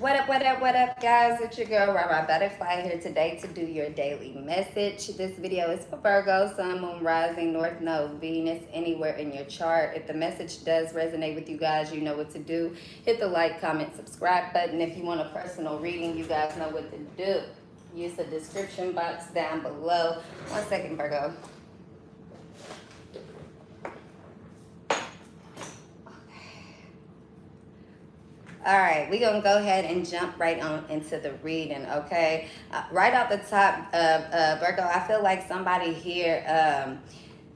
What up, guys? It's your girl, Rara Butterfly, here today to do your daily message. This video is for Virgo, Sun, Moon, Rising, North Node, Venus, anywhere in your chart. If the message does resonate with you guys, you know what to do. Hit the like, comment, subscribe button. If you want a personal reading, you guys know what to do. Use the description box down below. 1 second, Virgo. All right, we're going to go ahead and jump right on into the reading, okay? Right off the top, Virgo, I feel like somebody here,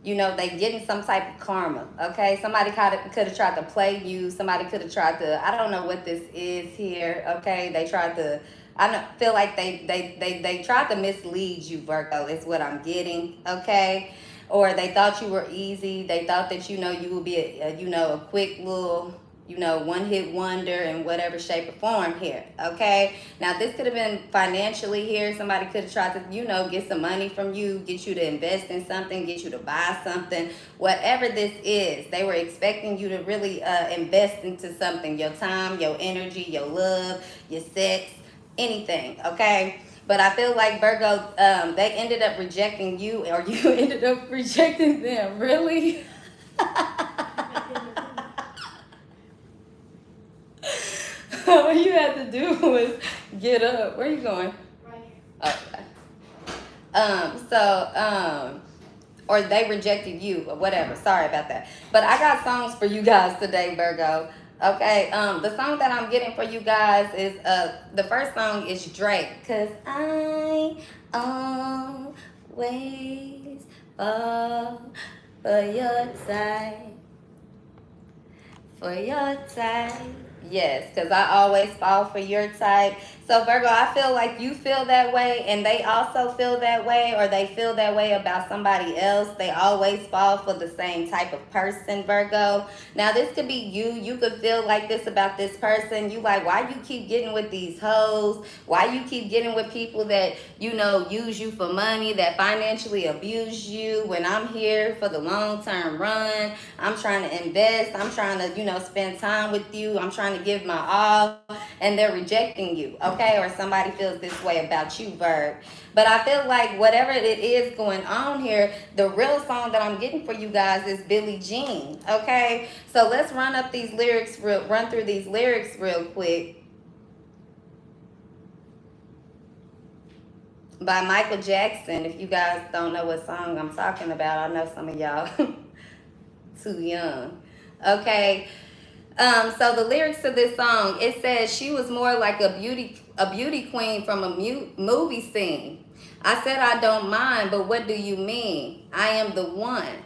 you know, they getting some type of karma, okay? Somebody could have tried to play you. Somebody could have tried to, I don't know what this is here, okay? They tried to, I don't feel like they tried to mislead you, Virgo, is what I'm getting, okay? Or they thought you were easy. They thought that, you know, you would be, a quick little, one-hit wonder in whatever shape or form here, okay? Now, this could have been financially here. Somebody could have tried to, get some money from you, get you to invest in something, get you to buy something. Whatever this is, they were expecting you to really invest into something, your time, your energy, your love, your sex, anything, okay? But I feel like, Virgo, they ended up rejecting you, or you ended up rejecting them, really? All you had to do was get up. Where are you going? Right here. Okay. Or they rejected you or whatever. Sorry about that. But I got songs for you guys today, Virgo. Okay. The song that I'm getting for you guys is the first song is Drake. 'Cause I always fall for your type. For your type. Yes, because I always fall for your type. So, Virgo, I feel like you feel that way, and they also feel that way, or they feel that way about somebody else. They always fall for the same type of person, Virgo. Now, this could be you. You could feel like this about this person. You like, why you keep getting with these hoes? Why you keep getting with people that, use you for money, that financially abuse you, when I'm here for the long-term run? I'm trying to invest. I'm trying to, spend time with you. I'm trying to give my all, and they're rejecting you, okay? Or somebody feels this way about you, Virg. But I feel like whatever it is going on here, the real song that I'm getting for you guys is Billie Jean, okay? So let's run through these lyrics real quick. By Michael Jackson. If you guys don't know what song I'm talking about, I know some of y'all too young, okay? So the lyrics to this song, it says, she was more like a beauty queen from a movie scene. I said I don't mind, but what do you mean? I am the one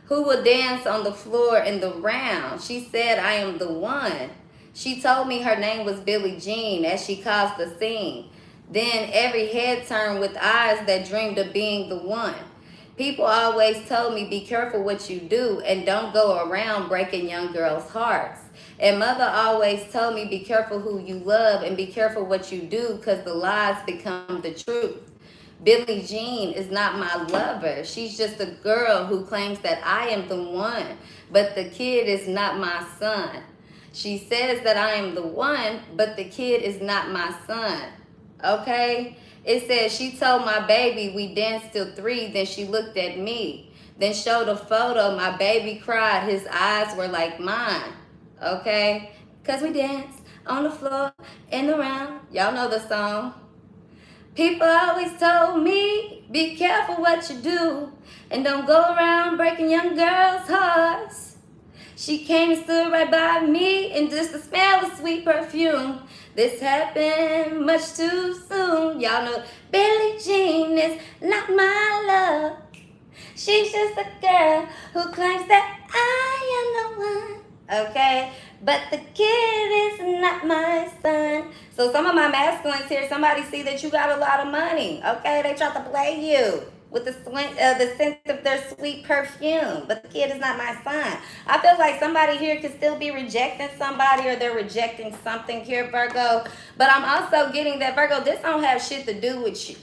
who will dance on the floor in the round. She said I am the one. She told me her name was Billie Jean as she caused the scene. Then every head turned with eyes that dreamed of being the one. People always told me, be careful what you do and don't go around breaking young girls' hearts. And mother always told me, be careful who you love and be careful what you do, because the lies become the truth. Billie Jean is not my lover. She's just a girl who claims that I am the one, but the kid is not my son. She says that I am the one, but the kid is not my son. Okay? It says she told my baby we danced till 3, then she looked at me. Then showed a photo, my baby cried, his eyes were like mine. Okay? Because we danced on the floor and around. Y'all know the song. People always told me, be careful what you do and don't go around breaking young girls' hearts. She came and stood right by me, and just the smell of sweet perfume. This happened much too soon. Y'all know Billie Jean is not my love. She's just a girl who claims that I am the one. Okay? But the kid is not my son. So some of my masculines here, somebody see that you got a lot of money. Okay? They try to play you with the scent of their sweet perfume. But the kid is not my son. I feel like somebody here could still be rejecting somebody, or they're rejecting something here, Virgo. But I'm also getting that, Virgo, this don't have shit to do with you.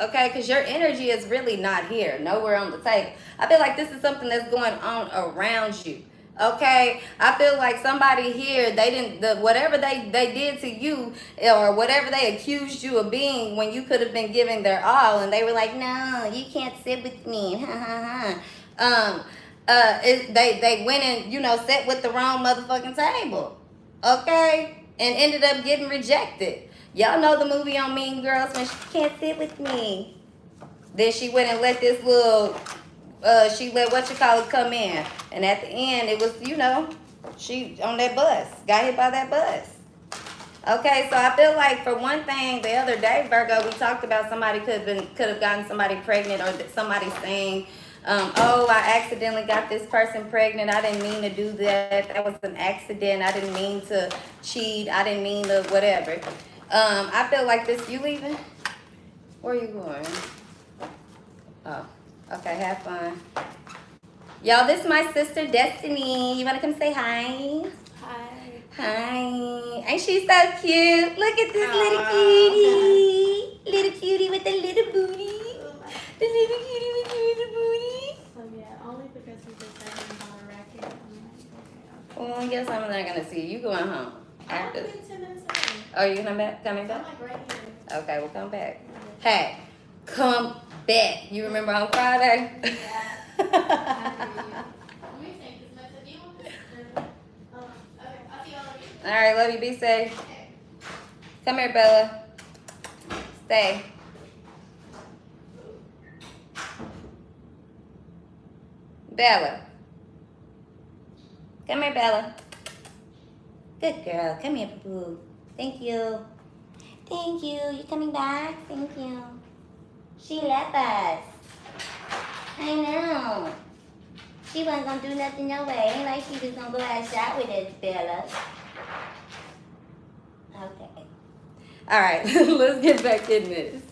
Okay? Because your energy is really not here. Nowhere on the table. I feel like this is something that's going on around you. Okay, I feel like somebody here, they didn't, whatever they did to you, or whatever they accused you of being, when you could have been giving their all, and they were like, no, you can't sit with me, ha ha ha. They went and, you know, sat with the wrong motherfucking table, okay, and ended up getting rejected. Y'all know the movie on Mean Girls when she can't sit with me. Then she went and let this little, she let what you call it come in. And at the end, it was, you know, she on that bus, got hit by that bus. Okay, so I feel like for one thing, the other day, Virgo, we talked about somebody could have gotten somebody pregnant, or somebody saying, oh, I accidentally got this person pregnant. I didn't mean to do that. That was an accident. I didn't mean to cheat. I didn't mean to whatever. I feel like this, you leaving? Where are you going? Oh, okay, have fun. Y'all, this is my sister, Destiny. You want to come say hi? Hi. Hi. Ain't she so cute? Look at this little cutie. Little cutie with the little booty. The little cutie with the little booty. So yeah, only because we just had him on a racket. I'm like, okay. Well, I guess I'm not going to see you. You going home? After. I'll be 10 minutes away. Oh, you coming back? I'm like right here. Okay, we'll come back. Hey, come back. You remember on Friday? Yeah. I hear you. Let me take this message. Do you want this? Okay, I'll see y'all later. All right, love you. Be safe. Come here, Bella. Stay. Bella. Come here, Bella. Good girl. Come here, boo. Thank you. Thank you. You coming back? Thank you. She left us. I know. She wasn't going to do nothing no way. Ain't like she was going to go outside with us, Bella. Okay. All right. Let's get back in this.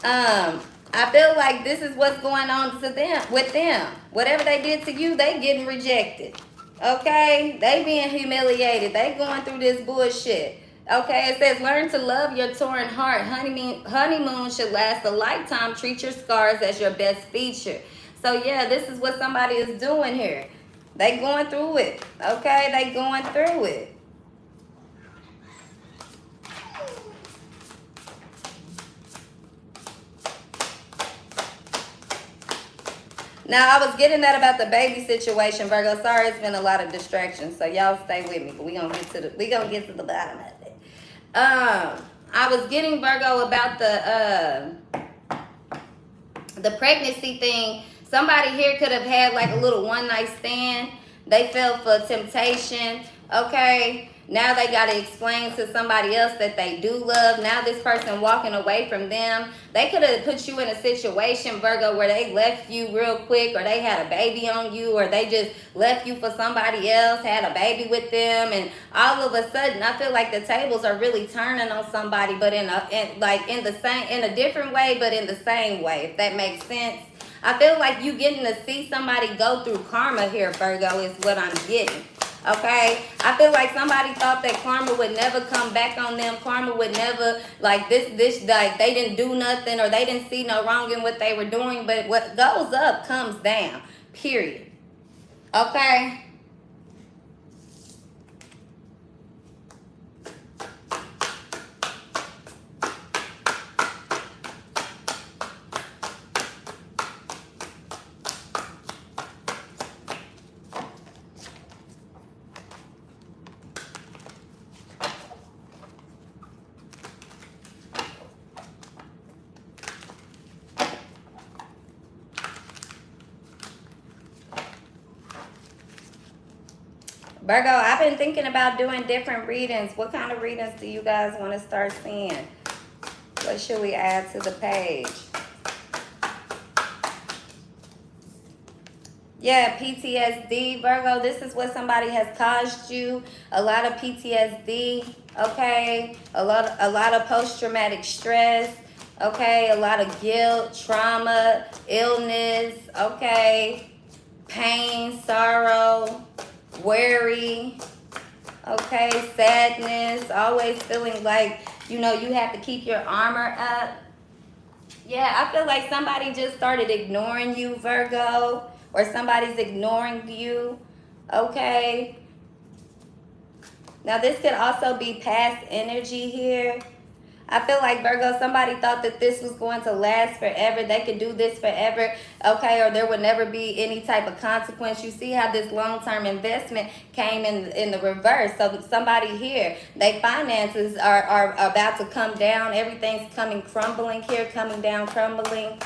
I feel like this is what's going on to them, with them. Whatever they did to you, they getting rejected. Okay? They being humiliated. They going through this bullshit. Okay, it says, learn to love your torn heart. Honeymoon should last a lifetime. Treat your scars as your best feature. So, yeah, this is what somebody is doing here. They going through it. Okay, they going through it. Now, I was getting that about the baby situation, Virgo. Sorry, it's been a lot of distractions, so y'all stay with me. But we gonna get to the bottom of it. I was getting, Virgo, about the pregnancy thing. Somebody here could have had like a little one night stand. They fell for temptation. Okay. Now they got to explain to somebody else that they do love. Now this person walking away from them. They could have put you in a situation, Virgo, where they left you real quick, or they had a baby on you, or they just left you for somebody else, had a baby with them, and all of a sudden, I feel like the tables are really turning on somebody, but in a different way, but in the same way, if that makes sense. I feel like you getting to see somebody go through karma here, Virgo, is what I'm getting. Okay, I feel like somebody thought that karma would never come back on them. Karma would never, like like they didn't do nothing, or they didn't see no wrong in what they were doing. But what goes up comes down, period. Okay. Virgo, I've been thinking about doing different readings. What kind of readings do you guys want to start seeing? What should we add to the page? Yeah, PTSD, Virgo. This is what somebody has caused you. A lot of PTSD, okay? A lot of post-traumatic stress, okay? A lot of guilt, trauma, illness, okay? Pain, sorrow, worry, okay, sadness, always feeling like, you know, you have to keep your armor up. Yeah, I feel like somebody just started ignoring you, Virgo. or somebody's ignoring you, okay? Now, this could also be past energy here. I feel like, Virgo, somebody thought that this was going to last forever. They could do this forever, okay, or there would never be any type of consequence. You see how this long-term investment came in the reverse. So somebody here, their finances are about to come down. Everything's coming crumbling here, coming down, crumbling,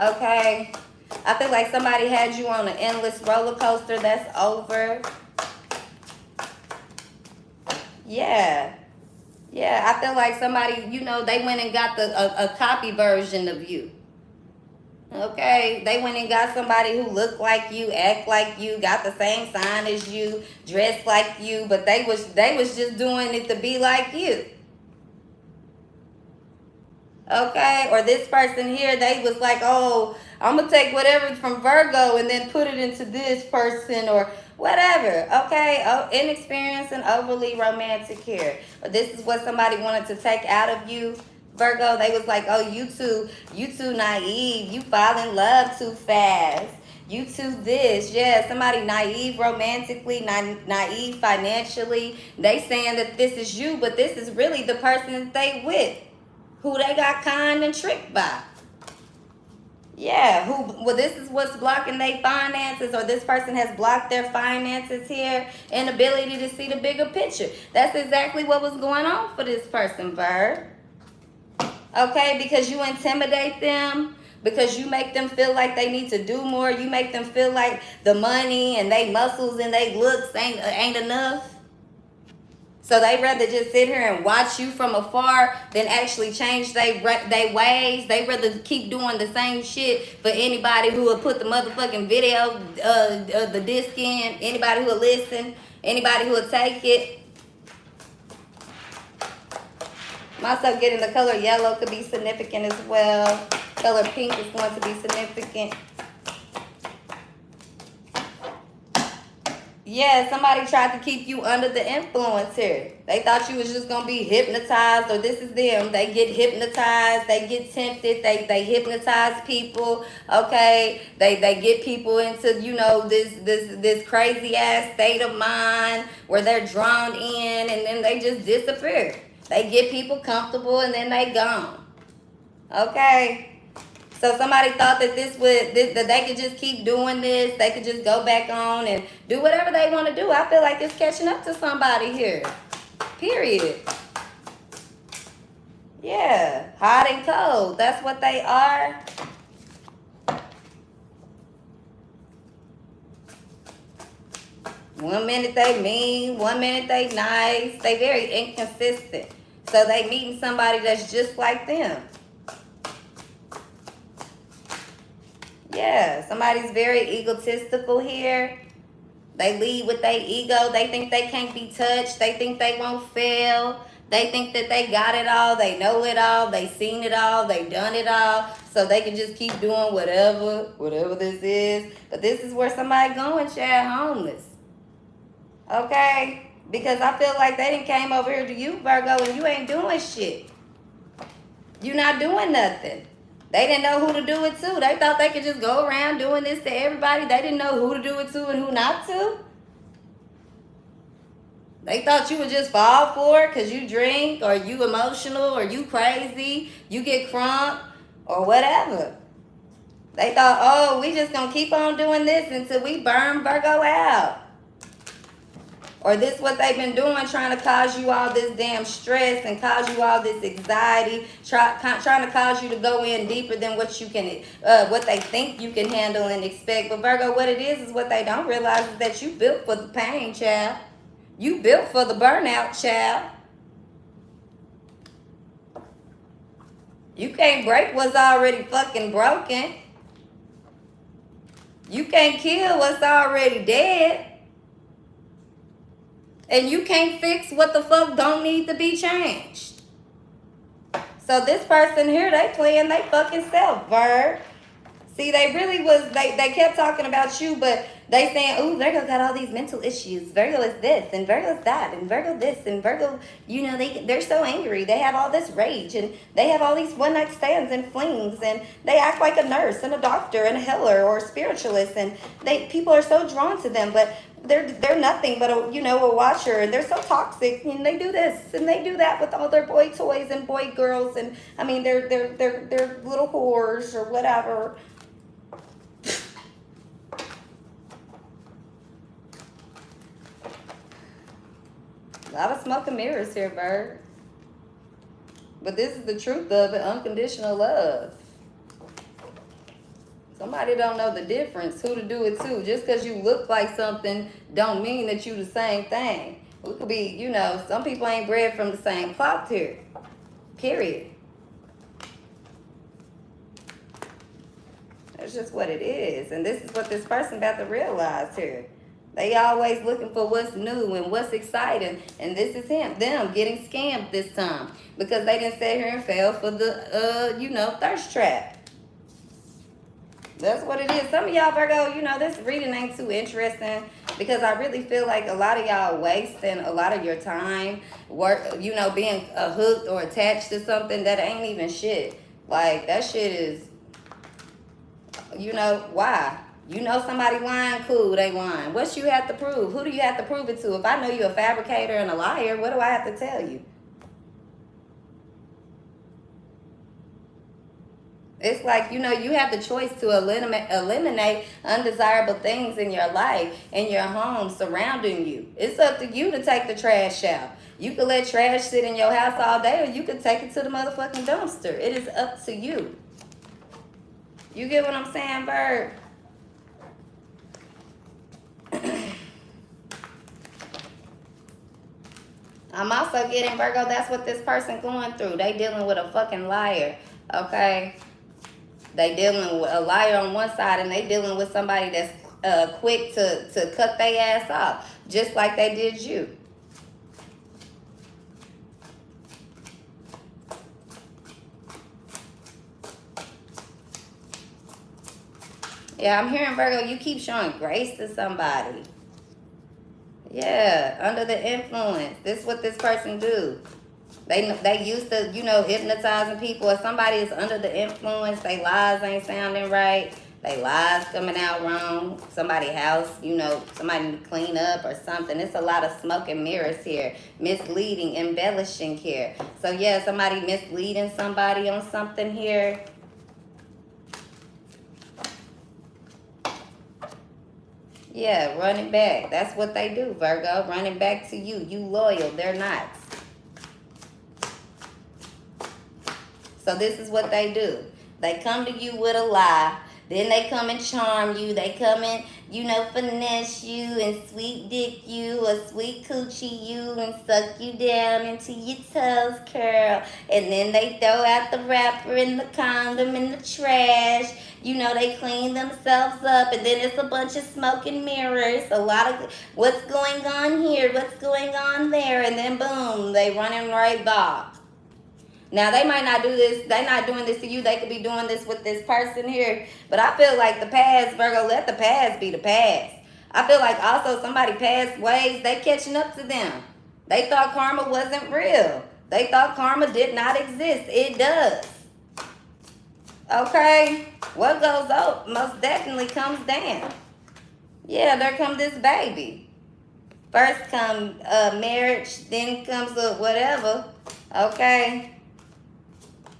okay? I feel like somebody had you on an endless roller coaster. That's over. Yeah. Yeah, I feel like somebody, you know, they went and got a copy version of you. Okay, they went and got somebody who looked like you, act like you, got the same sign as you, dressed like you, but they was just doing it to be like you. Okay, or this person here, they was like, oh, I'm gonna take whatever from Virgo and then put it into this person or whatever. Okay, oh, inexperienced and overly romantic here. Or this is what somebody wanted to take out of you, Virgo. They was like, oh, you too naive. You fall in love too fast. You too this. Yeah, somebody naive romantically, naive financially. They saying that this is you, but this is really the person that they with, who they got conned and tricked by. Yeah, well, this is what's blocking their finances, or this person has blocked their finances here, inability to see the bigger picture. That's exactly what was going on for this person, Virg. Okay, because you intimidate them, because you make them feel like they need to do more, you make them feel like the money and they muscles and they looks ain't enough. So they rather just sit here and watch you from afar than actually change they ways. They rather keep doing the same shit for anybody who will put the motherfucking video, the disc in, anybody who will listen, anybody who will take it. Myself getting the color yellow could be significant as well. Color pink is going to be significant. Yeah, somebody tried to keep you under the influence here. They thought you was just going to be hypnotized, or this is them. They get hypnotized. They get tempted. They hypnotize people, okay? They get people into, you know, this crazy-ass state of mind where they're drawn in, and then they just disappear. They get people comfortable, and then they gone, okay? So somebody thought that that they could just keep doing this. They could just go back on and do whatever they want to do. I feel like it's catching up to somebody here. Period. Yeah. Hot and cold. That's what they are. One minute they mean, one minute they nice. They very inconsistent. So they meeting somebody that's just like them. Yeah, somebody's very egotistical here. They lead with their ego. They think they can't be touched. They think they won't fail. They think that they got it all. They know it all. They seen it all. They done it all. So they can just keep doing whatever this is. But this is where somebody going, child, homeless. Okay? Because I feel like they done came over here to you, Virgo, and you ain't doing shit. You not doing nothing. They didn't know who to do it to. They thought they could just go around doing this to everybody. They didn't know who to do it to and who not to. They thought you would just fall for it because you drink, or you emotional, or you crazy, you get crunk, or whatever. They thought, oh, we just going to keep on doing this until we burn Virgo out. Or this what they've been doing, trying to cause you all this damn stress and cause you all this anxiety, trying to cause you to go in deeper than what you can, what they think you can handle and expect. But Virgo, what it is what they don't realize is that you built for the pain, child. You built for the burnout, child. You can't break what's already fucking broken. You can't kill what's already dead. And you can't fix what the fuck don't need to be changed. So this person here, they playing they fucking self, Virg. See, they really was, they kept talking about you, but they saying, ooh, Virgo got all these mental issues. Virgo is this, and Virgo is that, and Virgo this, and Virgo, you know, they're so angry. They have all this rage, and they have all these one-night stands and flings, and they act like a nurse and a doctor and a healer or a spiritualist, and people are so drawn to them, but they're nothing but a watcher, and they're so toxic, and they do this and they do that with all their boy toys and boy girls, and I mean they're little whores or whatever. A lot of smoke and mirrors here, Bird. But this is the truth of it, unconditional love. Somebody don't know the difference, who to do it to. Just because you look like something don't mean that you the same thing. We could be, you know, some people ain't bred from the same cloth here. Period. That's just what it is. And this is what this person about to realize here. They always looking for what's new and what's exciting. And this is them getting scammed this time. Because they didn't sit here and fell for the, thirst trap. That's what it is. Some of y'all, Virgo, this reading ain't too interesting. Because I really feel like a lot of y'all wasting a lot of your time. Being hooked or attached to something that ain't even shit. Like, that shit is, why? Somebody lying, cool, they lying. What you have to prove? Who do you have to prove it to? If I know you're a fabricator and a liar, what do I have to tell you? It's like, you have the choice to eliminate undesirable things in your life, in your home, surrounding you. It's up to you to take the trash out. You can let trash sit in your house all day, or you can take it to the motherfucking dumpster. It is up to you. You get what I'm saying, Bird? I'm also getting, Virgo, that's what this person going through. They dealing with a fucking liar, okay? They dealing with a liar on one side, and they dealing with somebody that's quick to cut their ass off, just like they did you. Yeah, I'm hearing, Virgo, you keep showing grace to somebody. Yeah, under the influence. This is what this person do. They used to, hypnotizing people. If somebody is under the influence, they lies ain't sounding right. They lies coming out wrong. Somebody's house, somebody need to clean up or something. It's a lot of smoke and mirrors here. Misleading, embellishing here. So, yeah, somebody misleading somebody on something here. Yeah, running back. That's what they do, Virgo. Running back to you. You loyal. They're not. So this is what they do. They come to you with a lie. Then they come and charm you. They come and, finesse you and sweet dick you or sweet coochie you and suck you down into your toes curl. And then they throw out the wrapper and the condom in the trash. They clean themselves up, and then it's a bunch of smoke and mirrors. A lot of what's going on here, what's going on there, and then boom, they running right back. Now, they might not do this. They're not doing this to you. They could be doing this with this person here. But I feel like the past, Virgo, let the past be the past. I feel like also somebody past ways, they catching up to them. They thought karma wasn't real. They thought karma did not exist. It does. Okay? What goes up most definitely comes down. Yeah, there comes this baby. First come marriage, then comes whatever. Okay?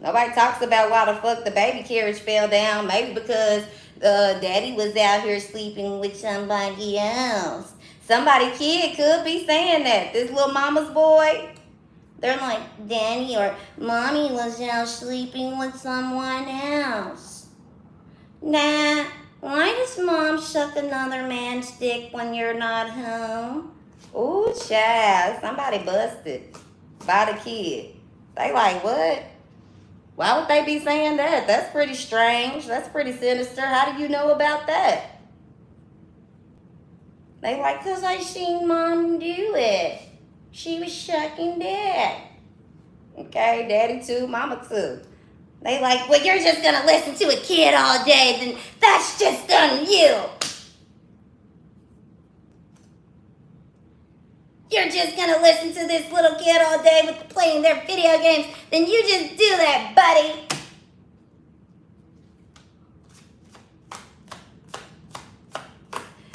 Nobody talks about why the fuck the baby carriage fell down. Maybe because daddy was out here sleeping with somebody else. Somebody kid could be saying that. This little mama's boy. They're like, daddy or mommy was out sleeping with someone else. Nah, why does mom suck another man's dick when you're not home? Ooh, child, somebody busted by the kid. They like, what? Why would they be saying that? That's pretty strange. That's pretty sinister. How do you know about that? They like, because I seen mom do it. She was sucking dick. Okay, daddy too, mama too. They like, well, you're just gonna listen to a kid all day, then that's just on you. You're just gonna listen to this little kid all day with playing their video games, then you just do that, buddy.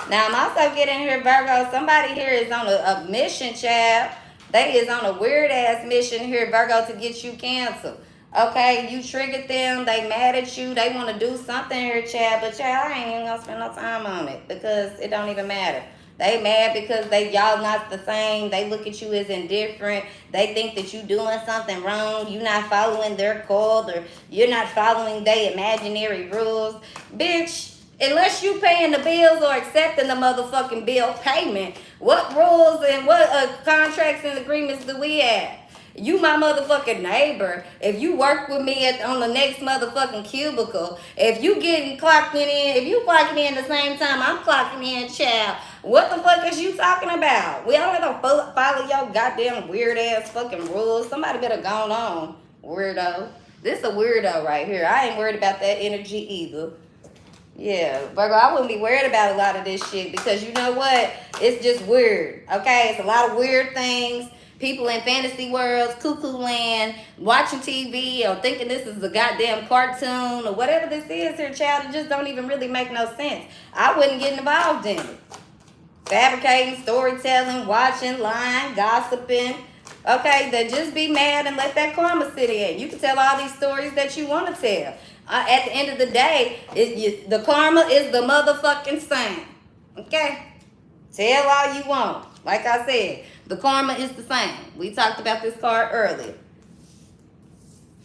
Now, I'm also getting here, Virgo. Somebody here is on a mission, child. They is on a weird-ass mission here, Virgo, to get you canceled. Okay, you triggered them. They mad at you. They want to do something here, child. But, child, I ain't even going to spend no time on it because it don't even matter. They mad because y'all not the same. They look at you as indifferent. They think that you doing something wrong. You not following their code, or you're not following their imaginary rules. Bitch. Unless you paying the bills or accepting the motherfucking bill payment, what rules and what contracts and agreements do we have? You my motherfucking neighbor. If you work with me on the next motherfucking cubicle, if you getting clocking in, if you clocking in the same time I'm clocking in, child, what the fuck is you talking about? We only don't follow your goddamn weird ass fucking rules. Somebody better go on, weirdo. This a weirdo right here. I ain't worried about that energy either. Yeah, Virgo, I wouldn't be worried about a lot of this shit because you know what? It's just weird, okay? It's a lot of weird things. People in fantasy worlds, cuckoo land, watching TV or thinking this is a goddamn cartoon or whatever this is here, child. It just don't even really make no sense. I wouldn't get involved in it. Fabricating, storytelling, watching, lying, gossiping. Okay, then just be mad and let that karma sit in. You can tell all these stories that you want to tell. At the end of the day, the karma is the motherfucking same. Okay? Tell all you want. Like I said, the karma is the same. We talked about this card earlier.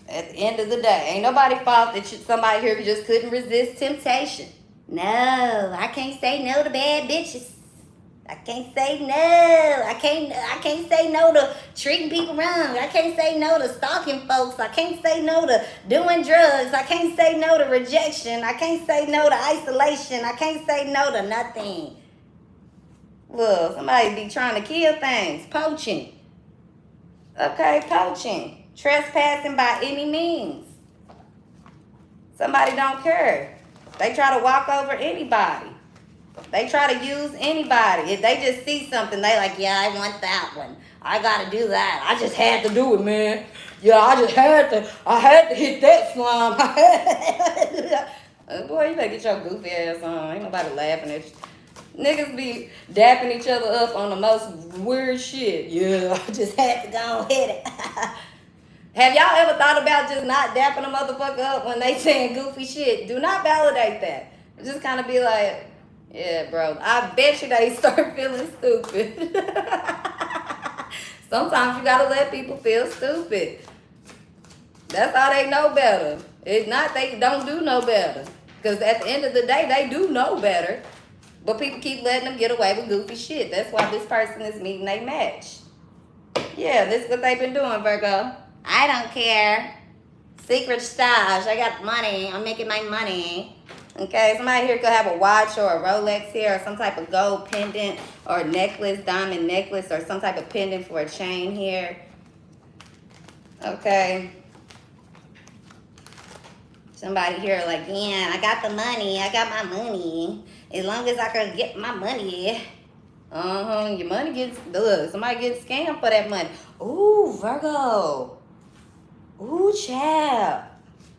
At the end of the day, ain't nobody fault that somebody here just couldn't resist temptation. No, I can't say no to bad bitches. I can't say no. I can't say no to treating people wrong. I can't say no to stalking folks. I can't say no to doing drugs. I can't say no to rejection. I can't say no to isolation. I can't say no to nothing. Look, somebody be trying to kill things. Poaching. Okay, poaching. Trespassing by any means. Somebody don't care. They try to walk over anybody. They try to use anybody. If they just see something, they like, yeah, I want that one. I gotta do that. I just had to do it, man. Yeah, I had to hit that slime. Boy, you better get your goofy ass on. Ain't nobody laughing at you. Niggas be dapping each other up on the most weird shit. Yeah, I just had to go and hit it. Have y'all ever thought about just not dapping a motherfucker up when they saying goofy shit? Do not validate that. Just kind of be like, yeah, bro, I bet you they start feeling stupid. Sometimes you gotta let people feel stupid. That's how they know better. If not, they don't do no better. Because at the end of the day, they do know better. But people keep letting them get away with goofy shit. That's why this person is meeting they match. Yeah, this is what they've been doing, Virgo. I don't care. Secret stash. I got money. I'm making my money. Okay, somebody here could have a watch or a Rolex here, or some type of gold pendant or necklace, diamond necklace, or some type of pendant for a chain here. Okay. Somebody here like, yeah, I got the money. I got my money. As long as I can get my money. Your money gets, look, somebody gets scammed for that money. Ooh, Virgo. Ooh, child.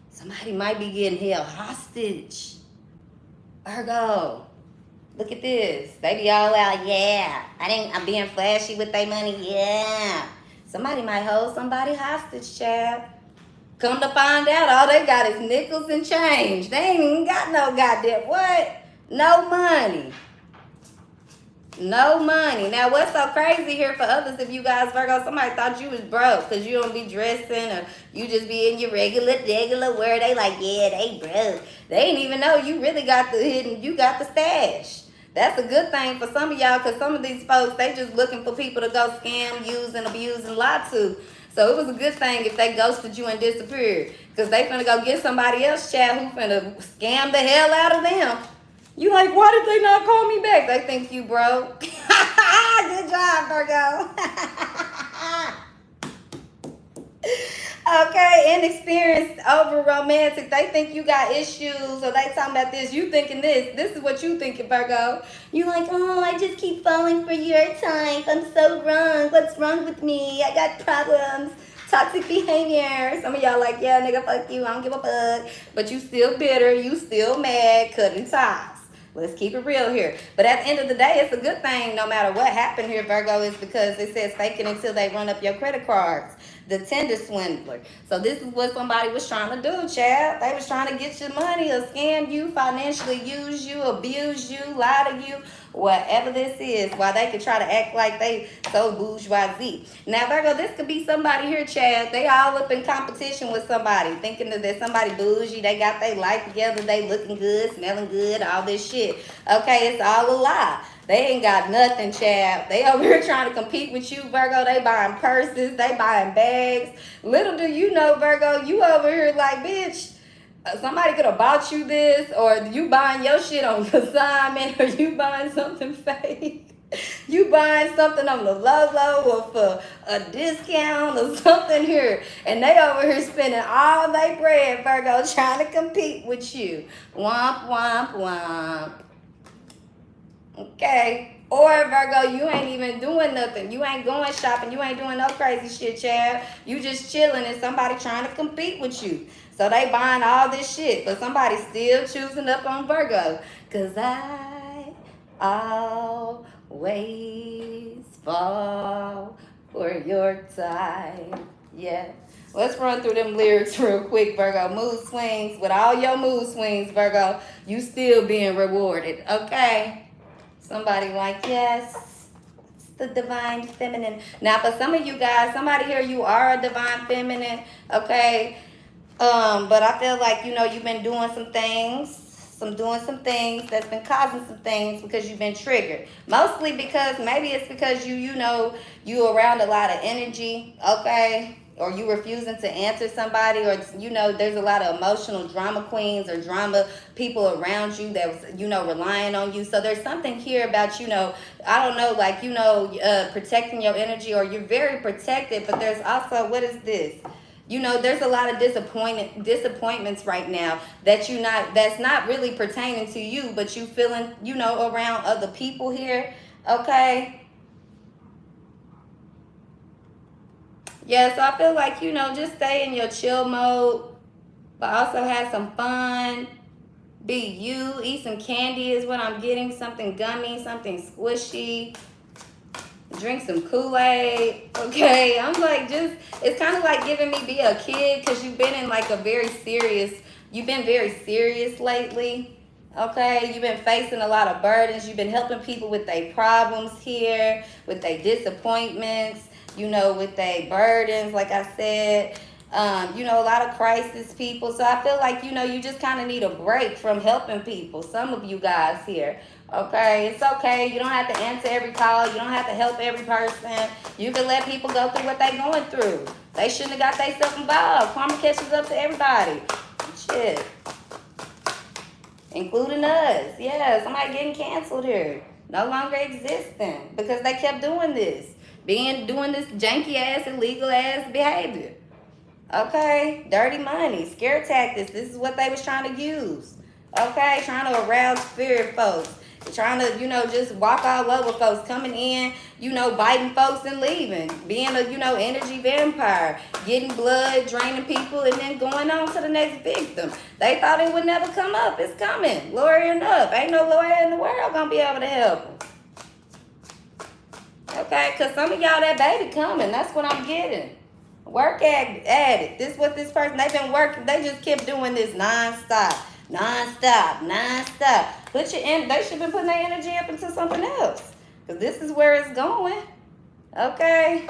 Somebody might be getting held hostage. Virgo, look at this. They be all out, yeah. I'm being flashy with their money, yeah. Somebody might hold somebody hostage, child. Come to find out, all they got is nickels and change. They ain't even got no goddamn, what? No money. No money. Now, what's so crazy here for others, if you guys, Virgo, somebody thought you was broke because you don't be dressing or you just be in your regular wear. They like, yeah, they broke. They ain't even know you really got the hidden, you got the stash. That's a good thing for some of y'all because some of these folks, they just looking for people to go scam, use, and abuse, and lie to. So it was a good thing if they ghosted you and disappeared because they finna go get somebody else, child, who finna scam the hell out of them. You like, why did they not call me back? They think you broke. Good job, Virgo. Okay, inexperienced, over romantic. They think you got issues, or they talking about this. You thinking this. This is what you thinking, Virgo. You like, oh, I just keep falling for your type. I'm so wrong. What's wrong with me? I got problems. Toxic behavior. Some of y'all like, yeah, nigga, fuck you. I don't give a fuck. But you still bitter. You still mad. Cutting ties. Let's keep it real here. But at the end of the day, it's a good thing no matter what happened here, Virgo, is because it says fake it until they run up your credit cards. The tender swindler. So this is what somebody was trying to do, child. They was trying to get your money or scam you, financially use you, abuse you, lie to you, whatever this is, while they could try to act like they so bourgeoisie. Now, Virgo, this could be somebody here, Chad. They all up in competition with somebody, thinking that there's somebody bougie. They got their life together. They looking good, smelling good, all this shit. Okay, it's all a lie. They ain't got nothing, Chad. They over here trying to compete with you, Virgo. They buying purses. They buying bags. Little do you know, Virgo, you over here like, bitch, somebody could have bought you this, or you buying your shit on consignment, or you buying something fake. You buying something on the low or for a discount or something here. And they over here spending all their bread, Virgo, trying to compete with you. Womp, womp, womp. Okay. Or Virgo, you ain't even doing nothing. You ain't going shopping. You ain't doing no crazy shit, child. You just chilling and somebody trying to compete with you. So they buying all this shit, but somebody's still choosing up on Virgo. Cause I always fall for your type. Yeah. Let's run through them lyrics real quick, Virgo. Mood swings. With all your mood swings, Virgo, you still being rewarded. Okay. Somebody like, yes, it's the divine feminine. Now, for some of you guys, somebody here, you are a divine feminine, okay? But I feel like, you know, you've been doing some things that's been causing some things because you've been triggered. Mostly because, maybe it's because you know, you around a lot of energy, okay? Or you refusing to answer somebody, or, you know, there's a lot of emotional drama queens or drama people around you that, you know, relying on you. So there's something here about, you know, I don't know, like, you know, protecting your energy, or you're very protected, but there's also, what is this? You know, there's a lot of disappointments right now that's not really pertaining to you, but you feeling, you know, around other people here, okay? Yeah, so I feel like, you know, just stay in your chill mode, but also have some fun. Be you. Eat some candy is what I'm getting. Something gummy, something squishy. Drink some Kool-Aid. Okay, I'm like, just, it's kind of like giving me be a kid, because you've been in like you've been very serious lately. Okay, you've been facing a lot of burdens. You've been helping people with their problems here, with their disappointments, you know, with their burdens, like I said. You know, a lot of crisis people. So I feel like, you know, you just kind of need a break from helping people. Some of you guys here. Okay, it's okay. You don't have to answer every call. You don't have to help every person. You can let people go through what they're going through. They shouldn't have got themselves involved. Karma catches up to everybody. Shit. Including us. Yeah, somebody getting canceled here. No longer existing because they kept doing this. Doing this janky ass, illegal ass behavior. Okay, dirty money, scare tactics. This is what they was trying to use. Okay, trying to arouse fear, folks. Trying to, you know, just walk all over folks, coming in, you know, biting folks and leaving. Being a, you know, energy vampire. Getting blood, draining people, and then going on to the next victim. They thought it would never come up. It's coming. Lawyering up. Ain't no lawyer in the world gonna be able to help them. Okay, because some of y'all, that baby coming. That's what I'm getting. Work at it. This is what this person, they've been working. They just kept doing this nonstop. They should have been putting their energy up into something else. Because this is where it's going. Okay.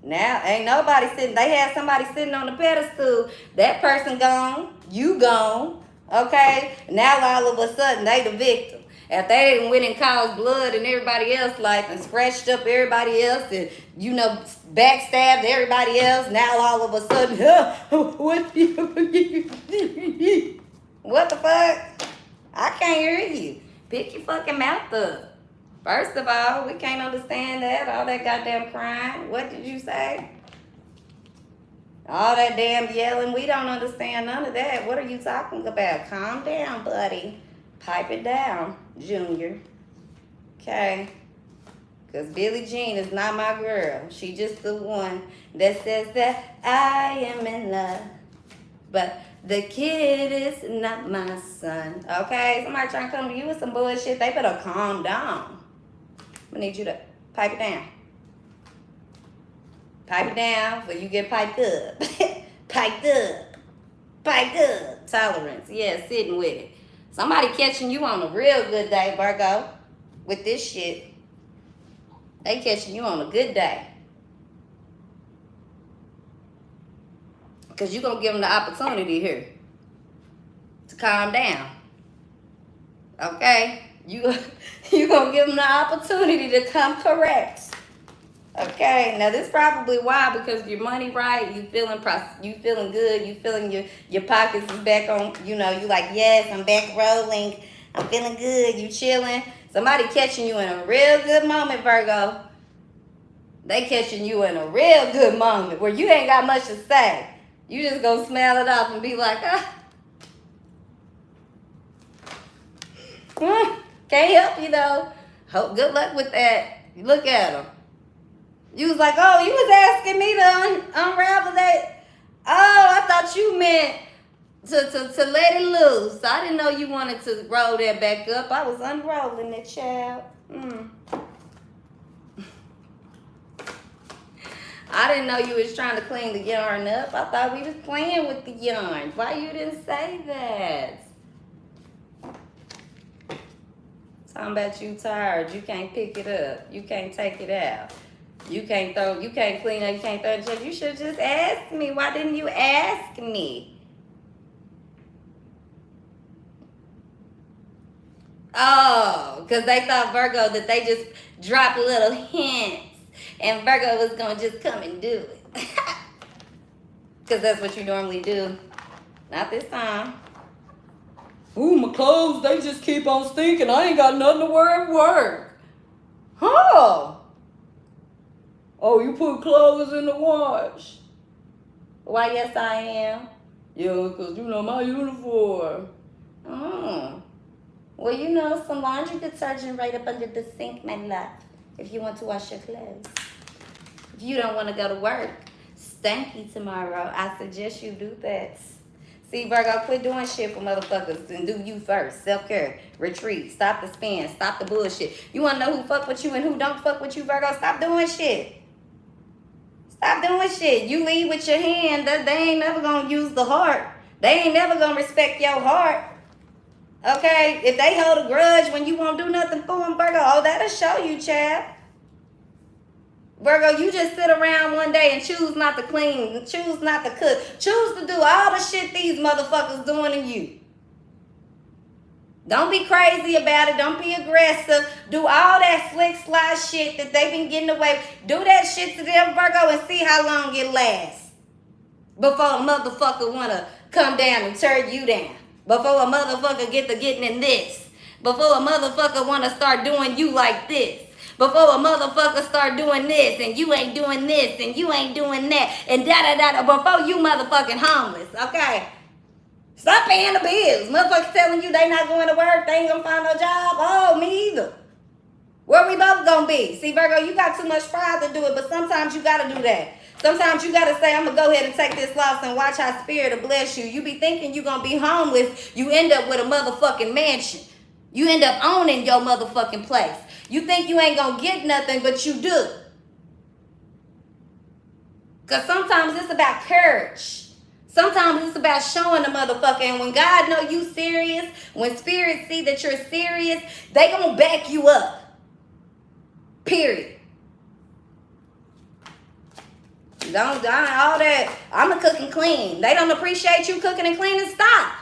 Now, ain't nobody sitting. They had somebody sitting on the pedestal. That person gone. You gone. Okay. Now all of a sudden, they the victim. If they didn't win and caused blood in everybody else's life and scratched up everybody else and, you know, backstabbed everybody else, now all of a sudden, what the fuck? I can't hear you. Pick your fucking mouth up. First of all, we can't understand that. All that goddamn crying. What did you say? What the fuck? I can't hear you. Pick your fucking mouth up. First of all, we can't understand that. All that goddamn crying. What did you say? What the fuck? I can't hear you. Pick your fucking mouth up. First of all, we can't understand that. All that goddamn crying. What did you say? All that damn yelling, we don't understand none of that. What are you talking about? Calm down, buddy. Pipe it down, Junior. Okay? Because Billie Jean is not my girl. She just the one that says that I am in love. But the kid is not my son. Okay? Somebody trying to come to you with some bullshit, they better calm down. I need you to pipe it down. Pipe it down before you get piped up. Piped up. Piped up. Tolerance. Yeah, sitting with it. Somebody catching you on a real good day, Virgo, with this shit. They catching you on a good day. Because you're going to give them the opportunity here to calm down. Okay? You going to give them the opportunity to come correct. Okay, now this probably why, because your money right, you feeling good, you feeling your pockets is back on, you know, you like, yes, I'm back rolling, I'm feeling good, you chilling. Somebody catching you in a real good moment, Virgo. They catching you in a real good moment where you ain't got much to say. You just gonna smell it off and be like, can't help you though. Good luck with that. Look at them. You was like, oh, you was asking me to unravel that. Oh, I thought you meant to let it loose. I didn't know you wanted to roll that back up. I was unrolling it, child. I didn't know you was trying to clean the yarn up. I thought we was playing with the yarn. Why you didn't say that? Talking about you tired. You can't pick it up. You can't take it out. You can't clean up, you can't throw the check. You should just ask me. Why didn't you ask me? Oh, because they thought, Virgo, that they just dropped little hints and Virgo was going to just come and do it. Because that's what you normally do. Not this time. Ooh, my clothes, they just keep on stinking. I ain't got nothing to wear at work. Oh. Oh, you put clothes in the wash. Why, yes, I am. Yeah, because, you know, my uniform. Oh. Well, you know, some laundry detergent right up under the sink, my love, if you want to wash your clothes. If you don't want to go to work stanky tomorrow, I suggest you do that. See, Virgo, quit doing shit for motherfuckers and do you first. Self-care, retreat, stop the spin, stop the bullshit. You want to know who fuck with you and who don't fuck with you, Virgo? Stop doing shit. Stop doing shit. You lead with your hand. They ain't never going to use the heart. They ain't never going to respect your heart. Okay? If they hold a grudge when you won't do nothing for them, Virgo, oh, that'll show you, chap. Virgo, you just sit around one day and choose not to clean, choose not to cook, choose to do all the shit these motherfuckers doing to you. Don't be crazy about it. Don't be aggressive. Do all that slick slide shit that they've been getting away with. Do that shit to them, Virgo, and see how long it lasts. Before a motherfucker want to come down and tear you down. Before a motherfucker get to getting in this. Before a motherfucker want to start doing you like this. Before a motherfucker start doing this and you ain't doing this and you ain't doing that and da-da-da-da. Before you motherfucking homeless, okay? Stop paying the bills. Motherfuckers telling you they not going to work, they ain't gonna find no job. Oh, me either. Where we both gonna be? See, Virgo, you got too much pride to do it, but sometimes you gotta do that. Sometimes you gotta say, I'm gonna go ahead and take this loss and watch how spirit will bless you. You be thinking you gonna be homeless, you end up with a motherfucking mansion. You end up owning your motherfucking place. You think you ain't gonna get nothing, but you do. Because sometimes it's about courage. Sometimes it's about showing the motherfucker. And when God know you serious, when spirits see that you're serious, they gonna back you up. Period. Don't all that, I'ma cook and clean. They don't appreciate you cooking and cleaning, stop.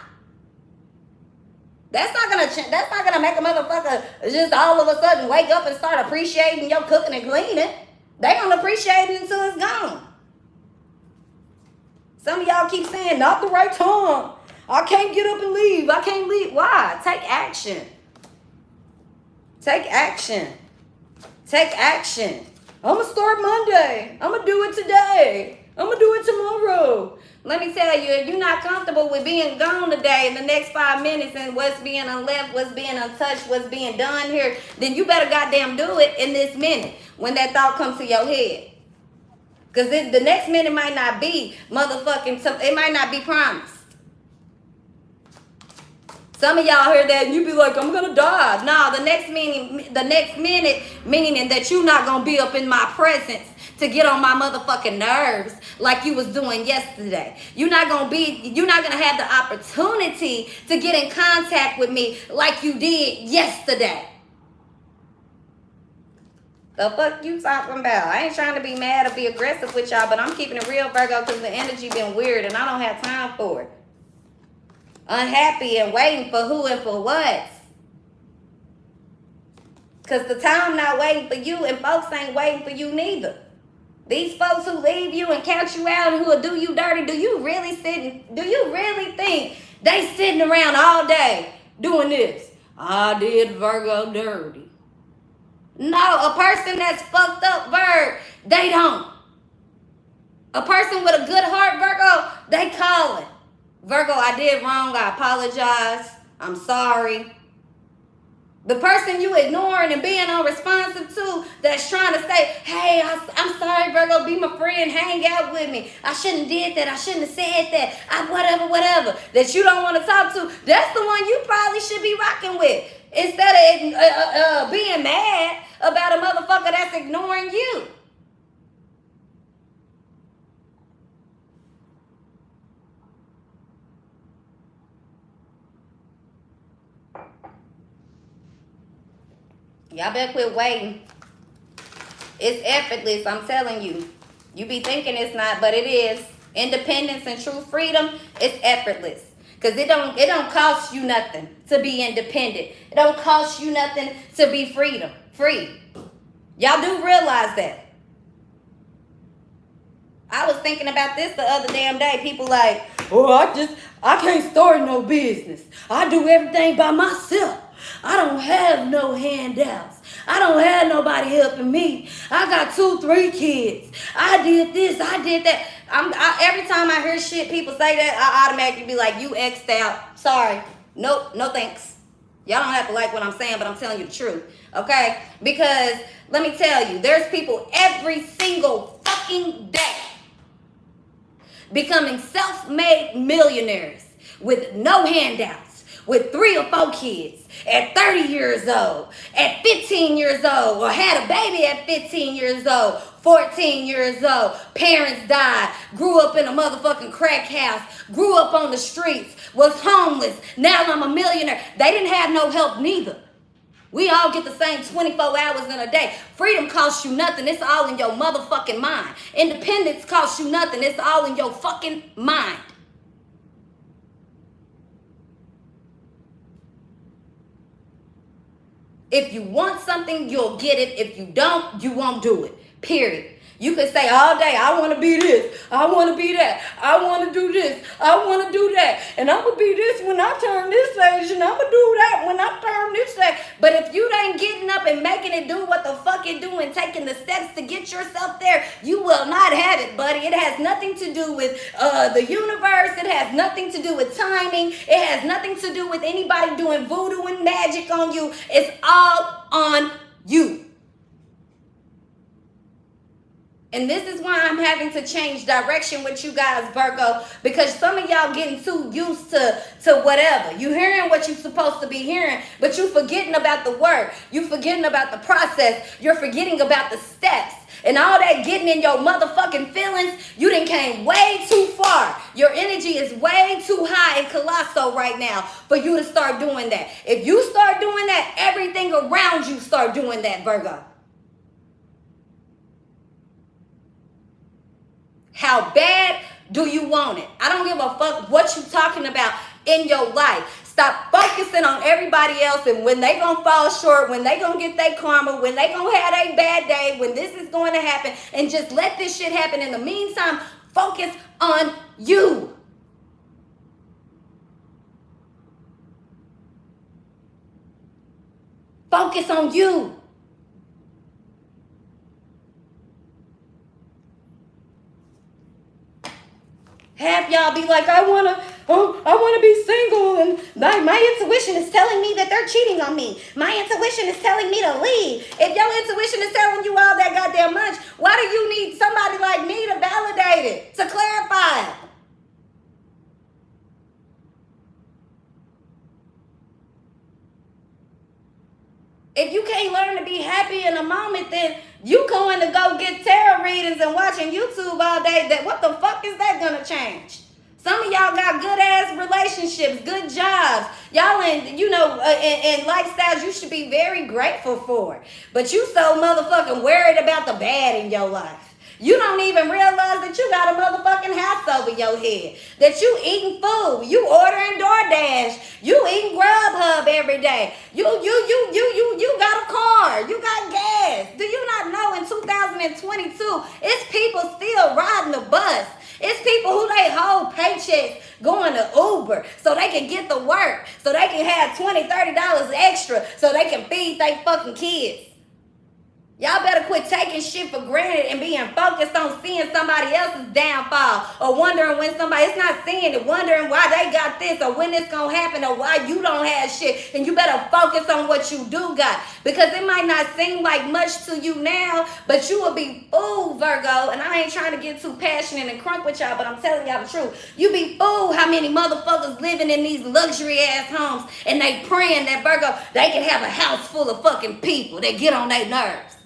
That's not gonna make a motherfucker just all of a sudden wake up and start appreciating your cooking and cleaning. They don't appreciate it until it's gone. Some of y'all keep saying, not the right time. I can't get up and leave. I can't leave. Why? Take action. Take action. Take action. I'm going to start Monday. I'm going to do it today. I'm gonna do it tomorrow. Let me tell you, if you're not comfortable with being gone today in the next 5 minutes and what's being unleft, what's being untouched, what's being done here, then you better goddamn do it in this minute when that thought comes to your head. Because the next minute might not be motherfucking, it might not be promised. Some of y'all hear that and you be like, I'm gonna die. No, the next minute meaning that you're not gonna be up in my presence to get on my motherfucking nerves like you was doing yesterday. You're not gonna have the opportunity to get in contact with me like you did yesterday. The fuck you talking about? I ain't trying to be mad or be aggressive with y'all, but I'm keeping it real, Virgo, because the energy been weird and I don't have time for it. Unhappy and waiting for who and for what? Because the time not waiting for you and folks ain't waiting for you neither. These folks who leave you and count you out and who will do you dirty, do you really think they sitting around all day doing this? I did Virgo dirty. No, a person that's fucked up, Virg, they don't. A person with a good heart, Virgo, they call it. Virgo, I did wrong. I apologize. I'm sorry. The person you ignoring and being unresponsive to that's trying to say, hey, I'm sorry, Virgo, be my friend, hang out with me. I shouldn't did that. I shouldn't have said that. Whatever. That you don't want to talk to. That's the one you probably should be rocking with. Instead of being mad about a motherfucker that's ignoring you. Y'all better quit waiting. It's effortless, I'm telling you. You be thinking it's not, but it is. Independence and true freedom, it's effortless. Because it don't cost you nothing to be independent. It don't cost you nothing to be free. Y'all do realize that. I was thinking about this the other damn day. People like, oh, I can't start no business. I do everything by myself. I don't have no handouts. I don't have nobody helping me. I got 2-3 kids. I did this. I did that. Every time I hear shit, people say that, I automatically be like, you X'd out. Sorry. Nope. No thanks. Y'all don't have to like what I'm saying, but I'm telling you the truth. Okay? Because let me tell you, there's people every single fucking day becoming self-made millionaires with no handouts, with 3 or 4 kids, at 30 years old, at 15 years old, or had a baby at 15 years old, 14 years old, parents died, grew up in a motherfucking crack house, grew up on the streets, was homeless, now I'm a millionaire. They didn't have no help neither. We all get the same 24 hours in a day. Freedom costs you nothing. It's all in your motherfucking mind. Independence costs you nothing. It's all in your fucking mind. If you want something, you'll get it. If you don't, you won't do it. Period. You can say all day, I want to be this, I want to be that, I want to do this, I want to do that, and I'm going to be this when I turn this age, and I'm going to do that when I turn this age. But if you ain't getting up and making it do what the fuck it do and taking the steps to get yourself there, you will not have it, buddy. It has nothing to do with the universe. It has nothing to do with timing. It has nothing to do with anybody doing voodoo and magic on you. It's all on you. And this is why I'm having to change direction with you guys, Virgo, because some of y'all getting too used to whatever. You hearing what you're supposed to be hearing, but you forgetting about the work. You forgetting about the process. You're forgetting about the steps. And all that getting in your motherfucking feelings, you done came way too far. Your energy is way too high and colossal right now for you to start doing that. If you start doing that, everything around you start doing that, Virgo. How bad do you want it? I don't give a fuck what you talking about in your life. Stop focusing on everybody else and when they gonna fall short, when they gonna get their karma, when they gonna have a bad day, when this is going to happen, and just let this shit happen. In the meantime, focus on you. Focus on you. Half y'all be like, I wanna be single, and my intuition is telling me that they're cheating on me. My intuition is telling me to leave. If your intuition is telling you all that goddamn much, why do you need somebody like me to validate it, to clarify it? If you can't learn to be happy in a moment, then you going to go get tarot readings and watching YouTube all day. That what the fuck is that gonna change? Some of y'all got good ass relationships, good jobs. Y'all in, in lifestyles you should be very grateful for. But you so motherfucking worried about the bad in your life. You don't even realize that you got a motherfucking house over your head. That you eating food. You ordering DoorDash. You eating Grubhub every day. You got a car. You got gas. Do you not know in 2022, it's people still riding the bus. It's people who they hold paychecks going to Uber so they can get to work, so they can have $20, $30 extra so they can feed their fucking kids. Y'all better quit taking shit for granted and being focused on seeing somebody else's downfall or wondering when it's not seeing it, wondering why they got this or when it's gonna happen or why you don't have shit. And you better focus on what you do got, because it might not seem like much to you now, but you will be fooled, Virgo. And I ain't trying to get too passionate and crunk with y'all, but I'm telling y'all the truth. You be fooled how many motherfuckers living in these luxury ass homes and they praying that, Virgo, they can have a house full of fucking people that get on their nerves.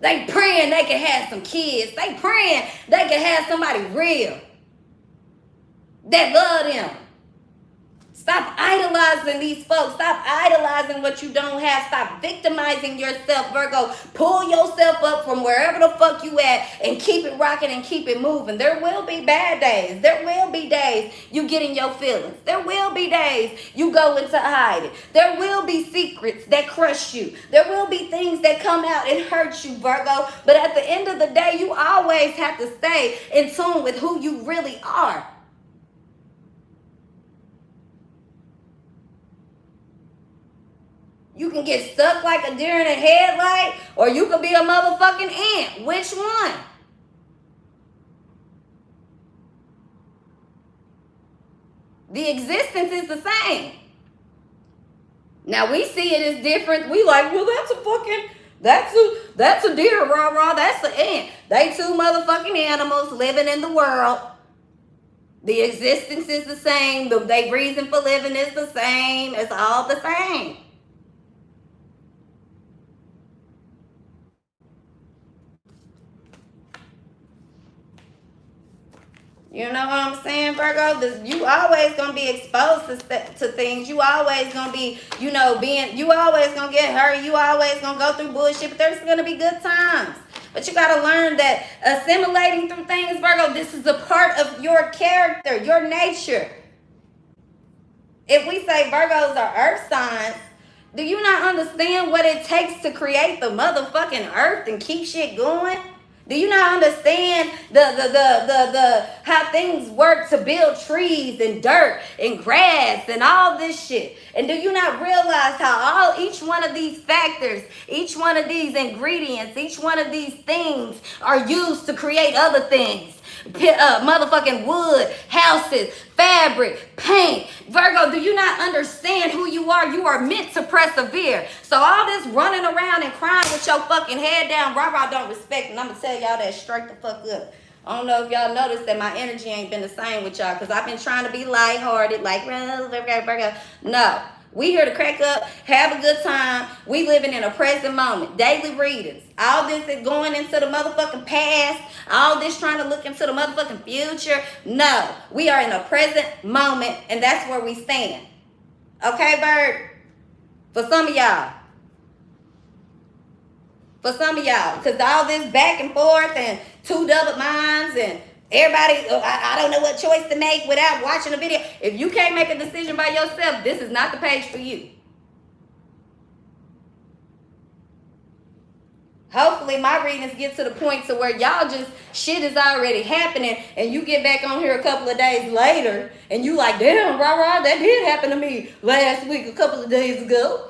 They praying they can have some kids. They praying they can have somebody real that love them. Stop idolizing these folks. Stop idolizing what you don't have. Stop victimizing yourself, Virgo. Pull yourself up from wherever the fuck you at and keep it rocking and keep it moving. There will be bad days. There will be days you get in your feelings. There will be days you go into hiding. There will be secrets that crush you. There will be things that come out and hurt you, Virgo. But at the end of the day, you always have to stay in tune with who you really are. You can get stuck like a deer in a headlight, or you could be a motherfucking ant. Which one? The existence is the same. Now we see it as different. We like, well, that's a deer, rah, that's an ant. They two motherfucking animals living in the world. The existence is the same. Their reason for living is the same. It's all the same. You know what I'm saying, Virgo? You always gonna be exposed to things. You always gonna be, you always gonna get hurt. You always gonna go through bullshit, but there's gonna be good times. But you gotta learn that assimilating through things, Virgo, this is a part of your character, your nature. If we say Virgos are earth signs, do you not understand what it takes to create the motherfucking earth and keep shit going? Do you not understand the how things work to build trees and dirt and grass and all this shit? And do you not realize how each one of these factors, each one of these ingredients, each one of these things are used to create other things? Motherfucking wood, houses, fabric, paint. Virgo, do you not understand who you are? You are meant to persevere. So all this running around and crying with your fucking head down, rah don't respect. And I'm gonna tell y'all that straight the fuck up. I don't know if y'all noticed that my energy ain't been the same with y'all, because I've been trying to be lighthearted, like Virgo. No. We here to crack up, have a good time. We living in a present moment. Daily readings. All this is going into the motherfucking past. All this trying to look into the motherfucking future. No. We are in a present moment, and that's where we stand. Okay, Bird? For some of y'all. For some of y'all. Because all this back and forth and two double minds and everybody, I don't know what choice to make without watching a video. If you can't make a decision by yourself, this is not the page for you. Hopefully my readings get to the point to where y'all just, shit is already happening, and you get back on here a couple of days later and you like, damn, rah, that did happen to me last week, a couple of days ago.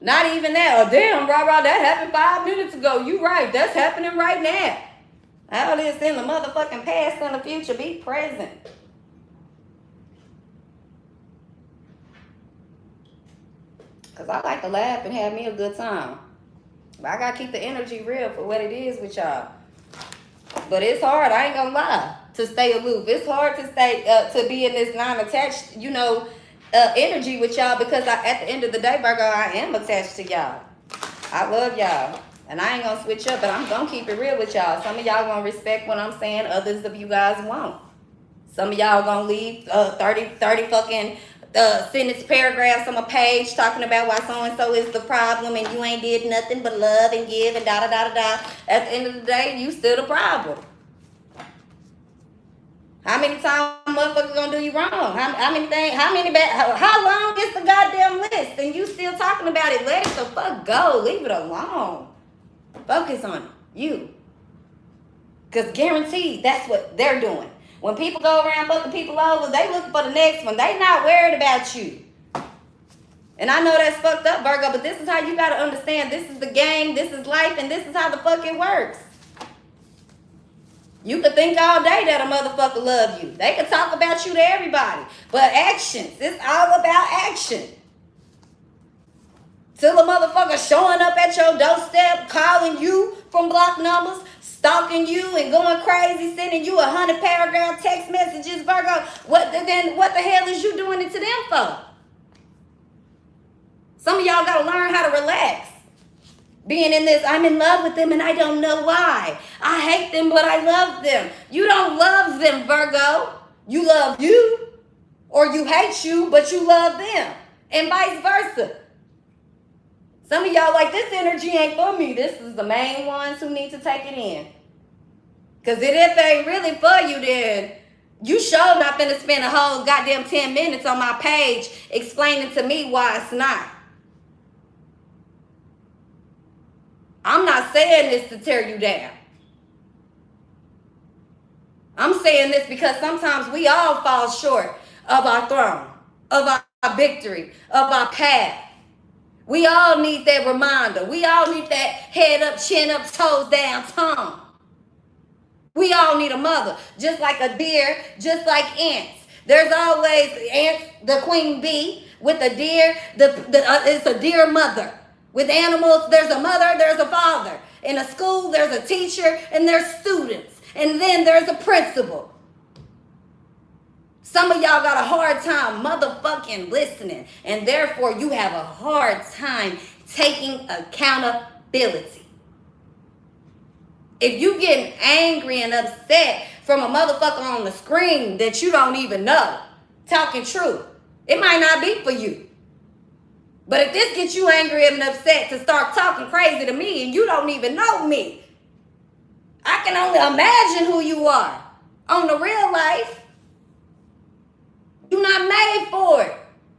Not even that. Oh, damn, rah, that happened 5 minutes ago. You right. That's happening right now. All this in the motherfucking past and the future. Be present. Because I like to laugh and have me a good time. But I got to keep the energy real for what it is with y'all. But it's hard. I ain't going to lie. To stay aloof. It's hard to stay, to be in this non-attached, you know, energy with y'all. Because at the end of the day, Virgo, I am attached to y'all. I love y'all. And I ain't going to switch up. But I'm going to keep it real with y'all. Some of y'all going to respect what I'm saying. Others of you guys won't. Some of y'all going to leave 30 fucking... sentence paragraphs on a page talking about why so-and-so is the problem and you ain't did nothing but love and give and da-da-da-da-da. At the end of the day, you still the problem. How many times motherfuckers gonna do you wrong? How many things, how long is the goddamn list and you still talking about it? Let it the fuck go. Leave it alone. Focus on you. Because guaranteed, that's what they're doing. When people go around fucking people over, they looking for the next one. They not worried about you. And I know that's fucked up, Virgo, but this is how you got to understand. This is the game, this is life, and this is how the fuck it works. You could think all day that a motherfucker love you. They could talk about you to everybody. But actions, it's all about action. Till a motherfucker showing up at your doorstep, calling you from block numbers, stalking you and going crazy, sending you 100 paragraph text messages, Virgo. What the hell is you doing it to them for? Some of y'all gotta learn how to relax. Being in this, I'm in love with them and I don't know why. I hate them, but I love them. You don't love them, Virgo. You love you, or you hate you, but you love them, and vice versa. Some of y'all like, this energy ain't for me. This is the main ones who need to take it in. Because if it ain't really for you, then you sure not finna spend a whole goddamn 10 minutes on my page explaining to me why it's not. I'm not saying this to tear you down. I'm saying this because sometimes we all fall short of our throne, of our victory, of our path. We all need that reminder. We all need that head up, chin up, toes down, tongue. We all need a mother, just like a deer, just like ants. There's always ants, the queen bee. With a deer, it's a deer mother. With animals, there's a mother, there's a father. In a school, there's a teacher, and there's students. And then there's a principal. Some of y'all got a hard time motherfucking listening, and therefore you have a hard time taking accountability. If you getting angry and upset from a motherfucker on the screen that you don't even know, talking truth, it might not be for you. But if this gets you angry and upset to start talking crazy to me and you don't even know me, I can only imagine who you are on the real life. You're not made for it.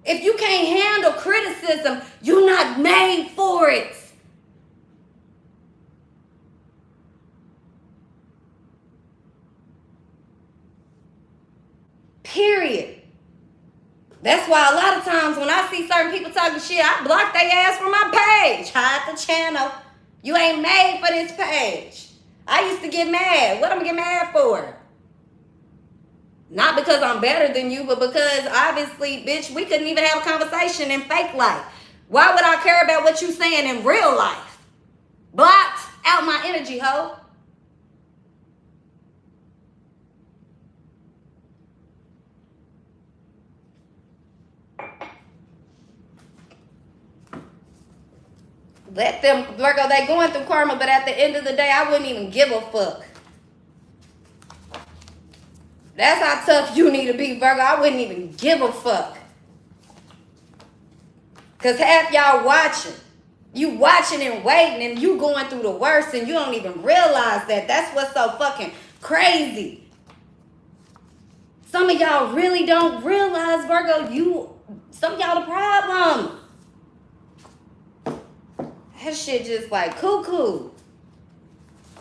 If you can't handle criticism, you're not made for it. Period. That's why a lot of times when I see certain people talking shit, I block their ass from my page. Hide the channel. You ain't made for this page. I used to get mad. What am I get mad for? Not because I'm better than you, but because obviously, bitch, we couldn't even have a conversation in fake life. Why would I care about what you saying in real life? Blocked out my energy, ho. Let them, Virgo, they going through karma, but at the end of the day, I wouldn't even give a fuck. That's how tough you need to be, Virgo. I wouldn't even give a fuck. Because half y'all watching. You watching and waiting, and you going through the worst, and you don't even realize that. That's what's so fucking crazy. Some of y'all really don't realize, Virgo, some of y'all the problem. That shit just like cuckoo.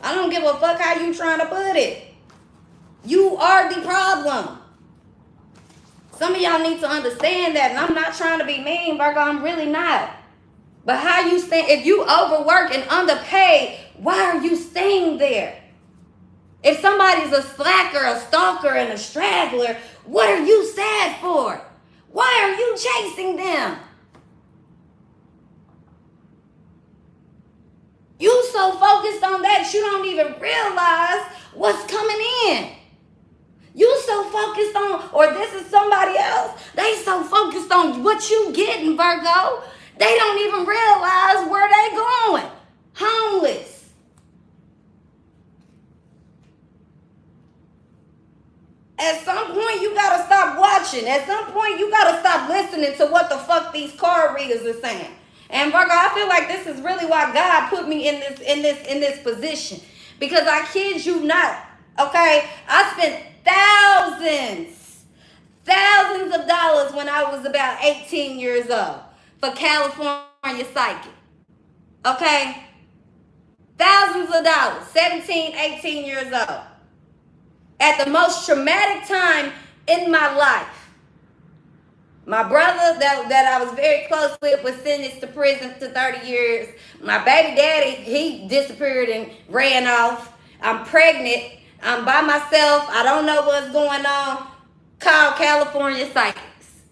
I don't give a fuck how you trying to put it. You are the problem. Some of y'all need to understand that, and I'm not trying to be mean, Virgo. I'm really not. But how you stay, if you overwork and underpaid, why are you staying there? If somebody's a slacker, a stalker, and a straggler, what are you sad for? Why are you chasing them? You so focused on that you don't even realize what's coming in. You so focused on, or this is somebody else, they so focused on what you getting, Virgo, they don't even realize where they going. Homeless. At some point, you gotta stop watching. At some point, you gotta stop listening to what the fuck these card readers are saying. And Virgo, I feel like this is really why God put me in this position. Because I kid you not, okay? I spent thousands of dollars when I was about 18 years old for California Psychic. Okay? Thousands of dollars, 17, 18 years old. At the most traumatic time in my life. My brother that I was very close with was sentenced to prison to 30 years. My baby daddy, he disappeared and ran off. I'm pregnant. I'm by myself. I don't know what's going on. Call California Psychics.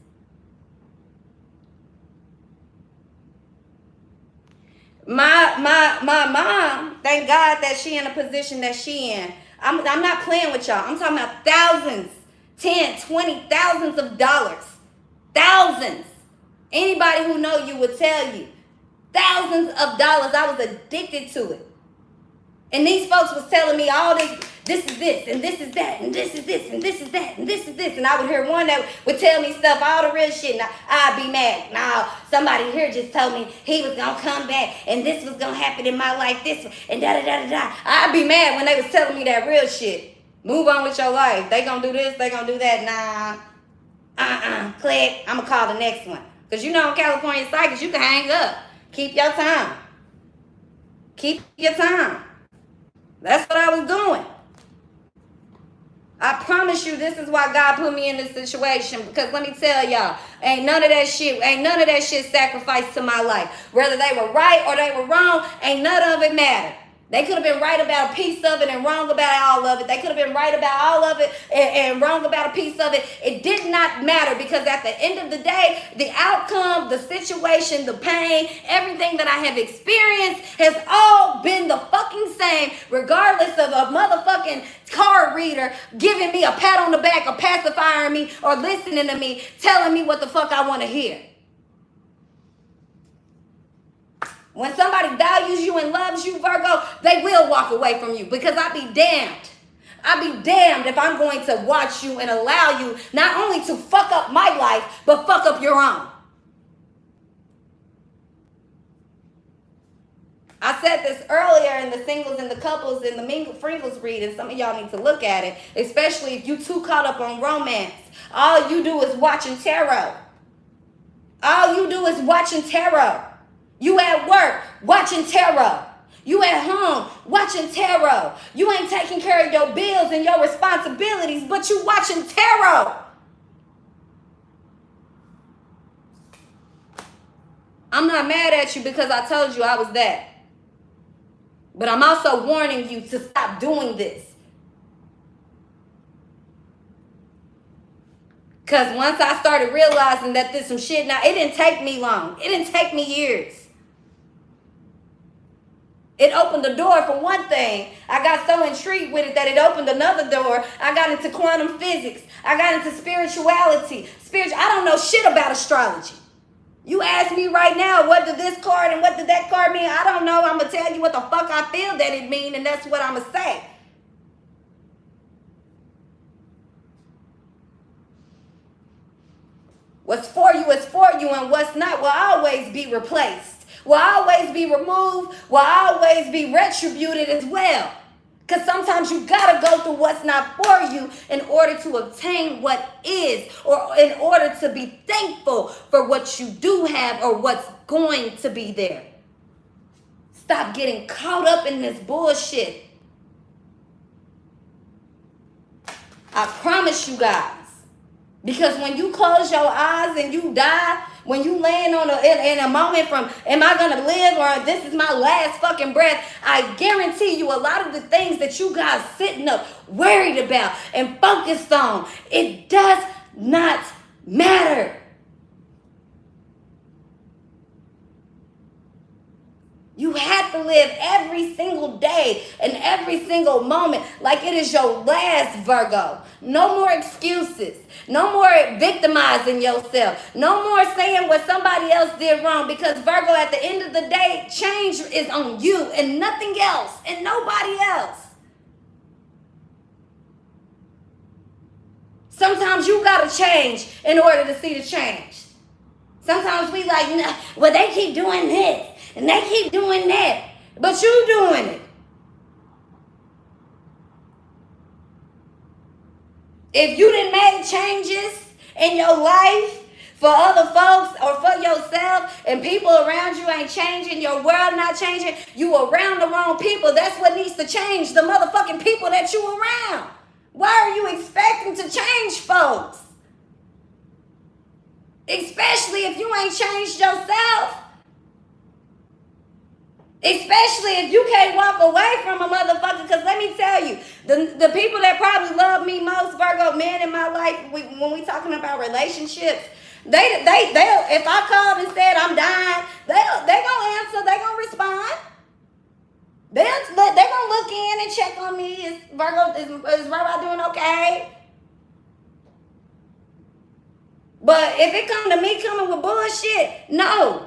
My mom, thank God that she in a position that she in. I'm not playing with y'all. I'm talking about thousands, 10, 20, thousands of dollars. Thousands. Anybody who know you would tell you. Thousands of dollars. I was addicted to it. And these folks was telling me all this is this, and this is that, and this is this, and this is that, and this is this. And I would hear one that would tell me stuff, all the real shit, and I'd be mad. Now, somebody here just told me he was going to come back, and this was going to happen in my life, this, and da-da-da-da-da. I'd be mad when they was telling me that real shit. Move on with your life. They going to do this, they going to do that. Nah. Click. I'm going to call the next one. Because you know in California Psychics, you can hang up. Keep your time. Keep your time. That's what I was doing. I promise you this is why God put me in this situation. Because let me tell y'all, ain't none of that shit sacrificed to my life. Whether they were right or they were wrong, ain't none of it mattered. They could have been right about a piece of it and wrong about all of it. They could have been right about all of it and wrong about a piece of it. It did not matter because at the end of the day, the outcome, the situation, the pain, everything that I have experienced has all been the fucking same, regardless of a motherfucking card reader giving me a pat on the back or pacifying me or listening to me, telling me what the fuck I want to hear. When somebody values you and loves you, Virgo, they will walk away from you because I'll be damned. I'll be damned if I'm going to watch you and allow you not only to fuck up my life, but fuck up your own. I said this earlier in the singles and the couples and the Fringles reading. Some of y'all need to look at it, especially if you too caught up on romance. All you do is watching tarot. All you do is watching tarot. You at work, watching tarot. You at home, watching tarot. You ain't taking care of your bills and your responsibilities, but you watching tarot. I'm not mad at you because I told you I was that. But I'm also warning you to stop doing this. Because once I started realizing that there's some shit now, it didn't take me long. It didn't take me years. It opened the door for one thing. I got so intrigued with it that it opened another door. I got into quantum physics. I got into spirituality. I don't know shit about astrology. You ask me right now, what did this card and what did that card mean? I don't know. I'm going to tell you what the fuck I feel that it means, and that's what I'm going to say. What's for you is for you, and what's not will always be replaced. Will always be removed, will always be retributed as well. Because sometimes you got to go through what's not for you in order to obtain what is, or in order to be thankful for what you do have or what's going to be there. Stop getting caught up in this bullshit. I promise you guys. Because when you close your eyes and you die, when you land on in a moment from, am I gonna live or this is my last fucking breath, I guarantee you a lot of the things that you guys sitting up worried about and focused on, it does not matter. You have to live every single day and every single moment like it is your last, Virgo. No more excuses. No more victimizing yourself. No more saying what somebody else did wrong, because Virgo, at the end of the day, change is on you and nothing else and nobody else. Sometimes you gotta change in order to see the change. Sometimes we like, nah, well, they keep doing this and they keep doing that, but you doing it. If you done made changes in your life for other folks or for yourself, and people around you ain't changing, your world not changing, you around the wrong people. That's what needs to change, the motherfucking people that you around. Why are you expecting to change folks? Especially if you ain't changed yourself. Especially if you can't walk away from a motherfucker. Because let me tell you, the people that probably love me most, Virgo, men in my life, when we talking about relationships, they if I called and said I'm dying, they gonna answer, they gonna respond. They gonna look in and check on me. Is Virgo doing okay? But if it come to me coming with bullshit, no.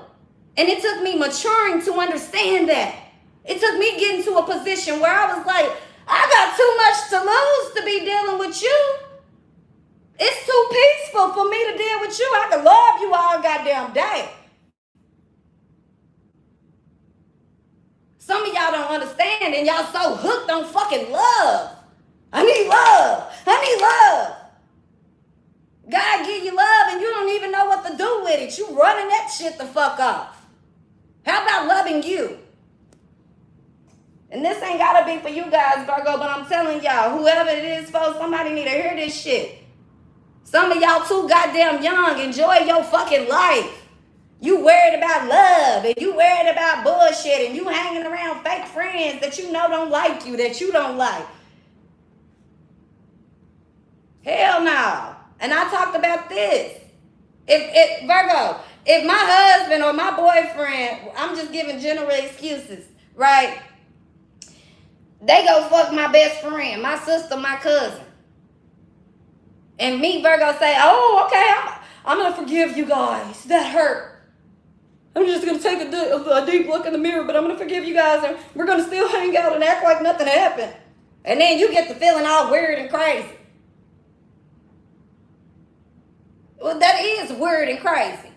And it took me maturing to understand that. It took me getting to a position where I was like, I got too much to lose to be dealing with you. It's too peaceful for me to deal with you. I can love you all goddamn day. Some of y'all don't understand, and y'all so hooked on fucking love. I need love. I need love. God give you love and you don't even know what to do with it. You running that shit the fuck off. How about loving you? And this ain't gotta be for you guys, Virgo, but I'm telling y'all, whoever it is, folks, somebody need to hear this shit. Some of y'all too goddamn young. Enjoy your fucking life. You worried about love and you worried about bullshit and you hanging around fake friends that you know don't like you, that you don't like. Hell no. And I talked about this. If Virgo, if my husband or my boyfriend, I'm just giving general excuses, right? They go fuck my best friend, my sister, my cousin. And me, Virgo, say, oh, okay, I'm going to forgive you guys. That hurt. I'm just going to take a deep look in the mirror, but I'm going to forgive you guys. And we're going to still hang out and act like nothing happened. And then you get to feeling all weird and crazy. Well, that is weird and crazy.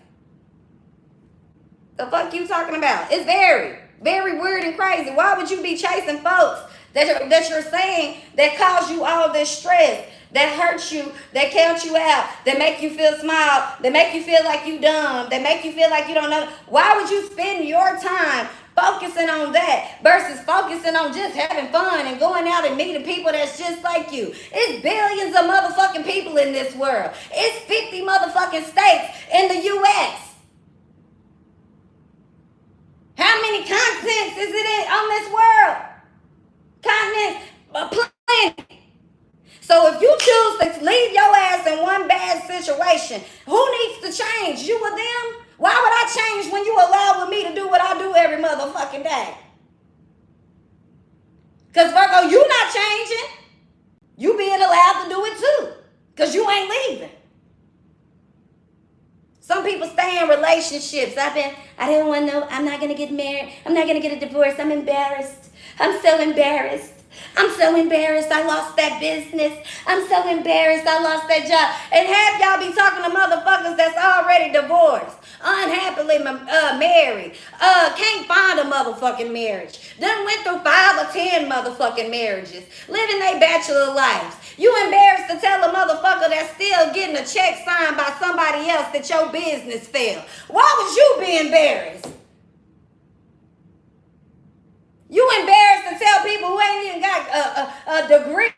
The fuck you talking about? It's very, very weird and crazy. Why would you be chasing folks that you're saying that cause you all this stress, that hurt you, that count you out, that make you feel small, that make you feel like you dumb, that make you feel like you don't know? Why would you spend your time focusing on that versus focusing on just having fun and going out and meeting people that's just like you? It's billions of motherfucking people in this world. It's 50 motherfucking states in the U.S. How many continents is it on this world? Continents, plenty. So if you choose to leave your ass in one bad situation, who needs to change? You or them? Why would I change when you allow me to do what I do every motherfucking day? Because Virgo, you not changing. You being allowed to do it too. Because you ain't leaving. Some people stay in relationships. I don't want no, I'm not going to get married. I'm not going to get a divorce. I'm embarrassed. I'm so embarrassed. I'm so embarrassed I lost that business. I'm so embarrassed I lost that job. And half y'all be talking to motherfuckers that's already divorced, unhappily married, can't find a motherfucking marriage. Done went through 5 or 10 motherfucking marriages, living their bachelor lives. You embarrassed to tell a motherfucker that's still getting a check signed by somebody else that your business failed. Why would you be embarrassed? You embarrassed to tell people who ain't even got a degree,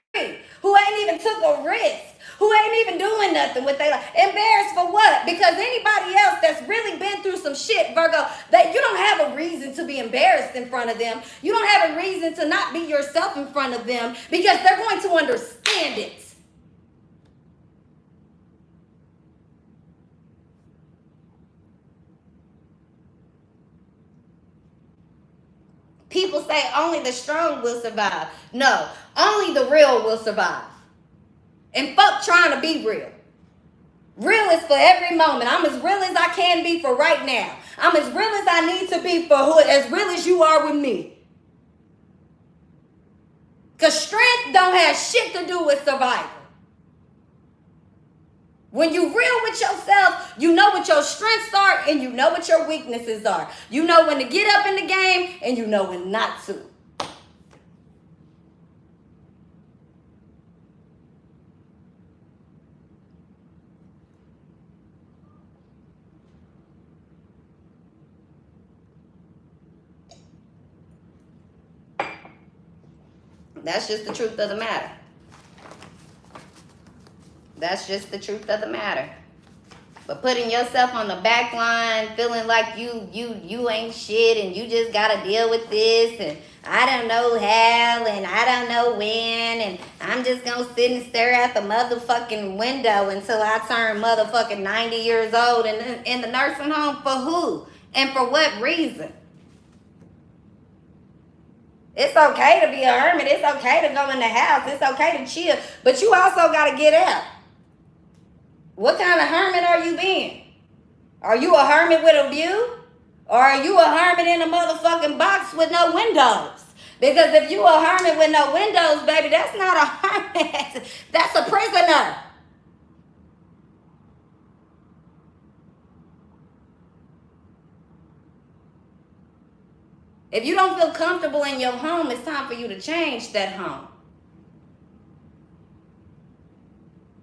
who ain't even took a risk, who ain't even doing nothing with their life. Embarrassed for what? Because anybody else that's really been through some shit, Virgo, that you don't have a reason to be embarrassed in front of them. You don't have a reason to not be yourself in front of them, because they're going to understand it. People say only the strong will survive. No, only the real will survive. And fuck trying to be real. Real is for every moment. I'm as real as I can be for right now. I'm as real as I need to be for as real as you are with me. Because strength don't have shit to do with survival. When you real with yourself, you know what your strengths are and you know what your weaknesses are. You know when to get up in the game and you know when not to. That's just the truth of the matter. That's just the truth of the matter. But putting yourself on the back line, feeling like you ain't shit and you just gotta deal with this and I don't know how and I don't know when and I'm just gonna sit and stare at the motherfucking window until I turn motherfucking 90 years old and in the nursing home for who? And for what reason? It's okay to be a hermit. It's okay to go in the house. It's okay to chill. But you also got to get out. What kind of hermit are you being? Are you a hermit with a view? Or are you a hermit in a motherfucking box with no windows? Because if you a hermit with no windows, baby, that's not a hermit. That's a prisoner. If you don't feel comfortable in your home, it's time for you to change that home.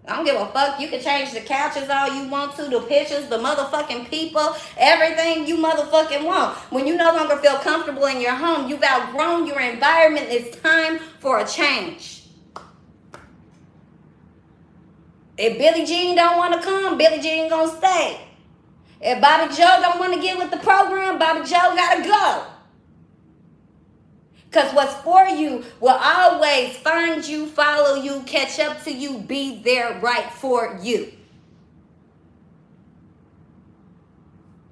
I don't give a fuck. You can change the couches all you want to, the pictures, the motherfucking people, everything you motherfucking want. When you no longer feel comfortable in your home, you've outgrown your environment. It's time for a change. If Billie Jean don't want to come, Billie Jean gonna stay. If Bobby Joe don't want to get with the program, Bobby Joe gotta go. Because what's for you will always find you, follow you, catch up to you, be there right for you.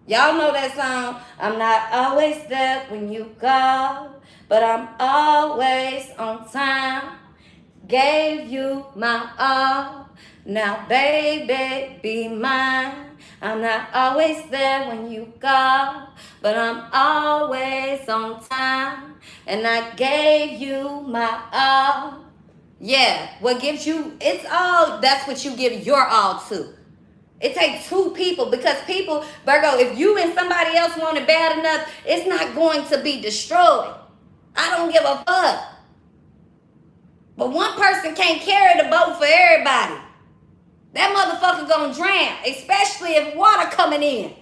Y'all know that song? I'm not always there when you call, but I'm always on time. Gave you my all. Now, baby, be mine. I'm not always there when you call, but I'm always on time. And I gave you my all. Yeah, what gives you, it's all, that's what you give your all to. It takes two people, because people, Virgo, if you and somebody else want it bad enough, it's not going to be destroyed. I don't give a fuck. But one person can't carry the boat for everybody. That motherfucker gonna drown, especially if water coming in.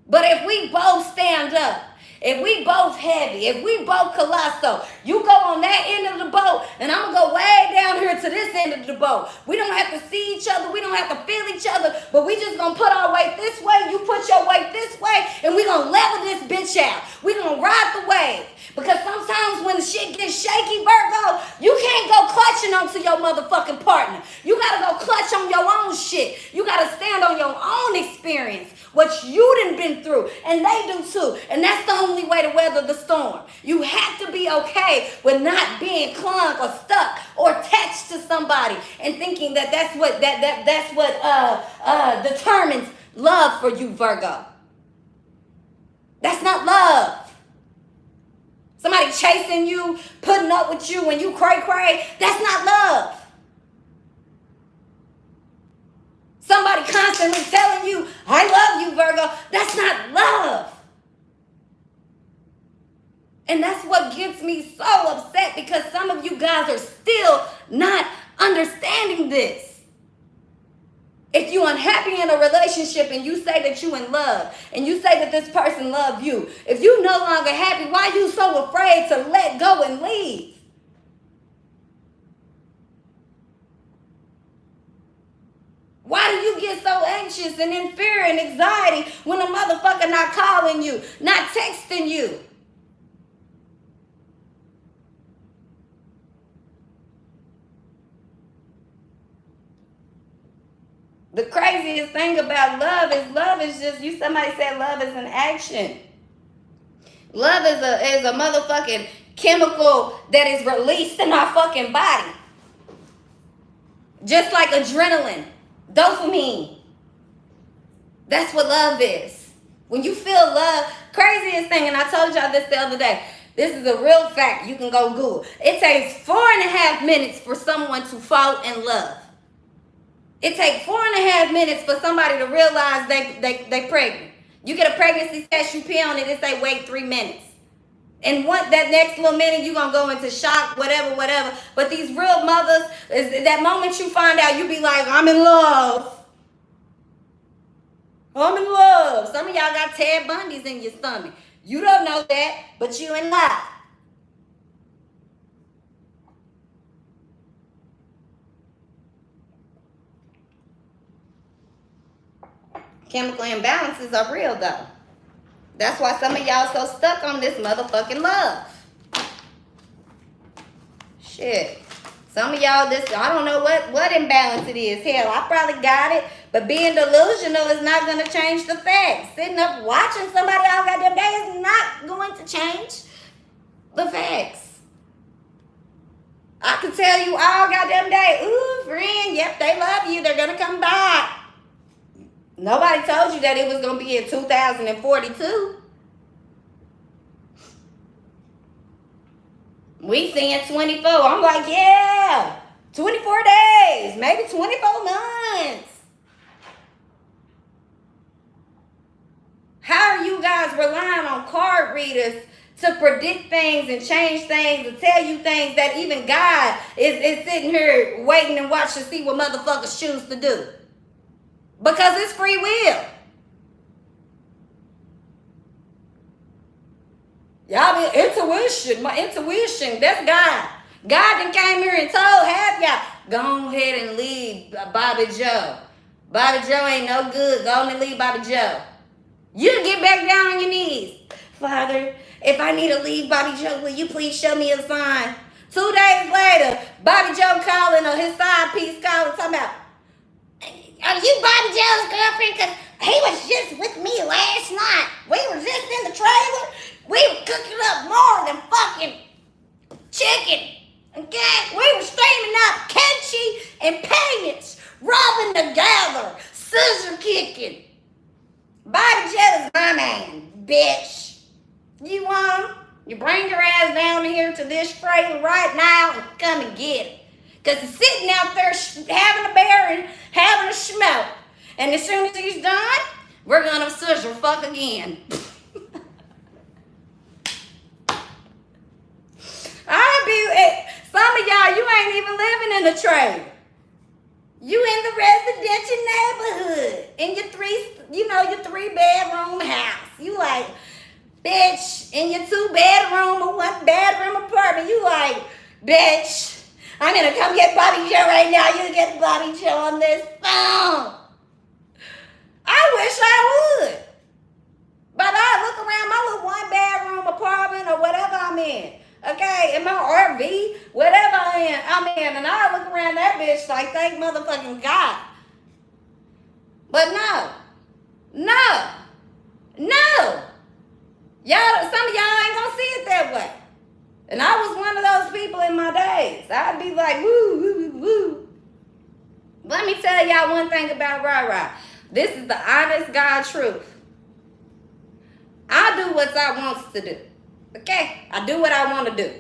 But if we both stand up, if we both heavy, if we both colossal, you go on that end of the boat, and I'm going to go way down here to this end of the boat. We don't have to see each other. We don't have to feel each other, but we just going to put our weight this way, you put your weight this way, and we going to level this bitch out. We going to ride the wave. Because sometimes when the shit gets shaky, Virgo, you can't go clutching onto your motherfucking partner. You got to go clutch on your own shit. You got to stand on your own experience, what you done been through, and they do too. And that's the only way to weather the storm. You have to be okay with not being clung or stuck or attached to somebody and thinking that that's what determines love for you, Virgo. That's not love. Somebody chasing you, putting up with you when you cray, that's not love. Somebody constantly telling you, I love you, Virgo, that's not love. And that's what gets me so upset, because some of you guys are still not understanding this. If you're unhappy in a relationship and you say that you're in love and you say that this person loves you, if you're no longer happy, why are you so afraid to let go and leave? Why do you get so anxious and in fear and anxiety when a motherfucker not calling you, not texting you? The craziest thing about love is just, somebody said love is an action. Love is a motherfucking chemical that is released in our fucking body. Just like adrenaline, dopamine. That's what love is. When you feel love, craziest thing, and I told y'all this the other day, this is a real fact, you can go Google. It takes 4.5 minutes for someone to fall in love. It takes 4.5 minutes for somebody to realize they pregnant. You get a pregnancy test, you pee on it, it say wait 3 minutes. And that next little minute, you're going to go into shock, whatever. But these real mothers, that moment you find out, you be like, I'm in love. I'm in love. Some of y'all got Ted Bundy's in your stomach. You don't know that, but you in love. Chemical imbalances are real, though. That's why some of y'all so stuck on this motherfucking love. Shit. Some of y'all, I don't know what imbalance it is. Hell, I probably got it. But being delusional is not going to change the facts. Sitting up watching somebody all goddamn day is not going to change the facts. I can tell you all goddamn day, ooh, friend, yep, they love you. They're going to come back. Nobody told you that it was going to be in 2042. We seeing 24. I'm like, yeah, 24 days, maybe 24 months. How are you guys relying on card readers to predict things and change things and tell you things that even God is sitting here waiting and watching to see what motherfuckers choose to do? Because it's free will. Y'all be intuition, my intuition, that's God. God done came here and told half y'all, go ahead and leave Bobby Joe. Bobby Joe ain't no good. Go on and leave Bobby Joe. You get back down on your knees. Father, if I need to leave Bobby Joe, will you please show me a sign? 2 days later, Bobby Joe calling, or his side piece calling, talking about, are you Bobby Joe's girlfriend? Because he was just with me last night. We were just in the trailer. We were cooking up more than fucking chicken. Okay? We were steaming up kimchi and payments, rubbing together, scissor kicking. Bobby Joe is my man, bitch. You want him? You bring your ass down here to this trailer right now and come and get it. Because he's sitting out there having a beer and having a smoke. And as soon as he's done, we're going to scissor fuck again. Some of y'all, you ain't even living in a trailer. You in the residential neighborhood. In your 3-bedroom house. You like, bitch, in your 2-bedroom or 1-bedroom apartment. You like, bitch, I'm going to come get Bobby Joe right now. You get Bobby Joe on this phone. I wish I would. But I look around my little 1-bedroom apartment or whatever I'm in. Okay, in my RV, whatever I'm in, and I look around that bitch like, thank motherfucking God. But no. Y'all, some of y'all ain't gonna see it that way. And I was one of those people in my days. I'd be like, woo, woo, woo, woo. Let me tell y'all one thing about Rara. This is the honest God truth. I do what I wants to do. Okay? I do what I want to do.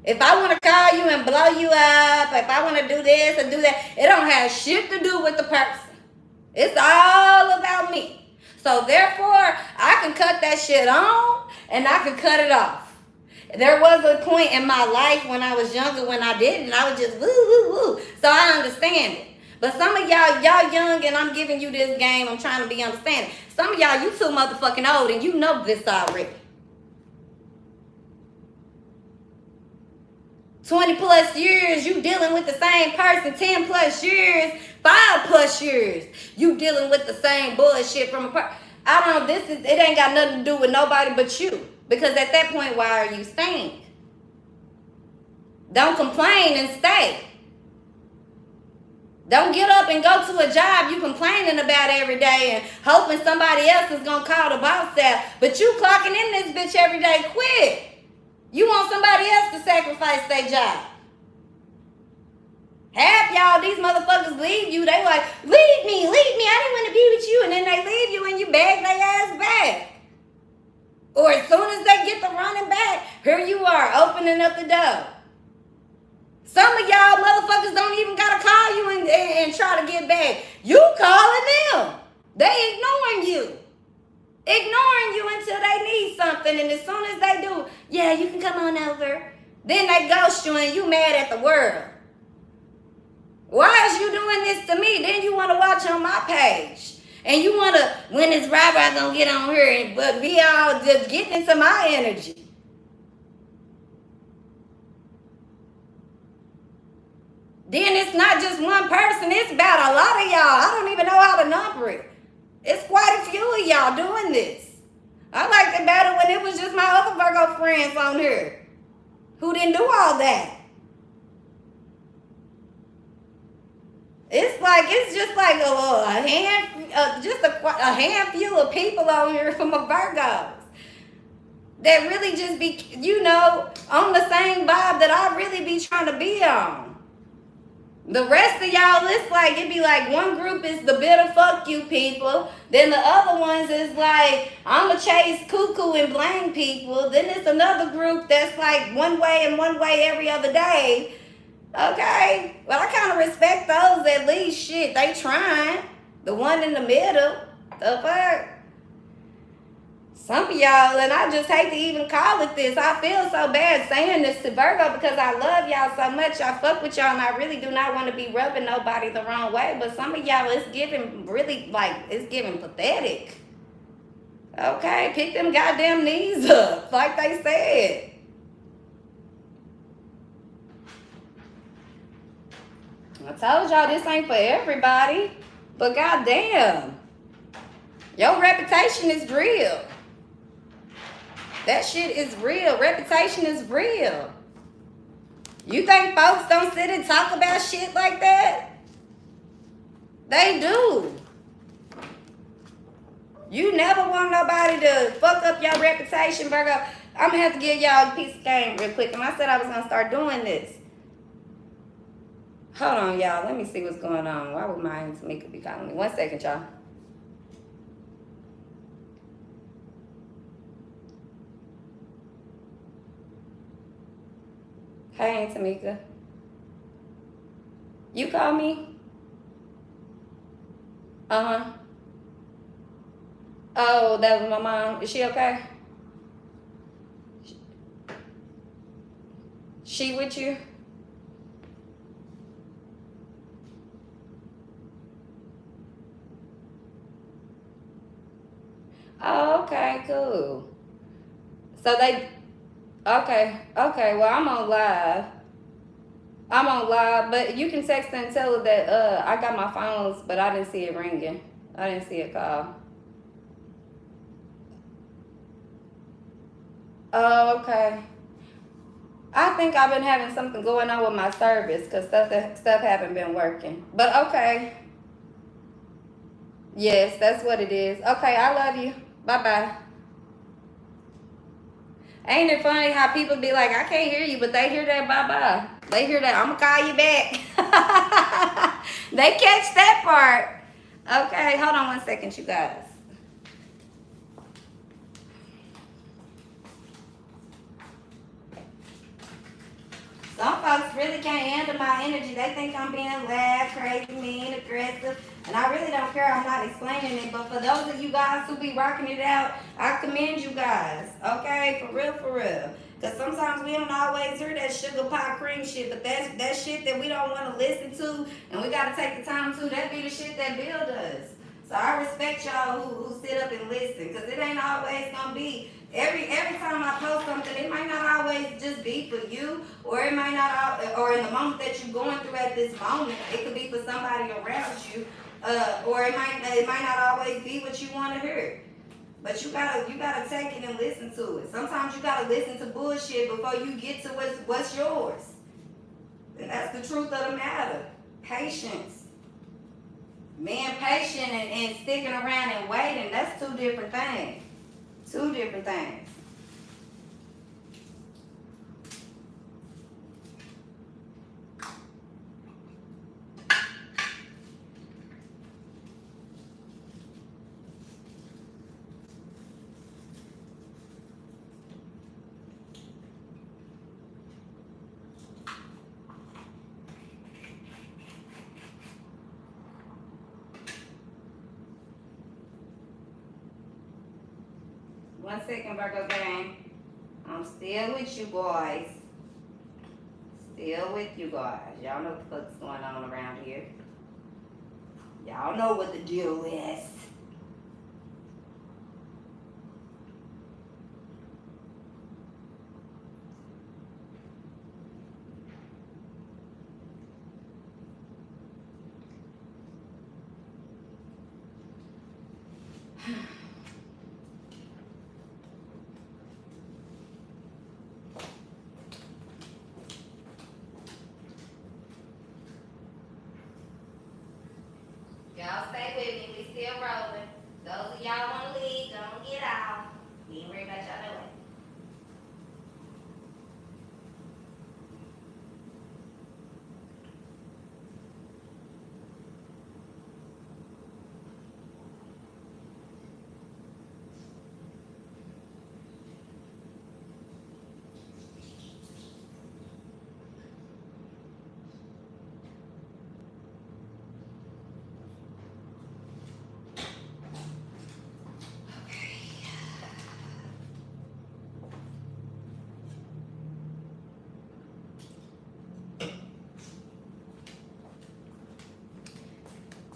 If I want to call you and blow you up, if I want to do this and do that, it don't have shit to do with the person. It's all about me. So therefore, I can cut that shit on and I can cut it off. There was a point in my life when I was younger when I did it, and I was just woo, woo, woo. So I understand it. But some of y'all young, and I'm giving you this game. I'm trying to be understanding. Some of y'all, you too motherfucking old, and you know this already. 20 plus years, you dealing with the same person. 10 plus years, 5 plus years, you dealing with the same bullshit from a person. I don't know, it ain't got nothing to do with nobody but you. Because at that point, why are you staying? Don't complain and stay. Don't get up and go to a job you complaining about every day and hoping somebody else is going to call the boss out. But you clocking in this bitch every day, quit. You want somebody else to sacrifice their job. Half y'all, these motherfuckers leave you. They like, leave me. I didn't want to be with you. And then they leave you and you beg their ass back. Or as soon as they get to running back, here you are opening up the door. Some of y'all motherfuckers don't even gotta call you and try to get back. You calling them. They ignoring you. Ignoring you until they need something. And as soon as they do, yeah, you can come on over. Then they ghost you and you mad at the world. Why is you doing this to me? Then you want to watch on my page. And you want to, when it's right, gonna get on here but be all just getting into my energy. Then it's not just one person. It's about a lot of y'all. I don't even know how to number it. It's quite a few of y'all doing this. I liked it better when it was just my other Virgo friends on here who didn't do all that. It's just like a handful of people on here from a Virgos that really just be, on the same vibe that I really be trying to be on. The rest of y'all, it'd be like one group is the bitter fuck you people. Then the other ones is like, I'ma chase cuckoo and blame people. Then there's another group that's like one way and one way every other day. Okay, well, I kind of respect those at least. Shit, they trying. The one in the middle, the fuck? Some of y'all, and I just hate to even call it this. I feel so bad saying this to Virgo because I love y'all so much. I fuck with y'all and I really do not want to be rubbing nobody the wrong way. But some of y'all, it's giving really, it's giving pathetic. Okay, pick them goddamn knees up, like they said. I told y'all this ain't for everybody, but goddamn, your reputation is real. That shit is real. Reputation is real. You think folks don't sit and talk about shit like that? They do. You never want nobody to fuck up your reputation, Virgo. I'm gonna have to give y'all a piece of game real quick. And I said I was gonna start doing this. Hold on, y'all. Let me see what's going on. Why would my Aunt Tamika be calling me? 1 second, y'all. Hey, Aunt Tamika. You call me? Uh-huh. Oh, that was my mom. Is she okay? She with you? Oh, okay, cool. So they, okay, well, I'm on live, but you can text and tell her that I got my phones, but I didn't see it ringing. I didn't see it call. Oh, okay. I think I've been having something going on with my service because stuff haven't been working. But okay. Yes, that's what it is. Okay, I love you. Bye-bye. Ain't it funny how people be like, I can't hear you, but they hear that bye-bye. They hear that, I'm going to call you back. They catch that part. Okay, hold on 1 second, you guys. Some folks really can't handle my energy. They think I'm being loud, crazy, mean, aggressive. And I really don't care. I'm not explaining it. But for those of you guys who be rocking it out, I commend you guys. Okay? For real, for real. Because sometimes we don't always hear that sugar pie cream shit. But that's that shit that we don't want to listen to. And we got to take the time to. That be the shit that build us. So I respect y'all who sit up and listen, because it ain't always gonna be every time I post something, it might not always just be for you, or it might not or in the moment that you're going through at this moment, it could be for somebody around you, or it might not always be what you want to hear. But you gotta take it and listen to it. Sometimes you gotta listen to bullshit before you get to what's yours. And that's the truth of the matter. Patience. Being patient and sticking around and waiting, that's two different things. Two different things. One second, Virgo gang. I'm still with you boys. Still with you guys. Y'all know what the fuck's going on around here. Y'all know what the deal is. Y'all stay with me. We still rolling. Those of y'all want to leave, don't get out. We ain't worried about y'all doing.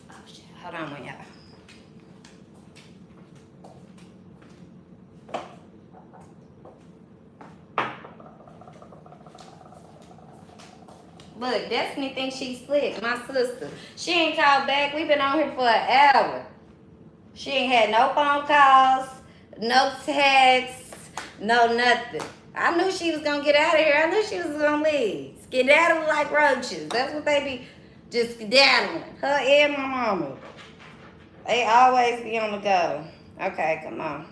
Oh shit. Hold on one, y'all. Look, Destiny thinks she's slick, my sister. She ain't called back. We've been on here for an hour. She ain't had no phone calls, no texts, no nothing. I knew she was gonna get out of here. I knew she was gonna leave. Skedaddle like roaches. That's what they be, just skedaddling. Her and my mama. They always be on the go. Okay, come on.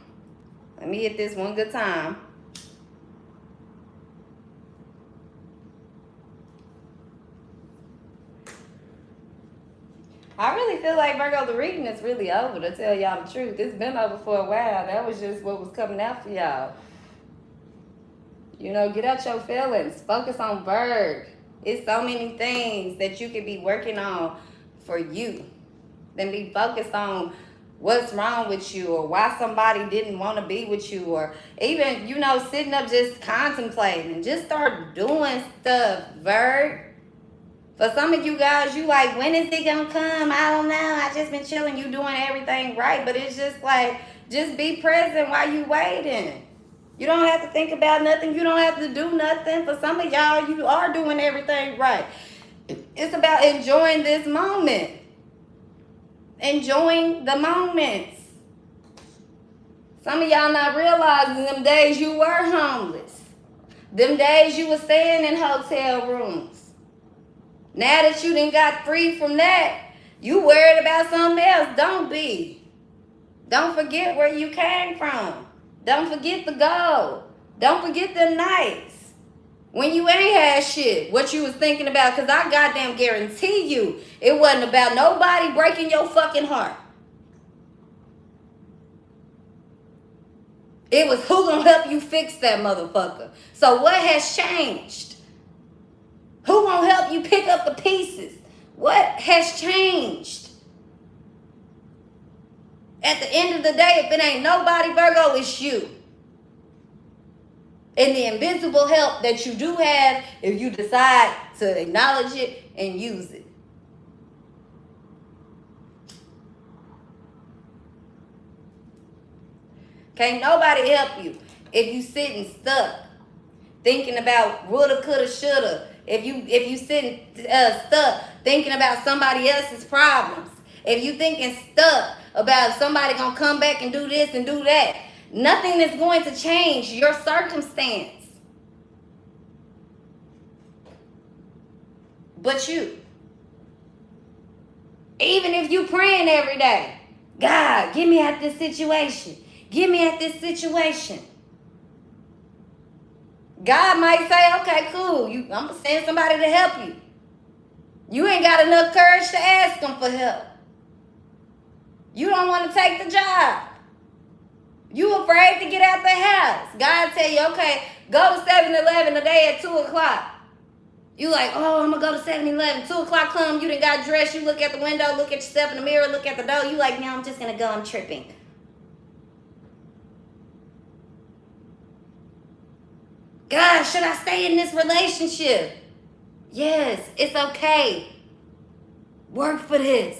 Let me hit this one good time. I really feel like, Virgo, the reading is really over, to tell y'all the truth. It's been over for a while. That was just what was coming out for y'all. You know, get out your feelings. Focus on Virg. It's so many things that you could be working on for you. Then be focused on what's wrong with you, or why somebody didn't want to be with you, or even, you know, sitting up just contemplating. Just start doing stuff, Virg. For some of you guys, you like, when is it gonna come? I don't know. I just been chilling. You doing everything right. But it's just like, just be present while you waiting. You don't have to think about nothing. You don't have to do nothing. For some of y'all, you are doing everything right. It's about enjoying this moment. Enjoying the moments. Some of y'all not realizing them days you were homeless. Them days you were staying in hotel rooms. Now that you done got free from that, you worried about something else. Don't be. Don't forget where you came from. Don't forget the goal. Don't forget the nights when you ain't had shit, what you was thinking about. Because I goddamn guarantee you, it wasn't about nobody breaking your fucking heart. It was who gonna help you fix that motherfucker. So what has changed? Who gonna help you pick up the pieces? What has changed? At the end of the day, if it ain't nobody, Virgo, it's you. And the invisible help that you do have, if you decide to acknowledge it and use it. Can't nobody help you if you sitting stuck, thinking about woulda, coulda, shoulda. If you sitting stuck, thinking about somebody else's problems. If you thinking stuck about somebody gonna come back and do this and do that, nothing is going to change your circumstance but you. Even if you praying every day, God, get me out this situation. Get me out this situation. God might say, okay, cool. I'm going to send somebody to help you. You ain't got enough courage to ask them for help. You don't want to take the job. You afraid to get out the house. God tell you, okay, go to 7-Eleven today at 2 o'clock. You like, oh, I'm going to go to 7-Eleven. 2 o'clock come, you done got dressed. You look at the window, look at yourself in the mirror, look at the door. You like, no, I'm just going to go. I'm tripping. God, should I stay in this relationship? Yes, it's okay. Work for this.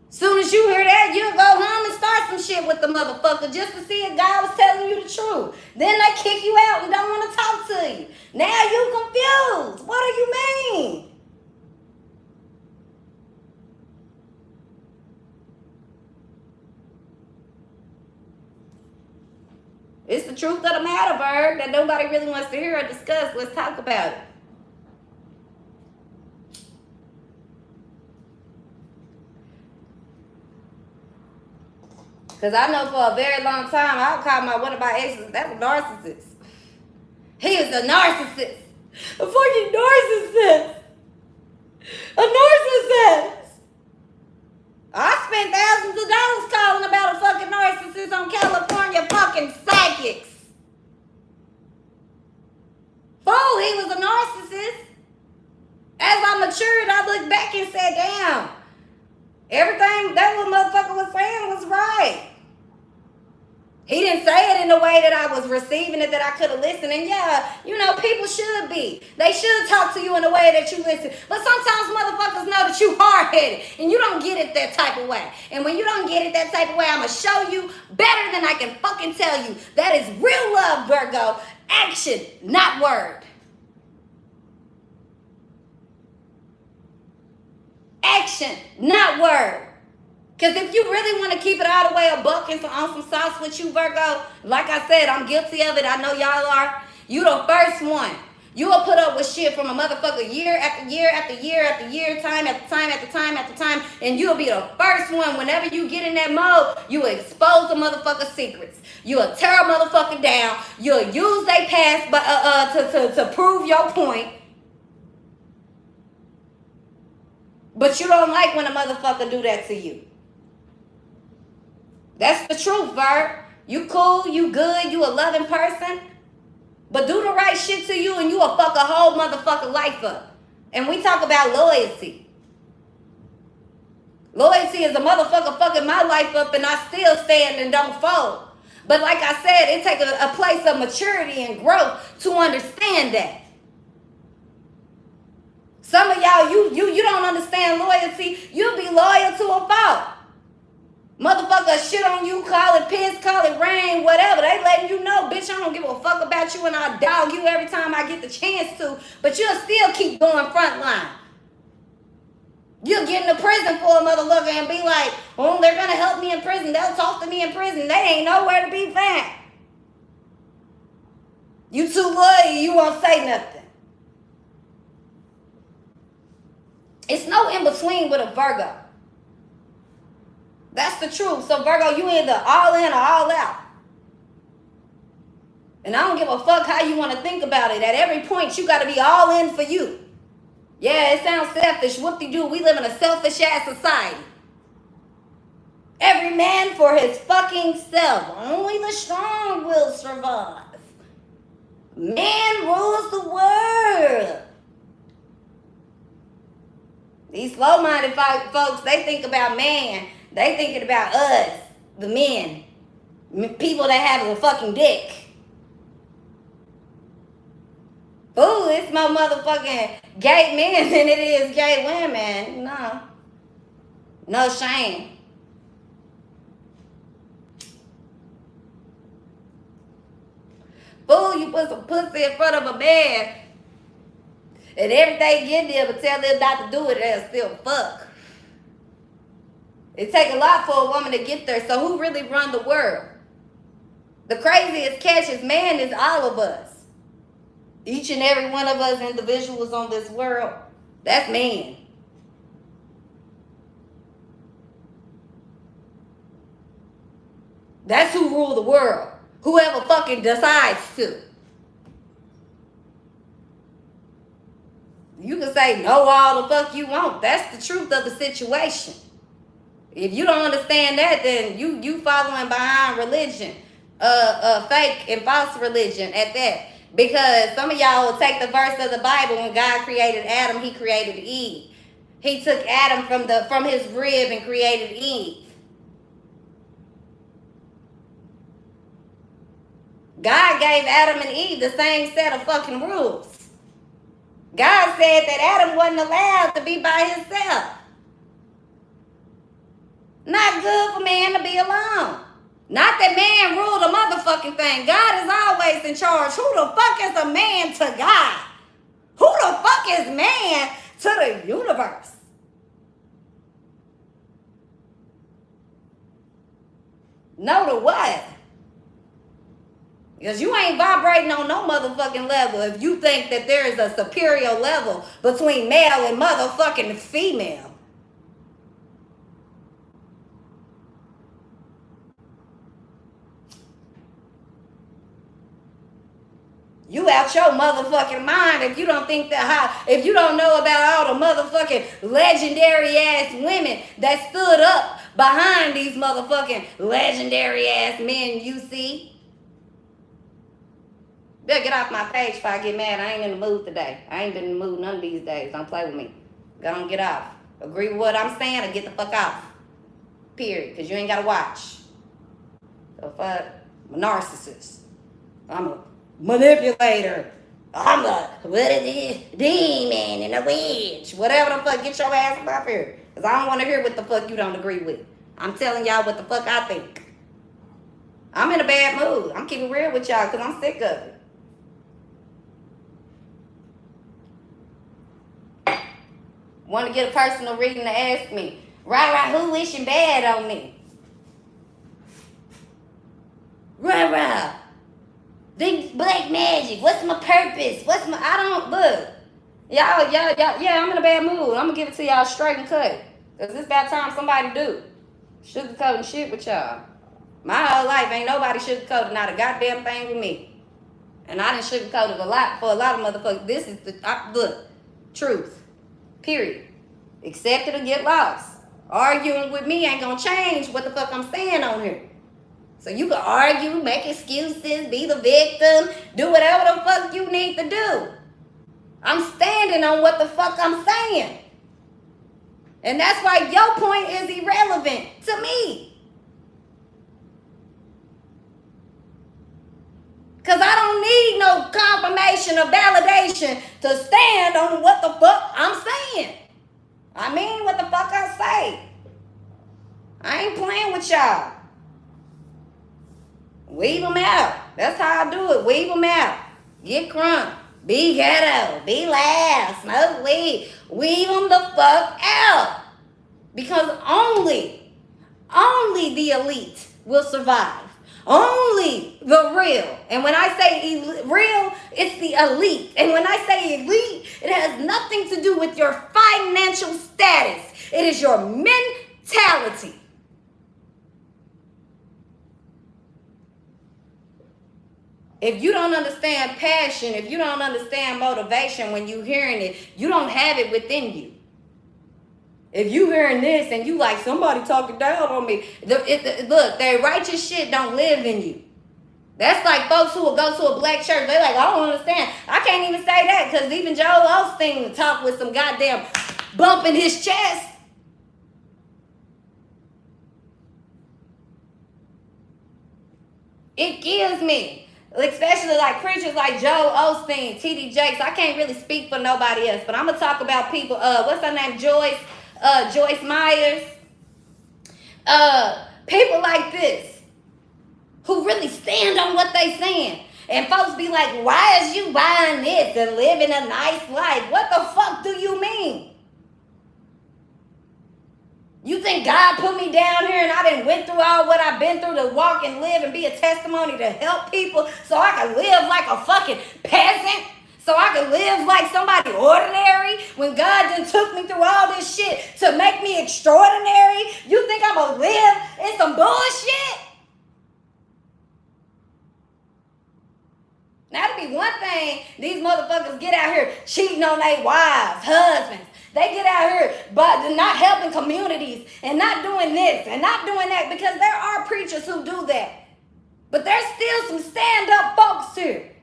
Soon as you hear that, you'll go home and start some shit with the motherfucker just to see if God was telling you the truth. Then they kick you out and don't want to talk to you. Now you confused. What do you mean? It's the truth of the matter, Virg, that nobody really wants to hear or discuss. Let's talk about it. Because I know for a very long time, I'll call one of my exes, that was a narcissist. He was a narcissist. A fucking narcissist. A narcissist. I spent thousands of dollars calling about a fucking narcissist on California fucking psychics. Fool, he was a narcissist. As I matured, I looked back and said, damn, everything that little motherfucker was saying was right. He didn't say it in the way that I was receiving it, that I could have listened. And yeah, you know, people should be. They should talk to you in the way that you listen. But sometimes motherfuckers know that you hard-headed and you don't get it that type of way. And when you don't get it that type of way, I'm going to show you better than I can fucking tell you. That is real love, Virgo. Action, not word. Action, not word. Because if you really want to keep it all the way a buck and on some sauce with you, Virgo, like I said, I'm guilty of it. I know y'all are. You the first one. You will put up with shit from a motherfucker year after year after year after year, time after time after time after time, and you'll be the first one. Whenever you get in that mode, you will expose the motherfucker's secrets. You'll tear a motherfucker down. You'll use their past to prove your point. But you don't like when a motherfucker do that to you. That's the truth, Virg. You cool, you good, you a loving person. But do the right shit to you and you will fuck a whole motherfucker life up. And we talk about loyalty. Loyalty is a motherfucker fucking my life up and I still stand and don't fold. But like I said, it takes a place of maturity and growth to understand that. Some of y'all, you don't understand loyalty. You'll be loyal to a fault. Motherfucker shit on you, call it piss, call it rain, whatever. They letting you know, bitch, I don't give a fuck about you and I'll dog you every time I get the chance to. But you'll still keep going front line. You'll get into prison for a motherfucker and be like, oh, they're going to help me in prison. They'll talk to me in prison. They ain't nowhere to be found. You too loyal, you won't say nothing. It's no in between with a Virgo. That's the truth. So Virgo, you either all in or all out. And I don't give a fuck how you want to think about it. At every point, you got to be all in for you. Yeah, it sounds selfish. Whoop-de-doo. We live in a selfish-ass society. Every man for his fucking self. Only the strong will survive. Man rules the world. These slow-minded folks, they think about man. They thinking about us, the men. People that have a fucking dick. Ooh, it's more motherfucking gay men than it is gay women. No. No shame. Fool, you put some pussy in front of a man, and everything get there, but tell them not to do it, they'll still fuck. It take a lot for a woman to get there, so who really run the world? The craziest catches man is all of us. Each and every one of us individuals on this world, that's man. That's who rule the world. Whoever fucking decides to. You can say no all the fuck you want. That's the truth of the situation. If you don't understand that, then you following behind religion. Fake and false religion at that. Because some of y'all will take the verse of the Bible when God created Adam, he created Eve. He took Adam from his rib and created Eve. God gave Adam and Eve the same set of fucking rules. God said that Adam wasn't allowed to be by himself. Not good for man to be alone. Not that man ruled a motherfucking thing. God is always in charge. Who the fuck is a man to God? Who the fuck is man to the universe? No to what? Because you ain't vibrating on no motherfucking level if you think that there is a superior level between male and motherfucking female. You out your motherfucking mind if you don't think if you don't know about all the motherfucking legendary ass women that stood up behind these motherfucking legendary ass men you see. Better get off my page before I get mad. I ain't in the mood today. I ain't been in the mood none of these days. Don't play with me. Go on, get off. Agree with what I'm saying or get the fuck off. Period. Because you ain't got to watch. So fuck. I'm a narcissist. I'm a manipulator. I'm a demon and a witch. Whatever the fuck. Get your ass up here. Because I don't want to hear what the fuck you don't agree with. I'm telling y'all what the fuck I think. I'm in a bad mood. I'm keeping real with y'all because I'm sick of it. Want to get a personal reading to ask me, who wishing bad on me? Big black magic. What's my purpose? Look. Y'all, yeah, I'm in a bad mood. I'm going to give it to y'all straight and cut. Because it's about time somebody do. Sugarcoating shit with y'all. My whole life ain't nobody sugarcoated not a goddamn thing with me. And I done sugarcoated a lot for a lot of motherfuckers. This is the truth. Period. Accept it or get lost. Arguing with me ain't gonna change what the fuck I'm saying on here. So you can argue, make excuses, be the victim, do whatever the fuck you need to do. I'm standing on what the fuck I'm saying. And that's why your point is irrelevant to me. Because I don't need no confirmation or validation to stand on what the fuck I'm saying. I mean what the fuck I say. I ain't playing with y'all. Weave them out. That's how I do it. Weave them out. Get crunk. Be ghetto. Be loud. Smoke weed. Weave them the fuck out. Because only the elite will survive. Only the real. And when I say real, it's the elite. And when I say elite, it has nothing to do with your financial status. It is your mentality. If you don't understand passion, if you don't understand motivation when you hearing it, you don't have it within you. If you hearing this and you like somebody talking down on me, look, that righteous shit don't live in you. That's like folks who will go to a black church. They like, I don't understand. I can't even say that because even Joel Osteen talked with some goddamn bump in his chest. It kills me. Especially like preachers like Joel Osteen, T.D. Jakes. I can't really speak for nobody else, but I'm going to talk about people. What's her name? Joyce Myers. People like this who really stand on what they saying. And folks be like, why is you buying this and living a nice life? What the fuck do you mean? You think God put me down here and I done went through all what I've been through to walk and live and be a testimony to help people so I can live like a fucking peasant? So I can live like somebody ordinary when God done took me through all this shit to make me extraordinary? You think I'm gonna live in some bullshit? Now, that'd be one thing. These motherfuckers get out here cheating on their wives, husbands. They get out here but not helping communities and not doing this and not doing that, because there are preachers who do that. But there's still some stand-up folks here.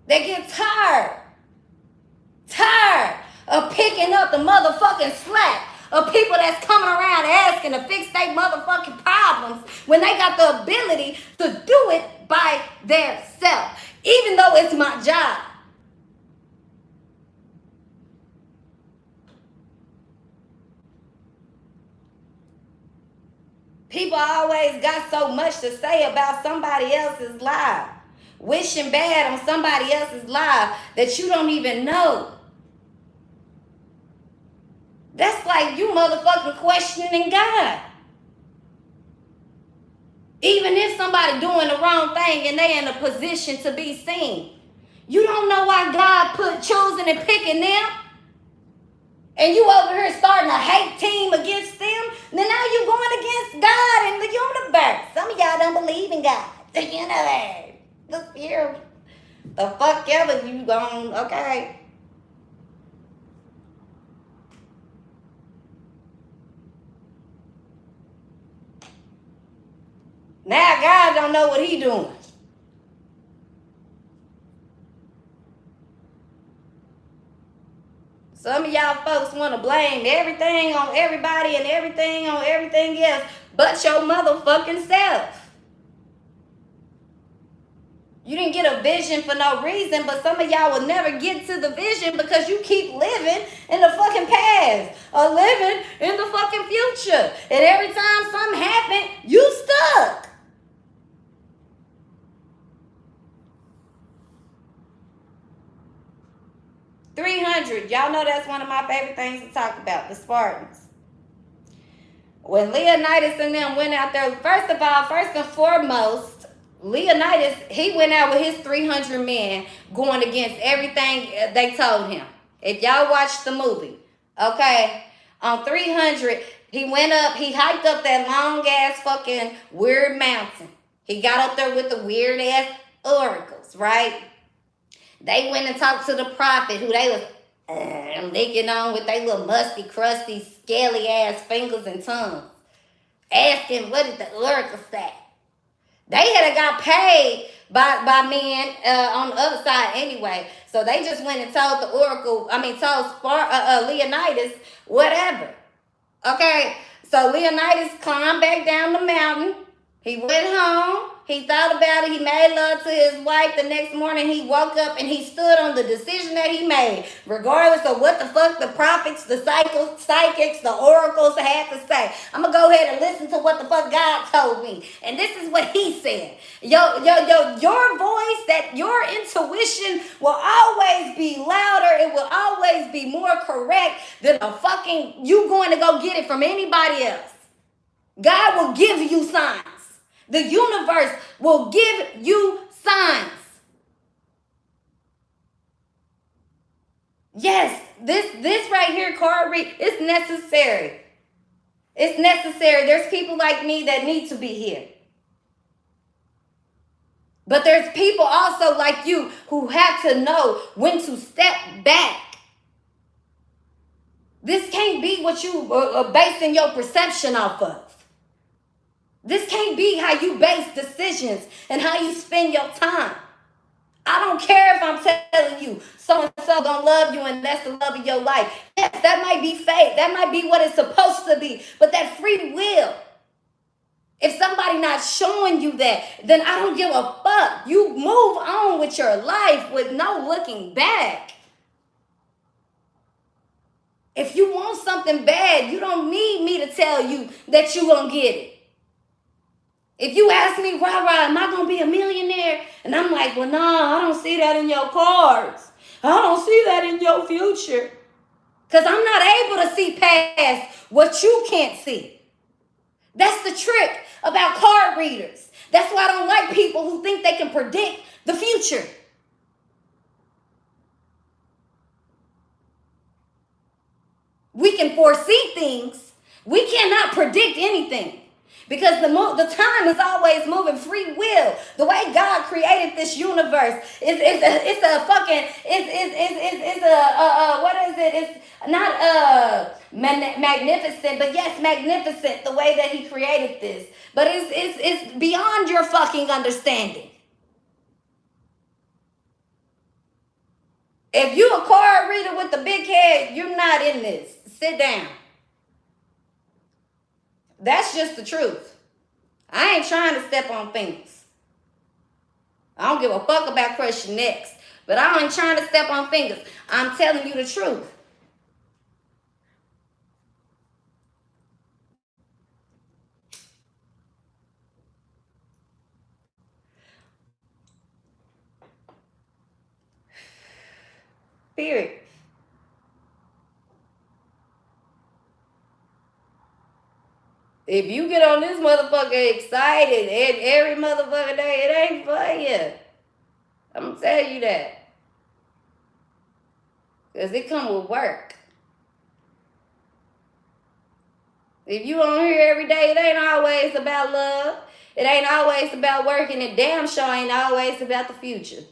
They get tired of picking up the motherfucking slack of people that's coming around asking to fix their motherfucking problems when they got the ability to do it by their self, even though it's my job. People always got so much to say about somebody else's life, wishing bad on somebody else's life that you don't even know. That's like you motherfucking questioning God. Even if somebody doing the wrong thing and they in a position to be seen, you don't know why God choosing and picking them. And you over here starting a hate team against them. Then now you going against God and the universe. Some of y'all don't believe in God. The universe. The spirit. The fuck ever you going, okay. Now God don't know what he doing. Some of y'all folks want to blame everything on everybody and everything on everything else but your motherfucking self. You didn't get a vision for no reason, but some of y'all will never get to the vision because you keep living in the fucking past or living in the fucking future. And every time something happens, you stuck. $300. Y'all know that's one of my favorite things to talk about, the Spartans. When Leonidas and them went out there, first and foremost, Leonidas, he went out with his 300 men going against everything they told him. If y'all watched the movie, okay, on 300, he went up, he hiked up that long-ass fucking weird mountain. He got up there with the weird-ass oracles, right? They went and talked to the prophet who they was licking on with their little musty, crusty, scaly-ass fingers and tongues. Asking, what did the oracle say? They had got paid by men on the other side anyway. So they just went and told the oracle, told Leonidas, whatever. Okay, so Leonidas climbed back down the mountain. He went home. He thought about it. He made love to his wife. The next morning, he woke up and he stood on the decision that he made, regardless of what the fuck the prophets, the psychics, the oracles had to say. I'm going to go ahead and listen to what the fuck God told me. And this is what he said. Your voice, that your intuition will always be louder. It will always be more correct than a fucking you going to go get it from anybody else. God will give you signs. The universe will give you signs. Yes, this right here, card read, it's necessary. It's necessary. There's people like me that need to be here. But there's people also like you who have to know when to step back. This can't be what you are basing your perception off of. This can't be how you base decisions and how you spend your time. I don't care if I'm telling you so-and-so gonna love you and that's the love of your life. Yes, that might be fake. That might be what it's supposed to be. But that free will. If somebody not showing you that, then I don't give a fuck. You move on with your life with no looking back. If you want something bad, you don't need me to tell you that you gonna get it. If you ask me, Rara, am I going to be a millionaire? And I'm like, well, no, I don't see that in your cards. I don't see that in your future. Because I'm not able to see past what you can't see. That's the trick about card readers. That's why I don't like people who think they can predict the future. We can foresee things. We cannot predict anything. Because the time is always moving. Free will. The way God created this universe it's not magnificent, but yes, magnificent. The way that He created this, but it's beyond your fucking understanding. If you a card reader with a big head, you're not in this. Sit down. That's just the truth. I ain't trying to step on fingers. I don't give a fuck about crushing necks, but I ain't trying to step on fingers. I'm telling you the truth. Period. If you get on this motherfucker excited every motherfucking day, it ain't for you. I'm gonna tell you that. Because it come with work. If you on here every day, it ain't always about love. It ain't always about work, and it damn sure ain't always about the future.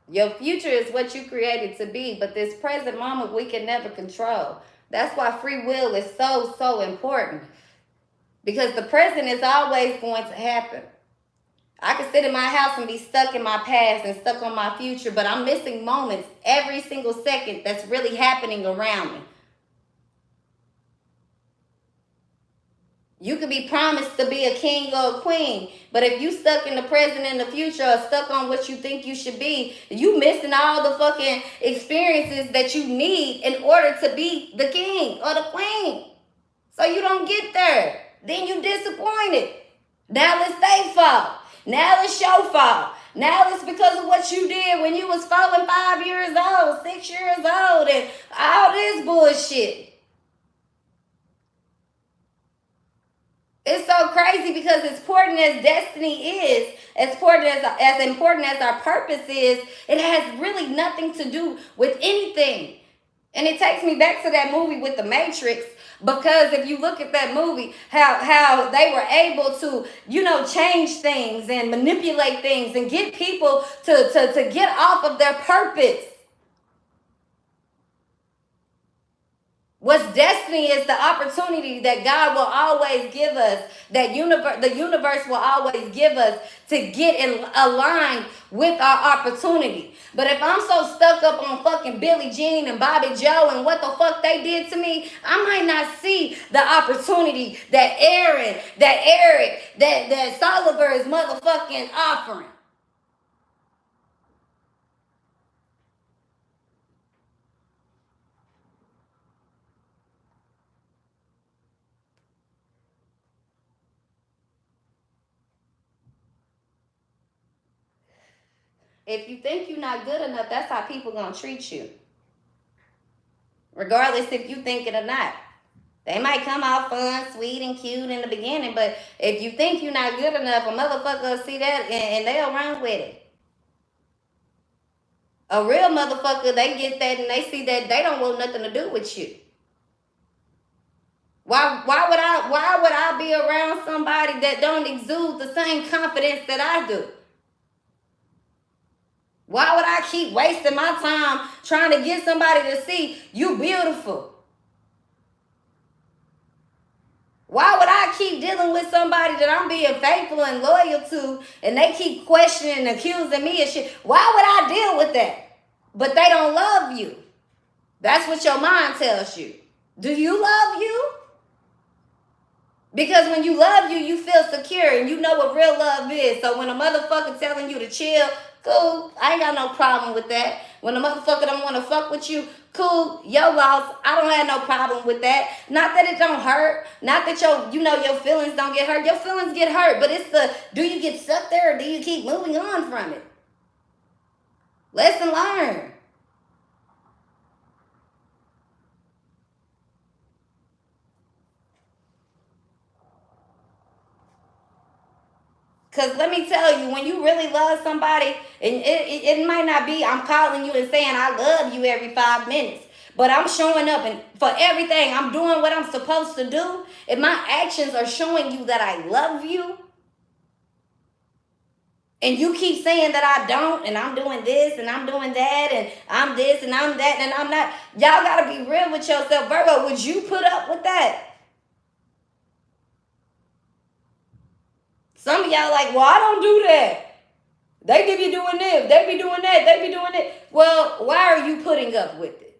Your future is what you created to be, but this present moment we can never control. That's why free will is so important. Because the present is always going to happen. I can sit in my house and be stuck in my past and stuck on my future, but I'm missing moments every single second that's really happening around me. You could be promised to be a king or a queen, but if you stuck in the present and the future or stuck on what you think you should be, you missing all the fucking experiences that you need in order to be the king or the queen. So you don't get there. Then you disappointed. Now it's their fault. Now it's your fault. Now it's because of what you did when you was 4 and 5 years old, 6 years old, and all this bullshit. It's so crazy because as important as destiny is, as important as our purpose is, it has really nothing to do with anything. And it takes me back to that movie with the Matrix, because if you look at that movie, how they were able to, change things and manipulate things and get people to get off of their purpose. What's destiny is the opportunity that God will always give us, that the universe will always give us to get in aligned with our opportunity. But if I'm so stuck up on fucking Billie Jean and Bobby Joe and what the fuck they did to me, I might not see the opportunity that Aaron, that Eric, that Soliver is motherfucking offering. If you think you're not good enough, that's how people gonna treat you. Regardless if you think it or not. They might come out fun, sweet, and cute in the beginning, but if you think you're not good enough, a motherfucker will see that and they'll run with it. A real motherfucker, they get that and they see that they don't want nothing to do with you. Why would I be around somebody that don't exude the same confidence that I do? Why would I keep wasting my time trying to get somebody to see you beautiful? Why would I keep dealing with somebody that I'm being faithful and loyal to and they keep questioning and accusing me of shit? Why would I deal with that? But they don't love you. That's what your mind tells you. Do you love you? Because when you love you, you feel secure and you know what real love is. So when a motherfucker telling you to chill, cool, I ain't got no problem with that. When a motherfucker don't want to fuck with you, cool, your loss. I don't have no problem with that. Not that it don't hurt. Not that your feelings don't get hurt. Your feelings get hurt, but it's do you get stuck there or do you keep moving on from it? Lesson learned. Because let me tell you, when you really love somebody, and it might not be I'm calling you and saying I love you every 5 minutes, but I'm showing up and for everything, I'm doing what I'm supposed to do, and my actions are showing you that I love you, and you keep saying that I don't, and I'm doing this, and I'm doing that, and I'm this, and I'm that, and I'm not. Y'all got to be real with yourself. Virgo, would you put up with that? Some of y'all like, well, I don't do that. They be doing this. They be doing that. They be doing it. Well, why are you putting up with it?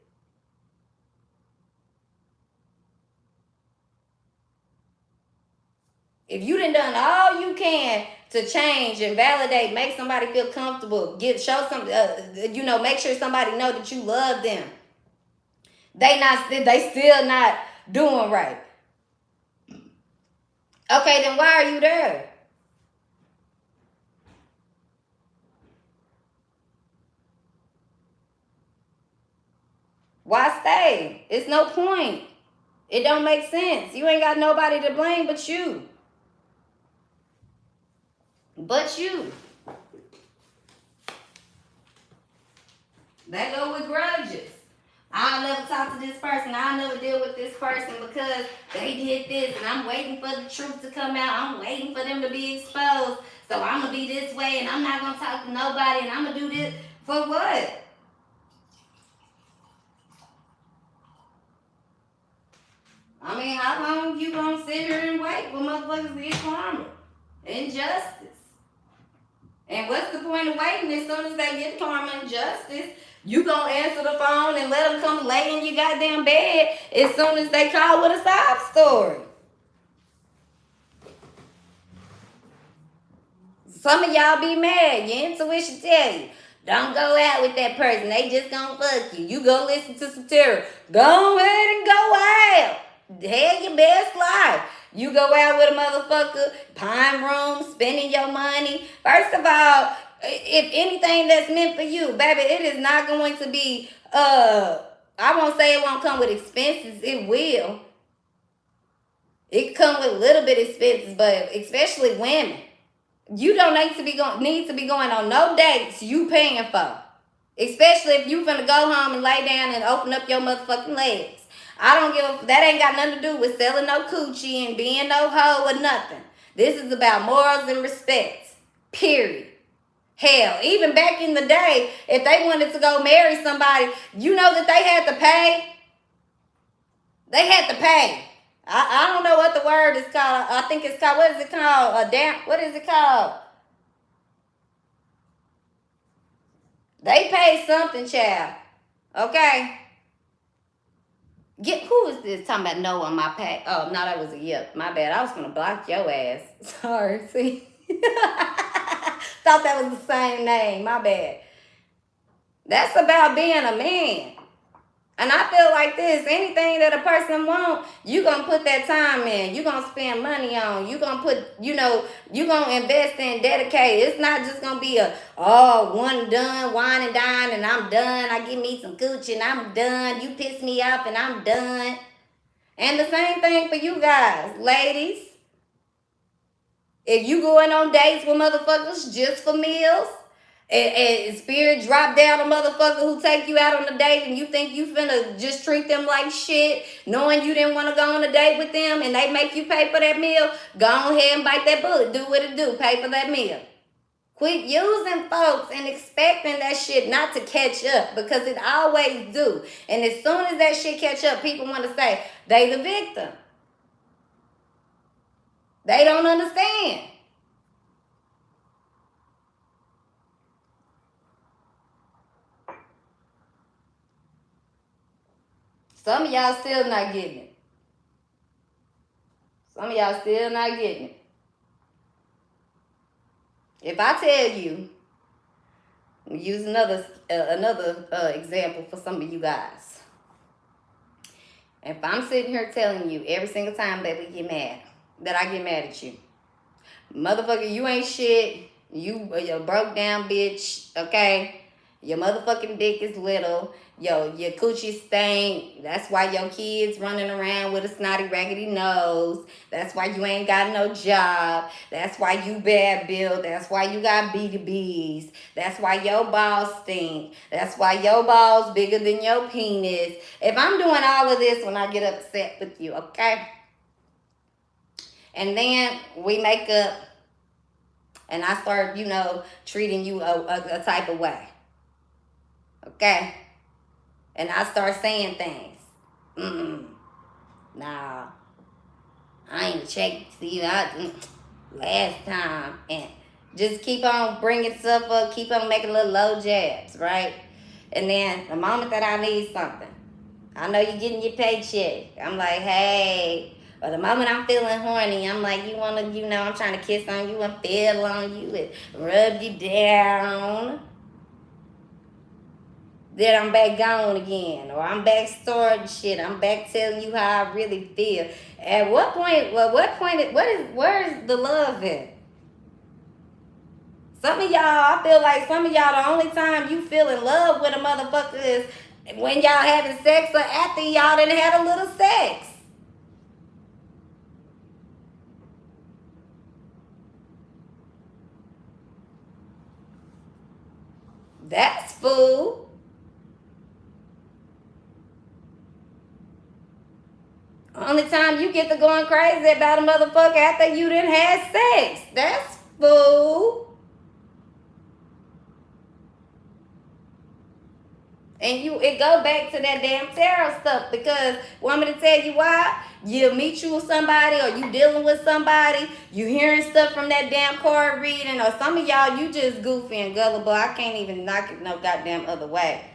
If you done all you can to change and validate, make somebody feel comfortable, show some, make sure somebody know that you love them. They still not doing right. Okay, then why are you there? Why stay? It's no point. It don't make sense. You ain't got nobody to blame but you. But you. That go with grudges. I'll never talk to this person. I'll never deal with this person because they did this, and I'm waiting for the truth to come out. I'm waiting for them to be exposed. So I'm going to be this way, and I'm not going to talk to nobody, and I'm going to do this. For what? I mean, how long you going to sit here and wait for motherfuckers to get karma? Injustice. And what's the point of waiting? As soon as they get karma and justice, you gonna answer the phone and let them come lay in your goddamn bed as soon as they call with a sob story. Some of y'all be mad. Your intuition tell you, don't go out with that person. They just gonna fuck you. You go listen to some terror. Go ahead and go out. Have your best life. You go out with a motherfucker, pine room, spending your money. First of all, if anything that's meant for you, baby, it is not going to be, I won't say it won't come with expenses. It will. It come with a little bit of expenses, but especially women. You don't need to be going on no dates you paying for. Especially if you finna go home and lay down and open up your motherfucking legs. That ain't got nothing to do with selling no coochie and being no hoe or nothing. This is about morals and respect. Period. Hell, even back in the day, if they wanted to go marry somebody, you know that they had to pay. They had to pay. I don't know what the word is called. I think it's called, what is it called? What is it called? They paid something, child. Okay? Who is this talking about no on my page? Oh, no, that was a yep. My bad. I was going to block your ass. Sorry, see? Thought that was the same name. My bad. That's about being a man. And I feel like this. Anything that a person wants, you going to put that time in. You going to spend money on. You going to put, you going to invest in, dedicate. It's not just going to be one done, wine and dine, and I'm done. I give me some Gucci and I'm done. You piss me off and I'm done. And the same thing for you guys, ladies. If you going on dates with motherfuckers just for meals, and spirit drop down a motherfucker who take you out on a date and you think you finna just treat them like shit, knowing you didn't want to go on a date with them and they make you pay for that meal, go ahead and bite that bullet. Do what it do. Pay for that meal. Quit using folks and expecting that shit not to catch up, because it always do. And as soon as that shit catch up, people want to say they the victim. They don't understand. Some of y'all still not getting it. Some of y'all still not getting it. If I tell you Let me use another example for some of you guys. If I'm sitting here telling you every single time that we get mad, that I get mad at you, motherfucker, you ain't shit. You're a broke down bitch, okay? Your motherfucking dick is little. Your coochie stink. That's why your kids running around with a snotty raggedy nose. That's why you ain't got no job. That's why you bad built. That's why you got BDBs. That's why your balls stink. That's why your balls bigger than your penis. If I'm doing all of this when I get upset with you, okay? And then we make up and I start, treating you a type of way. Okay? And I start saying things. Nah, I ain't checked see last time. And just keep on bringing stuff up, keep on making little low jabs, right? And then the moment that I need something, I know you're getting your paycheck. I'm like, hey. Or the moment I'm feeling horny, I'm like, you want to, I'm trying to kiss on you and feel on you and rub you down. Then I'm back gone again. Or I'm back starting shit. I'm back telling you how I really feel. At what point, where's the love at? Some of y'all, I feel like some of y'all, the only time you feel in love with a motherfucker is when y'all having sex or after y'all done had a little sex. That's fool. Only time you get to going crazy about a motherfucker after you done had sex. That's fool. And it go back to that damn tarot stuff because want me to tell you why? You meet you with somebody or you dealing with somebody, you hearing stuff from that damn card reading, or some of y'all, you just goofy and gullible. I can't even knock it no goddamn other way.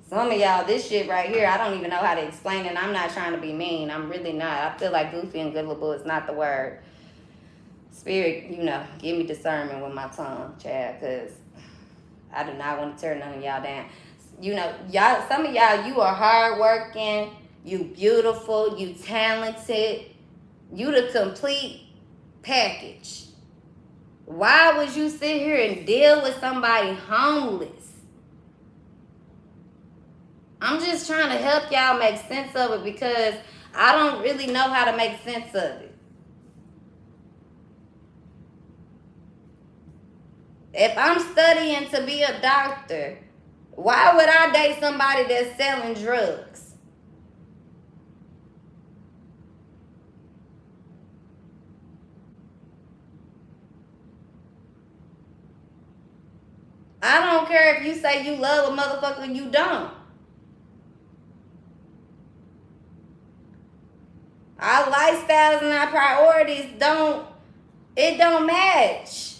Some of y'all, this shit right here, I don't even know how to explain it. I'm not trying to be mean. I'm really not. I feel like goofy and gullible is not the word. Spirit, give me discernment with my tongue, child, because I do not want to turn none of y'all down. Y'all, some of y'all, you are hardworking, you beautiful, you talented, you the complete package. Why would you sit here and deal with somebody homeless? I'm just trying to help y'all make sense of it because I don't really know how to make sense of it. If I'm studying to be a doctor, why would I date somebody that's selling drugs? I don't care if you say you love a motherfucker and you don't. Our lifestyles and our priorities don't match.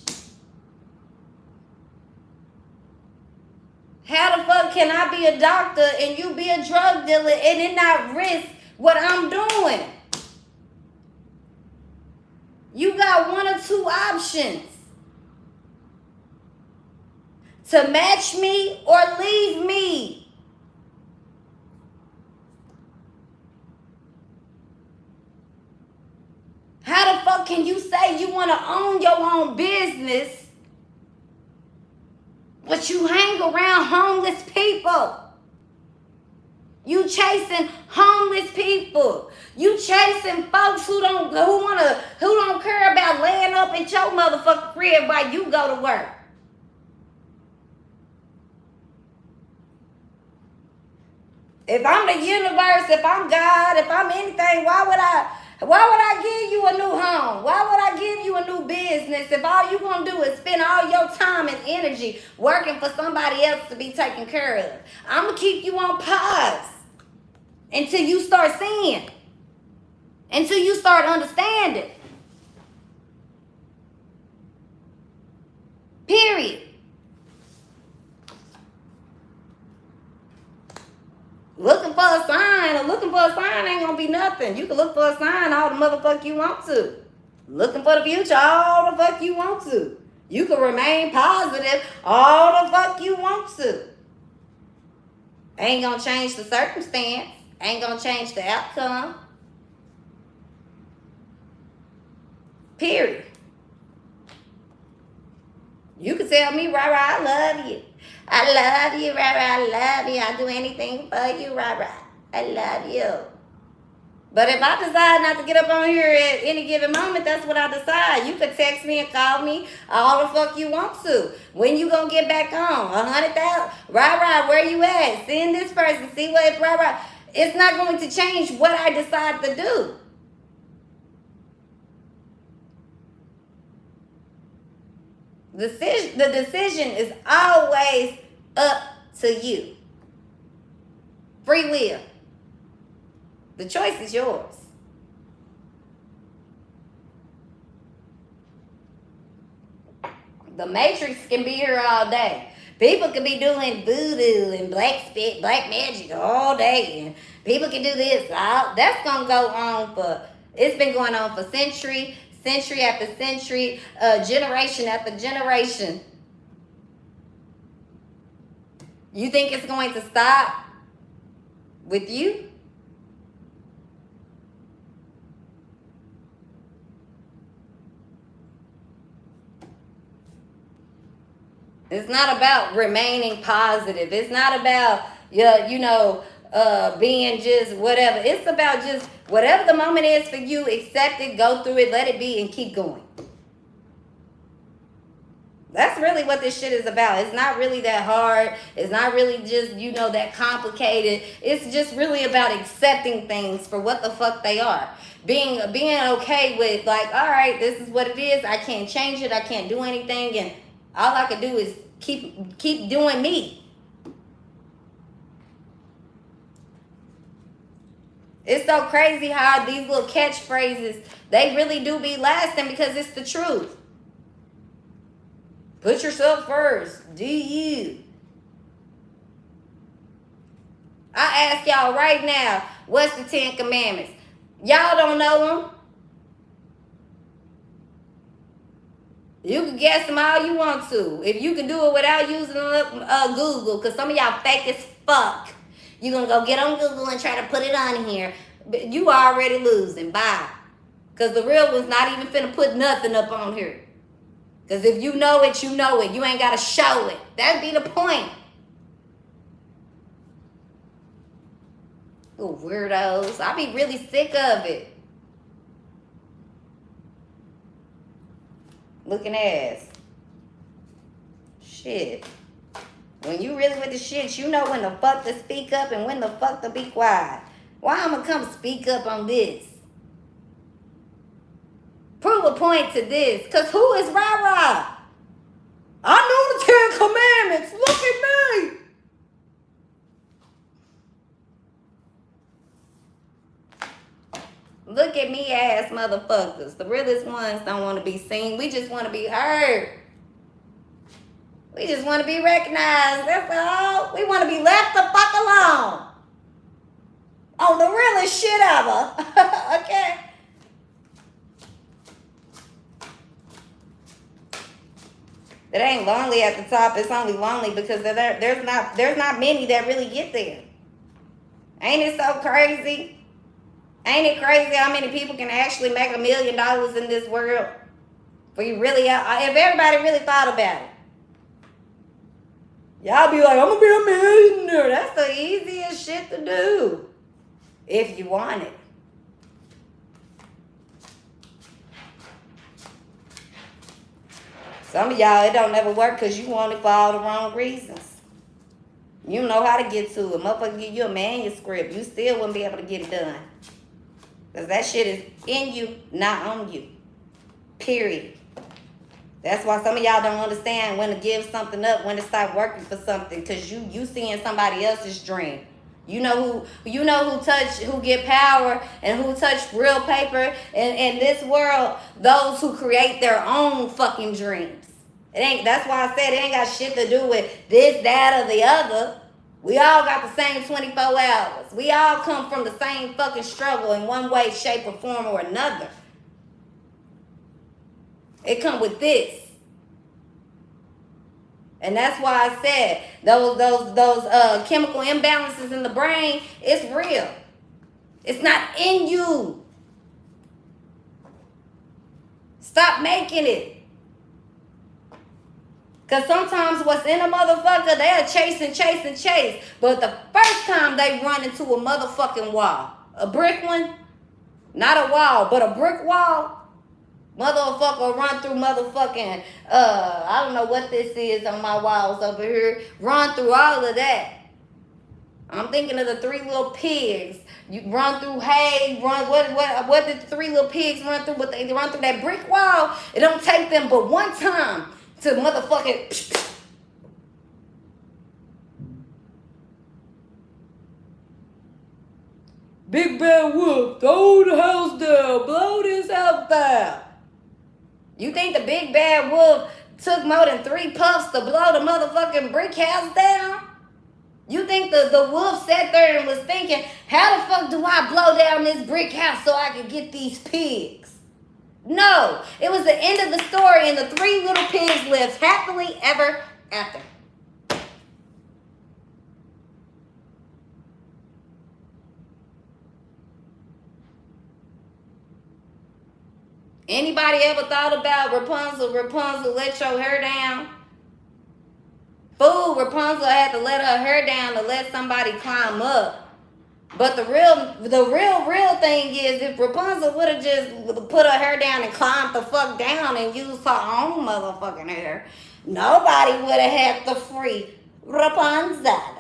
How the fuck can I be a doctor and you be a drug dealer and it not risk what I'm doing? You got one or two options. To match me or leave me. How the fuck can you say you want to own your own business, but you hang around homeless people? You chasing homeless people. You chasing folks who don't care about laying up at your motherfucking crib while you go to work. If I'm the universe, if I'm God, if I'm anything, why would I give you a new home? Why would I give you a new business if all you gonna do is spend all your time and energy working for somebody else to be taken care of? I'm gonna keep you on pause until you start seeing, until you start understanding. Period. Looking for a sign ain't gonna be nothing. You can look for a sign all the motherfuck you want to. Looking for the future all the fuck you want to. You can remain positive all the fuck you want to. Ain't gonna change the circumstance. Ain't gonna change the outcome. Period. You can tell me, Rara, I love you. I love you, Rara, I love you. I'll do anything for you, Rara. I love you. But if I decide not to get up on here at any given moment, that's what I decide. You could text me and call me all the fuck you want to. When you gonna get back on? 100,000? Rara, where you at? Send this person. See what, Rara. It's not going to change what I decide to do. The decision is always up to you. Free will. The choice is yours. The Matrix can be here all day. People can be doing voodoo and black magic all day. And people can do this. That's going to go on for, it's been going on for century after century, generation after generation. You think it's going to stop with you? It's not about remaining positive. It's not about, being just whatever. It's about just whatever the moment is for you, accept it, go through it, let it be, and keep going. That's really what this shit is about. It's not really that hard. It's not really just, that complicated. It's just really about accepting things for what the fuck they are. Being okay with, like, all right, this is what it is. I can't change it. I can't do anything. And all I can do is keep doing me. It's so crazy how these little catchphrases, they really do be lasting because it's the truth. Put yourself first. Do you? I ask y'all right now, what's the 10 Commandments? Y'all don't know them. You can guess them all you want to. If you can do it without using Google, because some of y'all fake as fuck. You're going to go get on Google and try to put it on here. But you already losing. Bye. Because the real one's not even finna put nothing up on here. Because if you know it, you know it. You ain't got to show it. That'd be the point. Little weirdos. I be really sick of it. Looking ass. Shit. When you really with the shit, you know when the fuck to speak up and when the fuck to be quiet. Why I'm gonna come speak up on this? Prove a point to this. Because who is Rara? I know the 10 Commandments. Look at me. Look at me ass motherfuckers. The realest ones don't want to be seen. We just want to be heard. We just want to be recognized. That's all. We want to be left the fuck alone. On the realest shit ever. Okay? It ain't lonely at the top. It's only lonely because there's not many that really get there. Ain't it so crazy? Ain't it crazy how many people can actually make $1 million in this world? If everybody really thought about it. Y'all be like, I'm gonna be a millionaire. That's the easiest shit to do. If you want it. Some of y'all, it don't never work because you want it for all the wrong reasons. You know how to get to it. Motherfucker give you a manuscript. You still wouldn't be able to get it done. Because that shit is in you, not on you. Period. That's why some of y'all don't understand when to give something up, when to start working for something. Because you seeing somebody else's dream. You know who get power and who touch real paper in this world? Those who create their own fucking dreams. That's why I said it ain't got shit to do with this, that, or the other. We all got the same 24 hours. We all come from the same fucking struggle in one way, shape, or form or another. It come with this. And that's why I said those chemical imbalances in the brain, it's real. It's not in you. Stop making it. Because sometimes what's in a motherfucker, they'll chase. But the first time they run into a motherfucking wall, a brick one, not a wall, but a brick wall, motherfucker run through motherfucking, I don't know what this is on my walls over here. Run through all of that. I'm thinking of the Three Little Pigs. You run through hay, what did the Three Little Pigs run through? But they run through that brick wall. It don't take them but one time to motherfucking Big Bad Wolf, throw the house down, blow this house down. You think the Big Bad Wolf took more than 3 puffs to blow the motherfucking brick house down? You think the wolf sat there and was thinking, how the fuck do I blow down this brick house so I can get these pigs? No, it was the end of the story and the 3 little pigs lived happily ever after. Anybody ever thought about Rapunzel, let your hair down? Fool, Rapunzel had to let her hair down to let somebody climb up. But the real thing is, if Rapunzel would have just put her hair down and climbed the fuck down and used her own motherfucking hair, nobody would have had to free Rapunzel.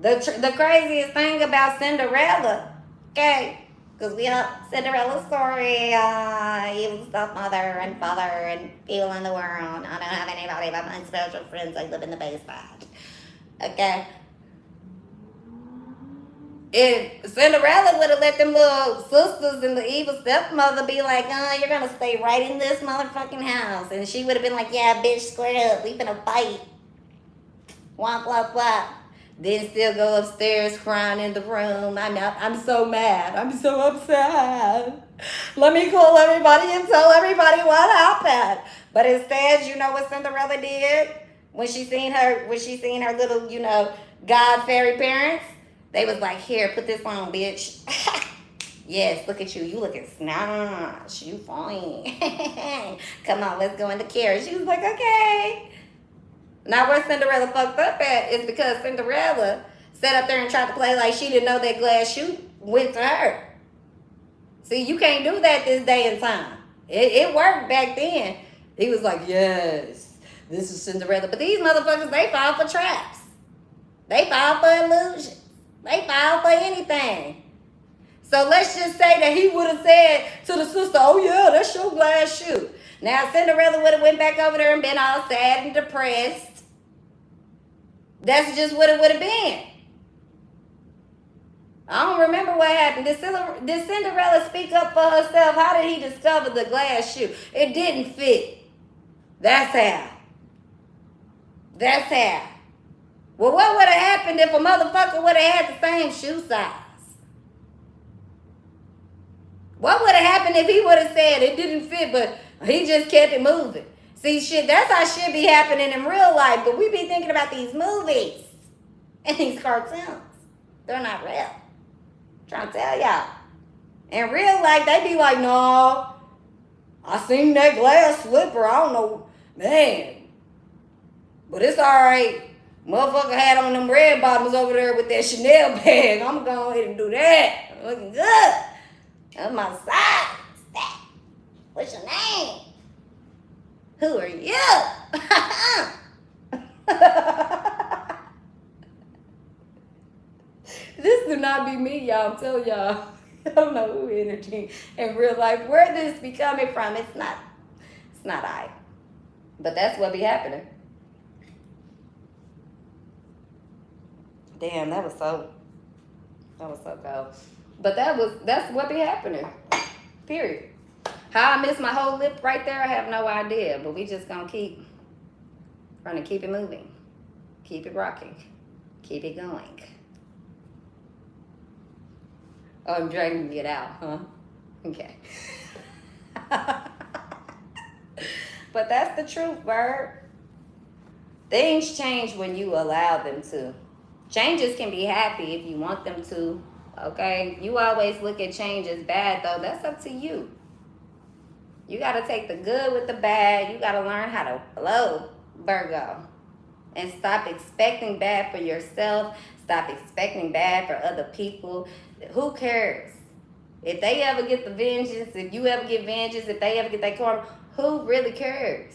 The craziest thing about Cinderella, okay, because we have Cinderella story, evil stepmother and father and people in the world. I don't have anybody but my spiritual friends. I live in the basement. Okay. If Cinderella would have let them little sisters and the evil stepmother be like, you're going to stay right in this motherfucking house. And she would have been like, yeah, bitch, square up. We finna fight. Womp, womp, womp. Then still go upstairs crying in the room. I'm so mad. I'm so upset. Let me call everybody and tell everybody what happened. But instead, you know what Cinderella did when she seen her little, God fairy parents? They was like, here, put this on, bitch. Yes, look at you. You looking snatch. You fine. Come on, let's go in the carriage. She was like, okay. Now where Cinderella fucked up at is because Cinderella sat up there and tried to play like she didn't know that glass shoe went to her. See, you can't do that this day and time. It worked back then. He was like, yes, this is Cinderella. But these motherfuckers, they fall for traps. They fall for illusions. They fall for anything. So let's just say that he would have said to the sister, oh yeah, that's your glass shoe. Now Cinderella would have went back over there and been all sad and depressed. That's just what it would have been. I don't remember what happened. Did Cinderella speak up for herself? How did he discover the glass shoe? It didn't fit. That's how. That's how. Well, what would have happened if a motherfucker would have had the same shoe size? What would have happened if he would have said it didn't fit, but he just kept it moving? See, shit, that's how shit be happening in real life, but we be thinking about these movies and these cartoons. They're not real. I'm trying to tell y'all. In real life, they be like, no, I seen that glass slipper. I don't know, man. But it's all right. Motherfucker had on them red bottoms over there with that Chanel bag. I'm going to go ahead and do that. I'm looking good. That's my size. What's your name? Who are you? This do not be me, y'all. I'm telling y'all. I don't know who energy in real life. Where this be coming from? It's not I. But that's what be happening. Damn, that was so cold. But that's what be happening. Period. How I missed my whole lip right there, I have no idea. But we just gonna keep it moving. Keep it rocking. Keep it going. Oh, I'm dragging it out, huh? Okay. But that's the truth, Bird. Things change when you allow them to. Changes can be happy if you want them to. Okay? You always look at change as bad, though. That's up to you. You got to take the good with the bad. You got to learn how to flow, Virgo. And stop expecting bad for yourself. Stop expecting bad for other people. Who cares? If they ever get the vengeance, if you ever get vengeance, if they ever get their karma, who really cares?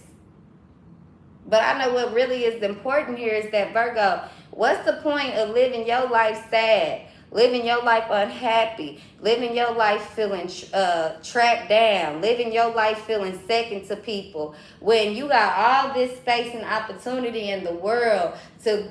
But I know what really is important here is that, Virgo, what's the point of living your life sad, living your life unhappy, living your life feeling trapped down, living your life feeling second to people, when you got all this space and opportunity in the world to,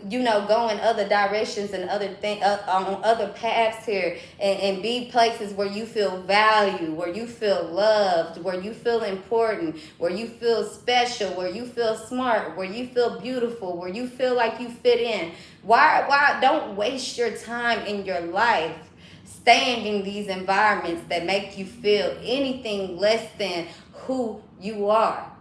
go in other directions and other things, on other paths here, and be places where you feel valued, where you feel loved, where you feel important, where you feel special, where you feel smart, where you feel beautiful, where you feel like you fit in. Why don't waste your time in your life staying in these environments that make you feel anything less than who you are.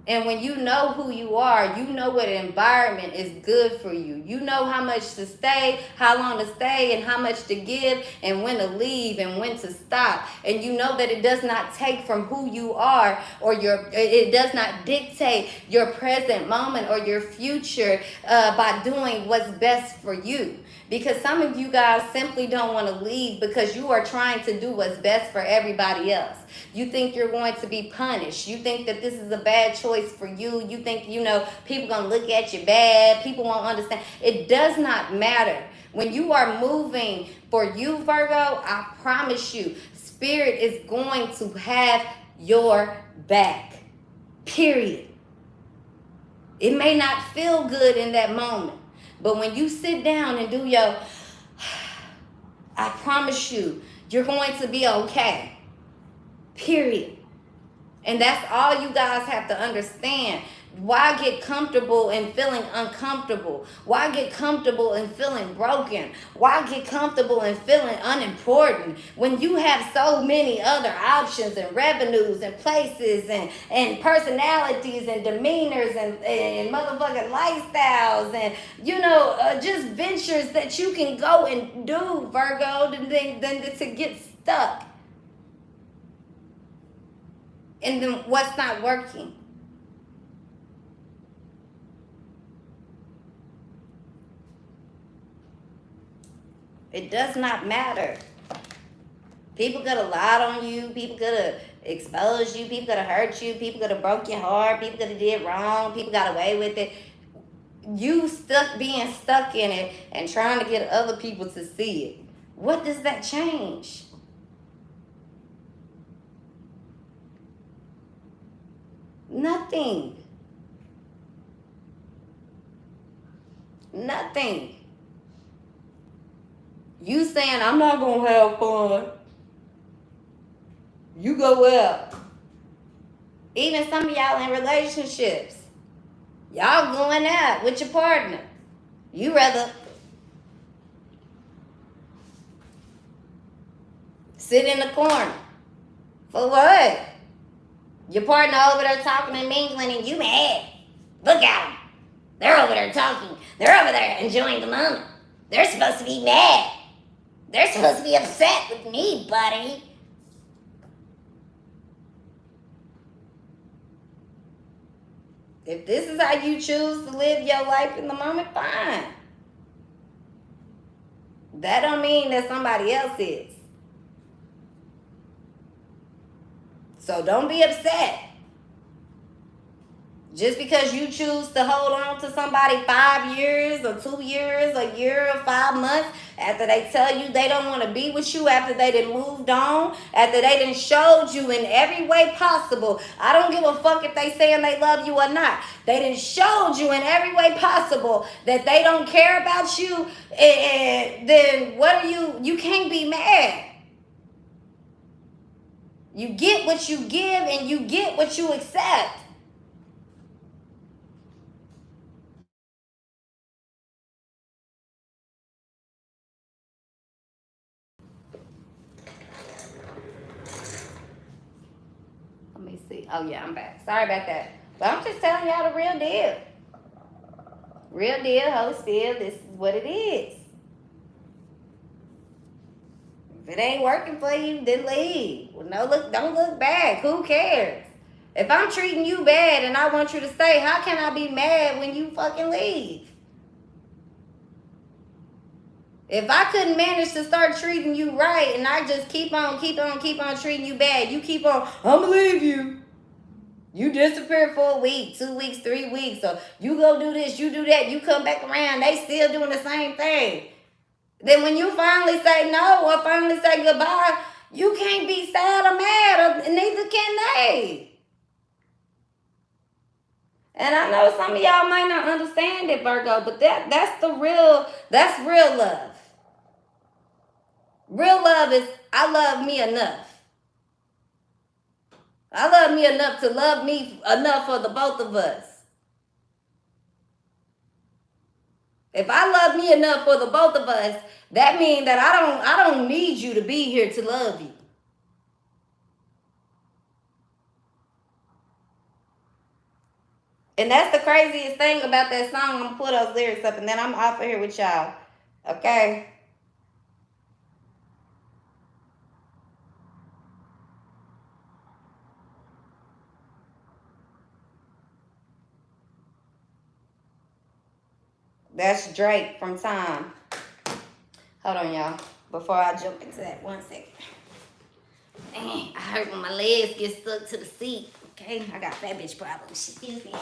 And when you know who you are, you know what environment is good for you. You know how much to stay, how long to stay, and how much to give, and when to leave, and when to stop. And you know that it does not take from who you are, or it does not dictate your present moment or your future by doing what's best for you. Because some of you guys simply don't want to leave because you are trying to do what's best for everybody else. You think you're going to be punished. You think that this is a bad choice for you. You think, people going to look at you bad. People won't understand. It does not matter. When you are moving for you, Virgo, I promise you, Spirit is going to have your back. Period. It may not feel good in that moment. But when you sit down and do your, I promise you, you're going to be okay. Period. And that's all you guys have to understand. Why get comfortable in feeling uncomfortable? Why get comfortable in feeling broken? Why get comfortable in feeling unimportant when you have so many other options and revenues and places and personalities and demeanors and motherfucking lifestyles and, just ventures that you can go and do, Virgo, than to get stuck? And then what's not working? It does not matter. People could have lied on you. People could have exposed you. People could have hurt you. People could have broke your heart. People could have did wrong. People got away with it. You being stuck in it and trying to get other people to see it. What does that change? Nothing. Nothing. You saying, I'm not going to have fun. You go up. Even some of y'all in relationships. Y'all going out with your partner. You rather sit in the corner. For what? Your partner over there talking and mingling and you mad. Look at them. They're over there talking. They're over there enjoying the moment. They're supposed to be mad. They're supposed to be upset with me, buddy. If this is how you choose to live your life in the moment, fine. That don't mean that somebody else is. So don't be upset. Just because you choose to hold on to somebody 5 years or 2 years, a year or 5 months, after they tell you they don't want to be with you, after they done moved on, after they done showed you in every way possible. I don't give a fuck if they saying they love you or not. They done showed you in every way possible that they don't care about you, and then what are you can't be mad. You get what you give and you get what you accept. see. Oh, yeah, I'm back. Sorry about that. But I'm just telling y'all the real deal. Real deal, hold still. This is what it is. If it ain't working for you, then leave. Well, no, look, don't look back. Who cares? If I'm treating you bad and I want you to stay, how can I be mad when you fucking leave? If I couldn't manage to start treating you right and I just keep on treating you bad, you keep on, I'ma leave you. You disappear for a week, 2 weeks, 3 weeks, or you go do this, you do that, you come back around, they still doing the same thing. Then when you finally say no or finally say goodbye, you can't be sad or mad, or neither can they. And I know some of y'all might not understand it, Virgo, but that's real love. Real love is, I love me enough. I love me enough to love me enough for the both of us. If I love me enough for the both of us, that means that I don't need you to be here to love you. And that's the craziest thing about that song. I'm gonna pull those lyrics up and then I'm off of here with y'all. Okay? That's Drake from Time. Hold on, y'all. Before I jump into that, 1 second. Dang, I hurt when my legs get stuck to the seat. Okay? I got fat bitch problems. Excuse me.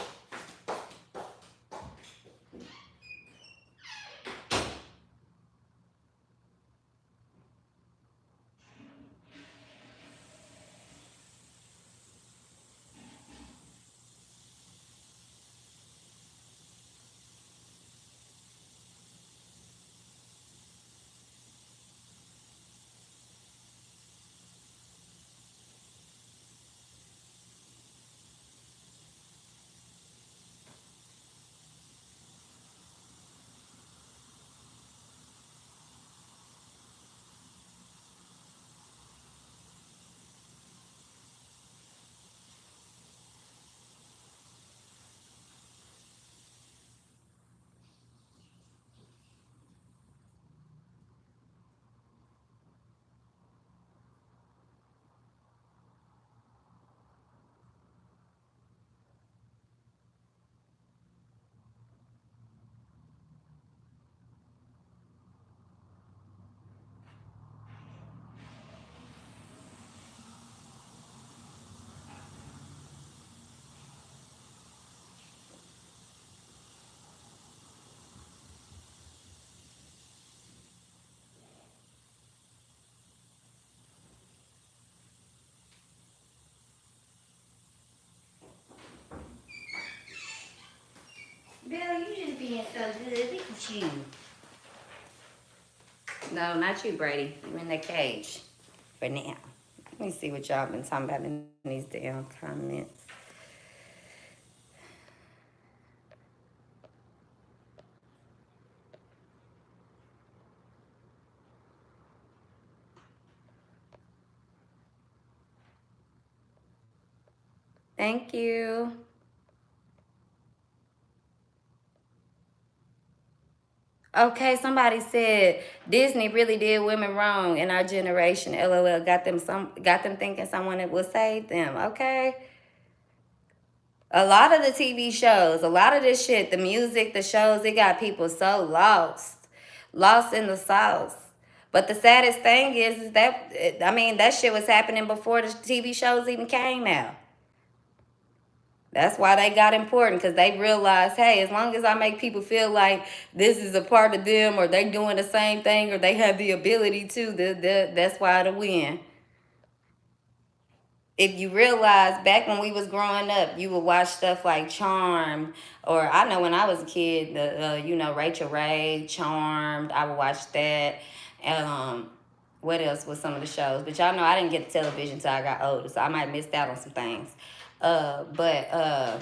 Bill, you just being so good. Look at you. No, not you, Brady. You in the cage for now. Let me see what y'all been talking about in these damn comments. Thank you. Okay, somebody said Disney really did women wrong in our generation. LOL got them thinking someone would save them. Okay. A lot of the TV shows, a lot of this shit, the music, the shows, it got people so lost in the sauce. But the saddest thing is that, I mean, that shit was happening before the TV shows even came out. That's why they got important, because they realized, hey, as long as I make people feel like this is a part of them, or they doing the same thing, or they have the ability to, that's why it'll win. If you realize, back when we was growing up, you would watch stuff like Charmed, or I know when I was a kid, Rachel Ray, Charmed, I would watch that. And what else was some of the shows? But y'all know I didn't get television until I got older, so I might have missed out on some things. But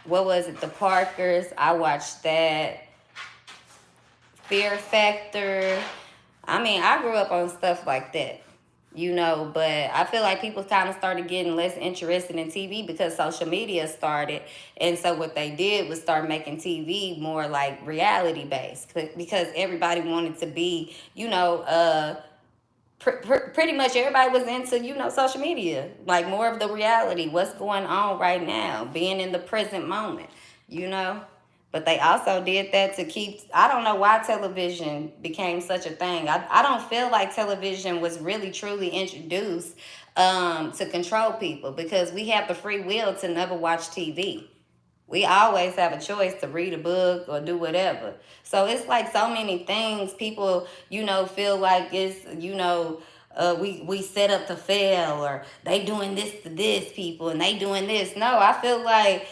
what was it? The Parkers, I watched that. Fear Factor. I mean, I grew up on stuff like that. you know. But I feel like people kind of started getting less interested in TV because social media started. And so what they did was start making TV more like reality based because everybody wanted to be, you know, pretty much everybody was into, you know, social media, like more of the reality, what's going on right now, being in the present moment, you know. But they also did that to keep, I don't know why television became such a thing. I don't feel like television was really truly introduced to control people, because we have the free will to never watch TV. We always have a choice to read a book or do whatever. So it's like so many things people, you know, feel like it's, you know, we set up to fail, or they doing this to this people and they doing this. No, I feel like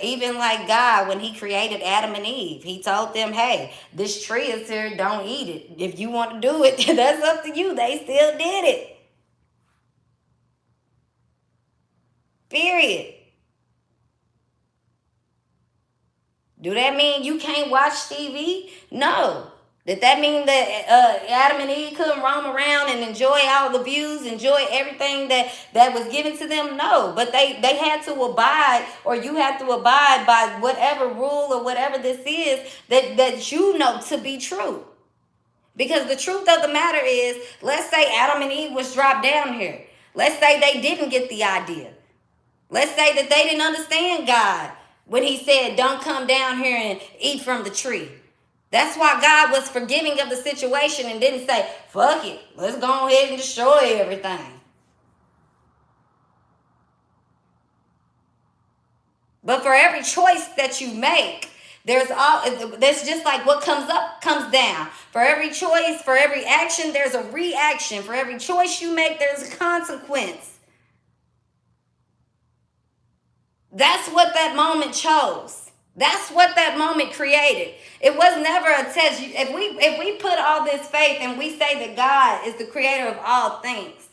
even like God, when he created Adam and Eve, he told them, hey, this tree is here, don't eat it. If you want to do it, that's up to you. They still did it. Period. Do that mean you can't watch TV? No. Did that mean that Adam and Eve couldn't roam around and enjoy all the views, enjoy everything that was given to them? No. But they had to abide, or you have to abide by whatever rule or whatever this is that you know to be true. Because the truth of the matter is, let's say Adam and Eve was dropped down here. Let's say they didn't get the idea. Let's say that they didn't understand God when he said, don't come down here and eat from the tree. That's why God was forgiving of the situation and didn't say, fuck it, let's go ahead and destroy everything. But for every choice that you make, there's just like what comes up comes down. For every choice, for every action, there's a reaction. For every choice you make, there's a consequence. That's what that moment chose. That's what that moment created. It was never a test. If we put all this faith and we say that God is the creator of all things,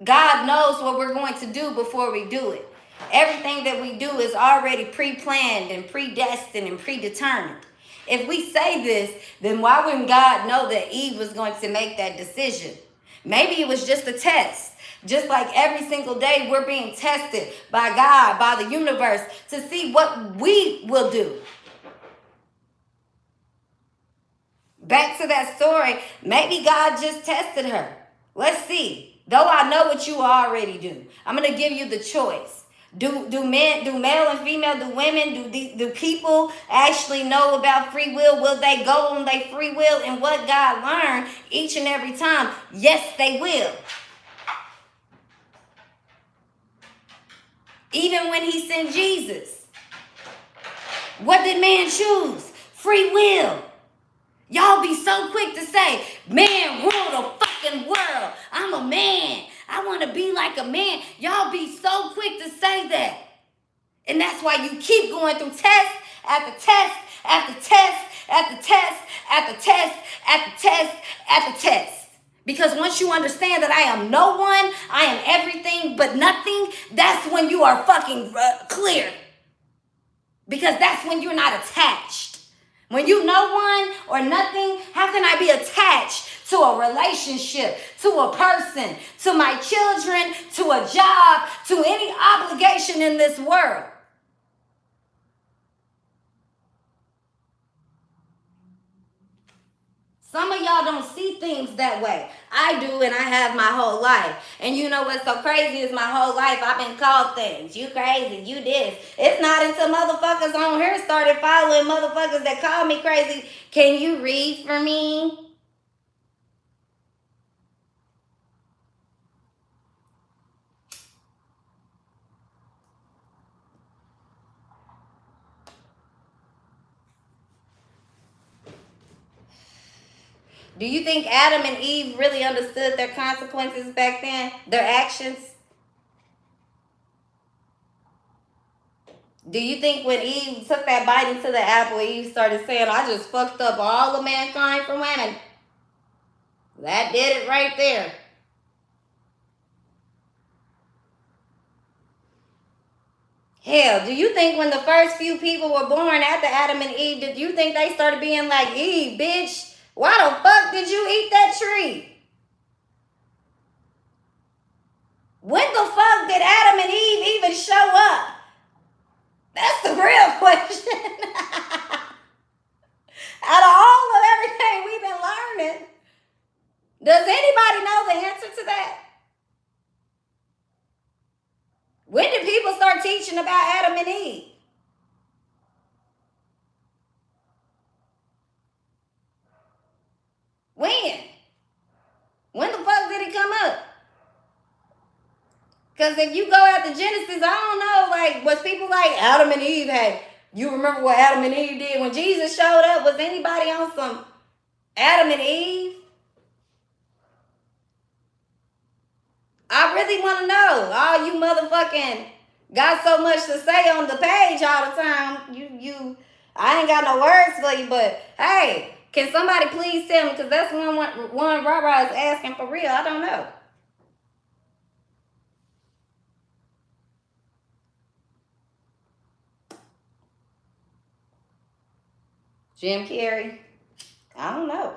God knows what we're going to do before we do it. Everything that we do is already pre-planned and predestined and predetermined. If we say this, then why wouldn't God know that Eve was going to make that decision? Maybe it was just a test. Just like every single day we're being tested by God, by the universe, to see what we will do. Back to that story, maybe God just tested her. Let's see. Though I know what you already do, I'm going to give you the choice. Do male and female, do women, do people actually know about free will? Will they go on their free will and what God learned each and every time? Yes, they will. Even when he sent Jesus, what did man choose? Free will. Y'all be so quick to say, man rule the fucking world. I'm a man. I want to be like a man. Y'all be so quick to say that. And that's why you keep going through test after test after test after test after test after test after test. Because once you understand that I am no one, I am everything but nothing, that's when you are fucking clear. Because that's when you're not attached. When you no one or nothing, how can I be attached to a relationship, to a person, to my children, to a job, to any obligation in this world? Some of y'all don't see things that way. I do, and I have my whole life. And you know what's so crazy is my whole life I've been called things. You crazy, you this. It's not until motherfuckers on here started following motherfuckers that call me crazy. Can you read for me? Do you think Adam and Eve really understood their consequences back then? Their actions? Do you think when Eve took that bite into the apple, Eve started saying, I just fucked up all of mankind for women? That did it right there. Hell, do you think when the first few people were born after Adam and Eve, did you think they started being like, Eve, bitch, why the fuck did you eat that tree? teaching about Adam and Eve? When? When the fuck did it come up? Because if you go after Genesis, I don't know, like, was people like Adam and Eve? Hey, you remember what Adam and Eve did when Jesus showed up? Was anybody on some Adam and Eve? I really want to know. All you motherfucking got so much to say on the page all the time. I ain't got no words for you, but hey, can somebody please tell me? Because that's one Rara is asking for real. I don't know. Jim Carrey? I don't know.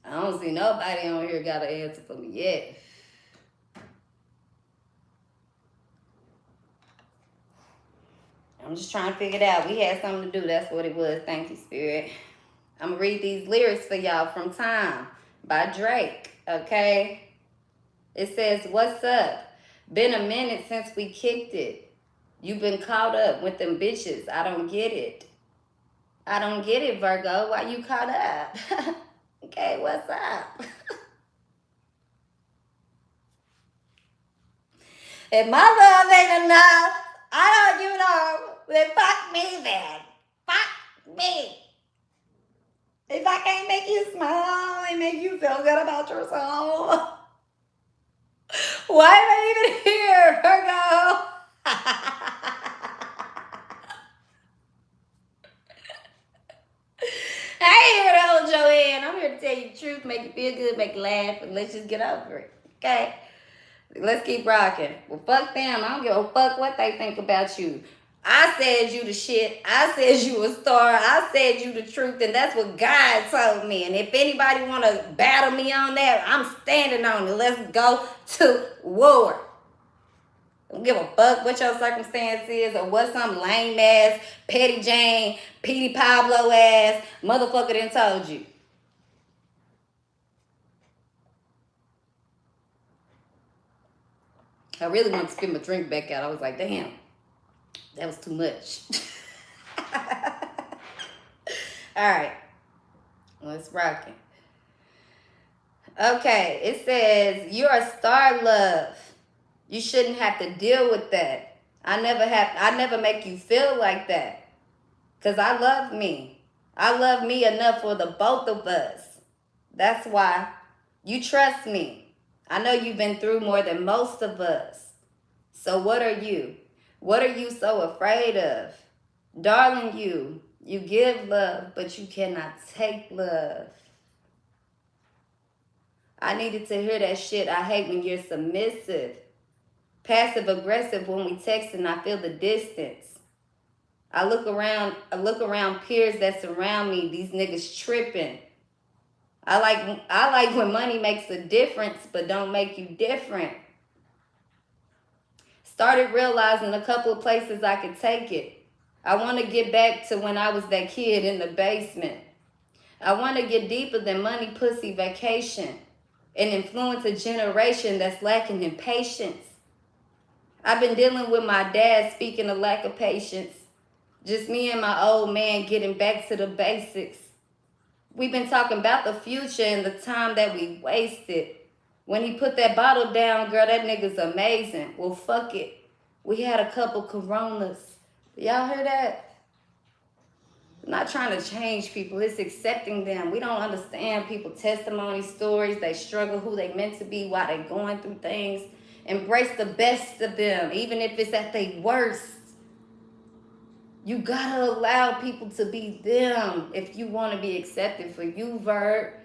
I don't see nobody on here got an answer for me yet. I'm just trying to figure it out. We had something to do. That's what it was. Thank you, Spirit. I'm going to read these lyrics for y'all from Time by Drake, okay? It says, what's up? Been a minute since we kicked it. You've been caught up with them bitches. I don't get it. I don't get it, Virgo. Why you caught up? Okay, what's up? If my love ain't enough, I don't, then fuck me then. Fuck me. If I can't make you smile and make you feel good about yourself, why am I even here, Virgo? I ain't here to hold your hand. I'm here to tell you the truth, make you feel good, make you laugh, and let's just get over it, okay? Let's keep rocking. Well, fuck them. I don't give a fuck what they think about you. I said you the shit. I said you a star. I said you the truth, and that's what God told me. And if anybody want to battle me on that, I'm standing on it. Let's go to war. Don't give a fuck what your circumstance is or what some lame ass, Petty Jane, Petey Pablo ass motherfucker done told you. I really wanted to spit my drink back out. I was like, damn, that was too much. All right, let's rock it. Okay, it says, you're a star, love. You shouldn't have to deal with that. I never make you feel like that. Because I love me. I love me enough for the both of us. That's why you trust me. I know you've been through more than most of us. So what are you? What are you so afraid of? Darling, you give love, but you cannot take love. I needed to hear that shit. I hate when you're submissive. Passive aggressive when we text and I feel the distance. I look around peers that surround me. These niggas tripping. I like when money makes a difference but don't make you different. Started realizing a couple of places I could take it. I want to get back to when I was that kid in the basement. I want to get deeper than money, pussy, vacation and influence a generation that's lacking in patience. I've been dealing with my dad speaking of lack of patience. Just me and my old man getting back to the basics. We've been talking about the future and the time that we wasted. When he put that bottle down, girl, that nigga's amazing. Well, fuck it. We had a couple Coronas. Y'all hear that? I'm not trying to change people. It's accepting them. We don't understand people's testimony, stories. They struggle, who they meant to be, why they going through things. Embrace the best of them, even if it's at their worst. You gotta allow people to be them if you want to be accepted for you, Vert.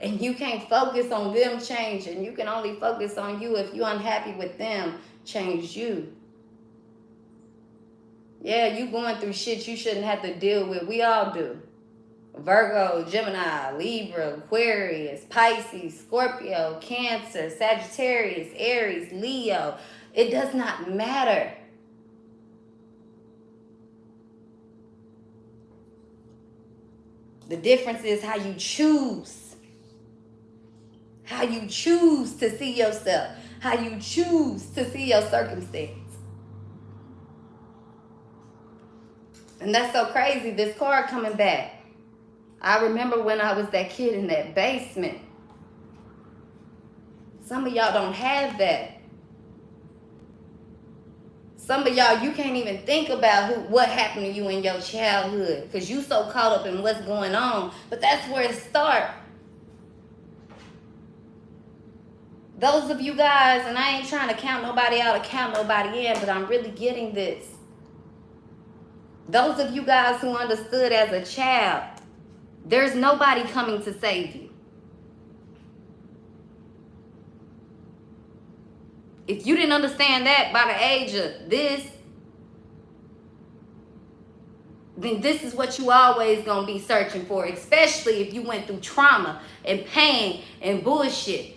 And you can't focus on them changing. You can only focus on you. If you're unhappy with them, change you. Yeah, you going through shit you shouldn't have to deal with. We all do. Virgo, Gemini, Libra, Aquarius, Pisces, Scorpio, Cancer, Sagittarius, Aries, Leo. It does not matter. The difference is how you choose. How you choose to see yourself. How you choose to see your circumstance. And that's so crazy. This card coming back. I remember when I was that kid in that basement. Some of y'all don't have that. Some of y'all, you can't even think about what happened to you in your childhood because you so caught up in what's going on. But that's where it starts. Those of you guys, and I ain't trying to count nobody out or count nobody in, but I'm really getting this. Those of you guys who understood as a child, there's nobody coming to save you. If you didn't understand that by the age of this, then this is what you always gonna be searching for, especially if you went through trauma and pain and bullshit.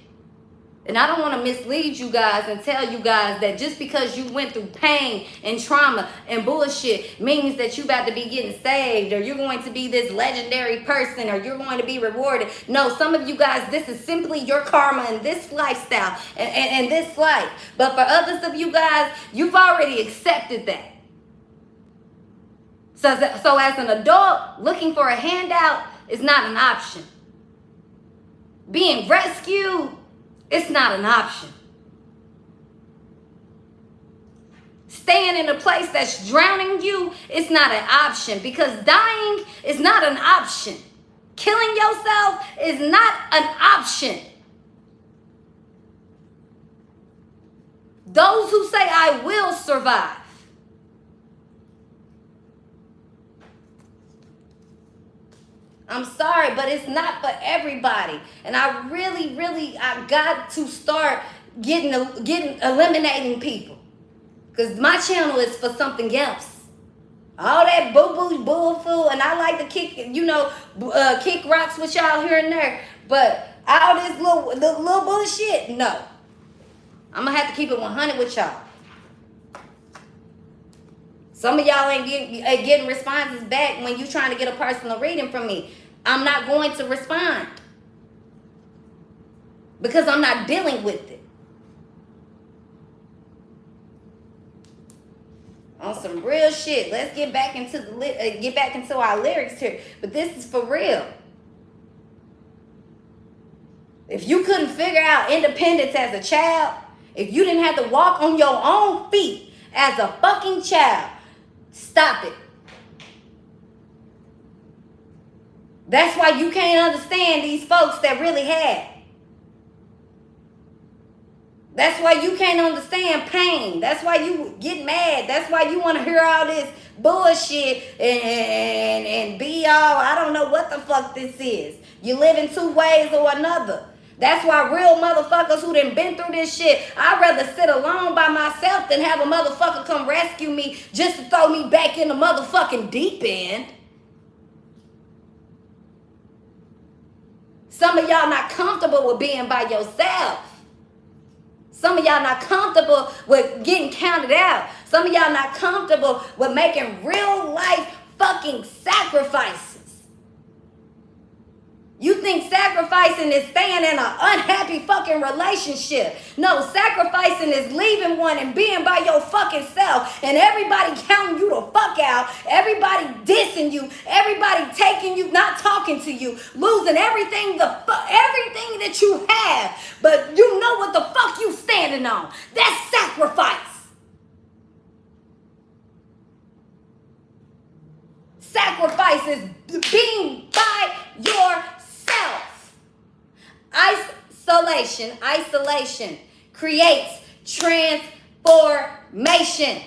And I don't want to mislead you guys and tell you guys that just because you went through pain and trauma and bullshit means that you about to be getting saved or you're going to be this legendary person or you're going to be rewarded. No, some of you guys, this is simply your karma in this lifestyle and this life. But for others of you guys, you've already accepted that. So as an adult, looking for a handout is not an option. Being rescued, it's not an option. Staying in a place that's drowning you, it's not an option because dying is not an option. Killing yourself is not an option. Those who say, I will survive. I'm sorry, but it's not for everybody. And I really, I got to start eliminating people. Because my channel is for something else. All that boo-boo, bull-fool, and I like to kick, kick rocks with y'all here and there. But all this little bullshit, no. I'm going to have to keep it 100 with y'all. Some of y'all ain't getting responses back when you trying to get a personal reading from me. I'm not going to respond because I'm not dealing with it. On some real shit. Let's get back into our lyrics here. But this is for real. If you couldn't figure out independence as a child, if you didn't have to walk on your own feet as a fucking child, stop it. That's why you can't understand these folks that really had. That's why you can't understand pain. That's why you get mad. That's why you want to hear all this bullshit and be all, I don't know what the fuck this is. You live in two ways or another. That's why real motherfuckers who done been through this shit, I'd rather sit alone by myself than have a motherfucker come rescue me just to throw me back in the motherfucking deep end. Some of y'all not comfortable with being by yourself. Some of y'all not comfortable with getting counted out. Some of y'all not comfortable with making real life fucking sacrifices. You think sacrificing is staying in an unhappy fucking relationship. No, sacrificing is leaving one and being by your fucking self and everybody counting you the fuck out, everybody dissing you, everybody taking you, not talking to you, losing everything that you have, but you know what the fuck you standing on. That's sacrifice. Sacrifice is being by yourself. Isolation creates transformation.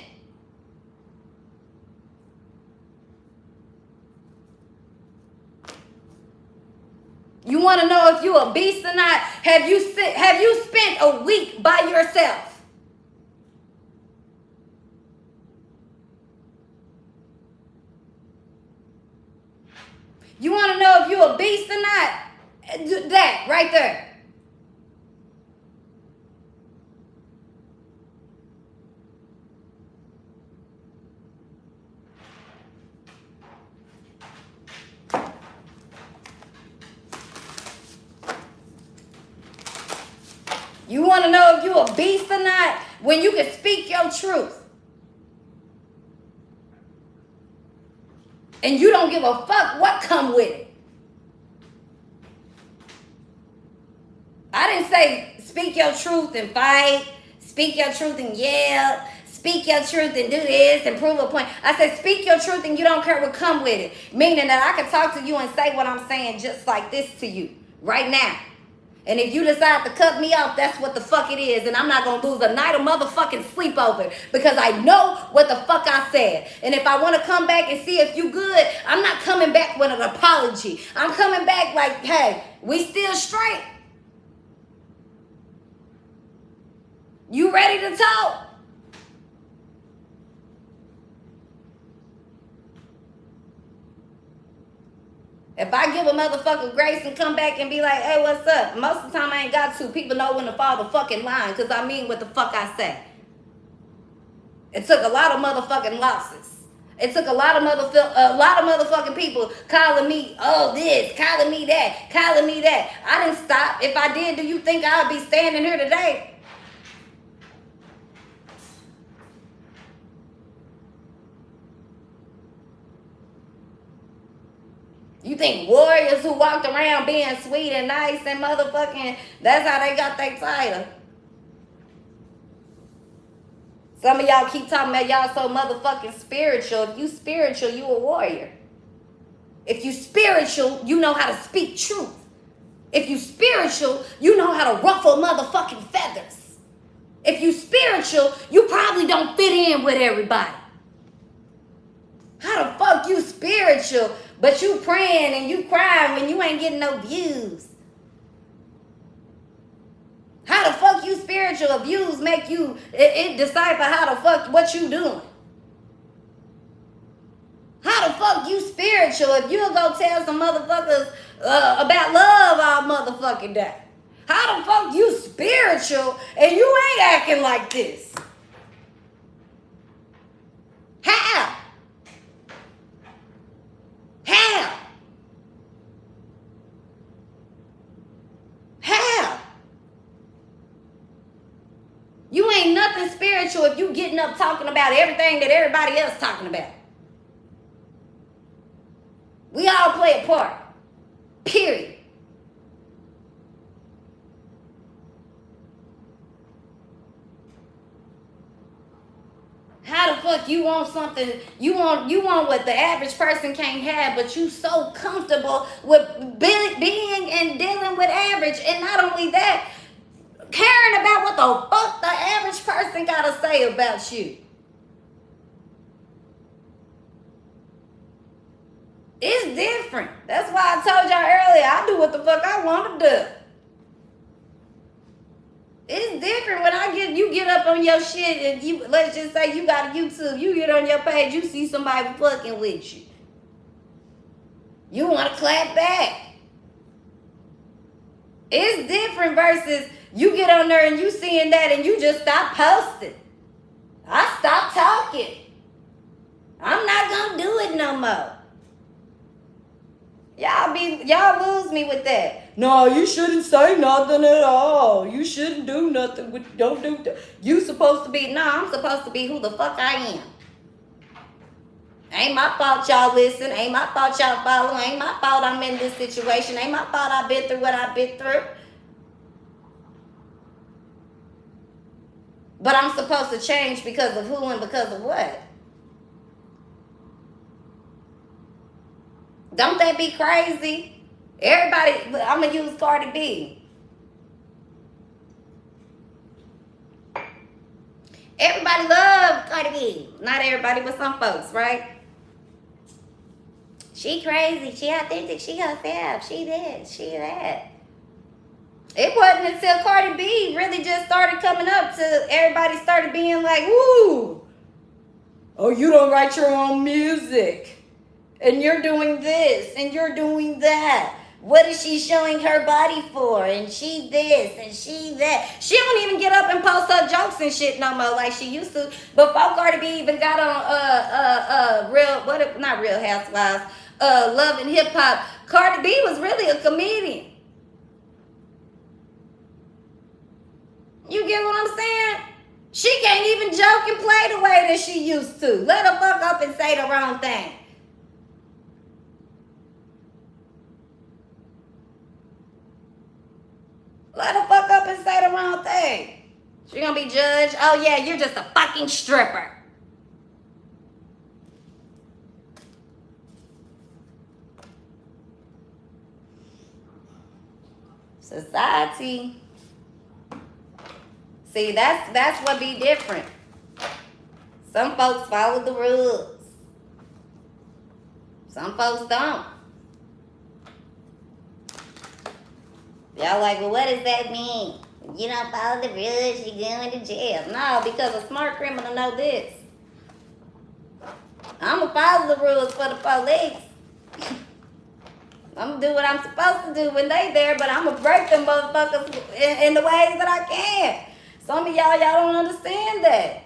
You want to know if you a beast or not? Have you spent a week by yourself? You want to know if you a beast or not? That right there. You want to know if you a beast or not? When you can speak your truth. And you don't give a fuck what come with it. I didn't say speak your truth and fight. Speak your truth and yell. Speak your truth and do this and prove a point. I said speak your truth and you don't care what come with it. Meaning that I can talk to you and say what I'm saying just like this to you right now. And if you decide to cut me off, that's what the fuck it is. And I'm not going to lose a night of motherfucking sleep over it. Because I know what the fuck I said. And if I want to come back and see if you good, I'm not coming back with an apology. I'm coming back like, hey, we still straight. You ready to talk? If I give a motherfucker grace and come back and be like, hey, what's up? Most of the time I ain't got to. People know when to fall the fucking line because I mean what the fuck I say. It took a lot of motherfucking losses. It took a lot of motherfucking people calling me, oh, this, calling me that, calling me that. I didn't stop. If I did, do you think I'd be standing here today? You think warriors who walked around being sweet and nice and motherfucking, that's how they got their title? Some of y'all keep talking about y'all so motherfucking spiritual. If you spiritual, you a warrior. If you spiritual, you know how to speak truth. If you spiritual, you know how to ruffle motherfucking feathers. If you spiritual, you probably don't fit in with everybody. How the fuck you spiritual, but you praying and you crying when you ain't getting no views? How the fuck you spiritual? Views make you, it decipher how the fuck, what you doing. How the fuck you spiritual if you'll go tell some motherfuckers about love all motherfucking day? How the fuck you spiritual and you ain't acting like this? How? How? How? You ain't nothing spiritual if you getting up talking about everything that everybody else talking about. We all play a part. Period. How the fuck you want something, you want what the average person can't have, but you so comfortable with being and dealing with average, and not only that, caring about what the fuck the average person gotta say about you. It's different. That's why I told y'all earlier, I do what the fuck I want to do. It's different when you get up on your shit and you, let's just say you got a YouTube, you get on your page, you see somebody fucking with you. You want to clap back. It's different versus you get on there and you seeing that and you just stop posting. I stopped talking. I'm not going to do it no more. Y'all lose me with that. No, you shouldn't say nothing at all. You shouldn't do nothing. Don't do that. You supposed to be, no, I'm supposed to be who the fuck I am. Ain't my fault y'all listen. Ain't my fault y'all follow. Ain't my fault I'm in this situation. Ain't my fault I've been through what I've been through. But I'm supposed to change because of who and because of what? Don't that be crazy? Everybody, I'm going to use Cardi B. Everybody love Cardi B. Not everybody, but some folks, right? She crazy. She authentic. She herself. She this. She that. It wasn't until Cardi B really just started coming up to everybody started being like, woo. Oh, you don't write your own music. And you're doing this, and you're doing that. What is she showing her body for? And she this, and she that. She don't even get up and post her jokes and shit no more like she used to. Before Cardi B even got on not Real Housewives, Love and Hip Hop, Cardi B was really a comedian. You get what I'm saying? She can't even joke and play the way that she used to. Let her fuck up and say the wrong thing. Let her fuck up and say the wrong thing. She gonna be judged. Oh yeah, you're just a fucking stripper. Society. See, that's what be different. Some folks follow the rules. Some folks don't. Y'all like, well, what does that mean? You don't follow the rules, you're going to jail. No, because a smart criminal know this. I'm going to follow the rules for the police. I'm going to do what I'm supposed to do when they there, but I'm going to break them motherfuckers in the ways that I can. Some of y'all don't understand that.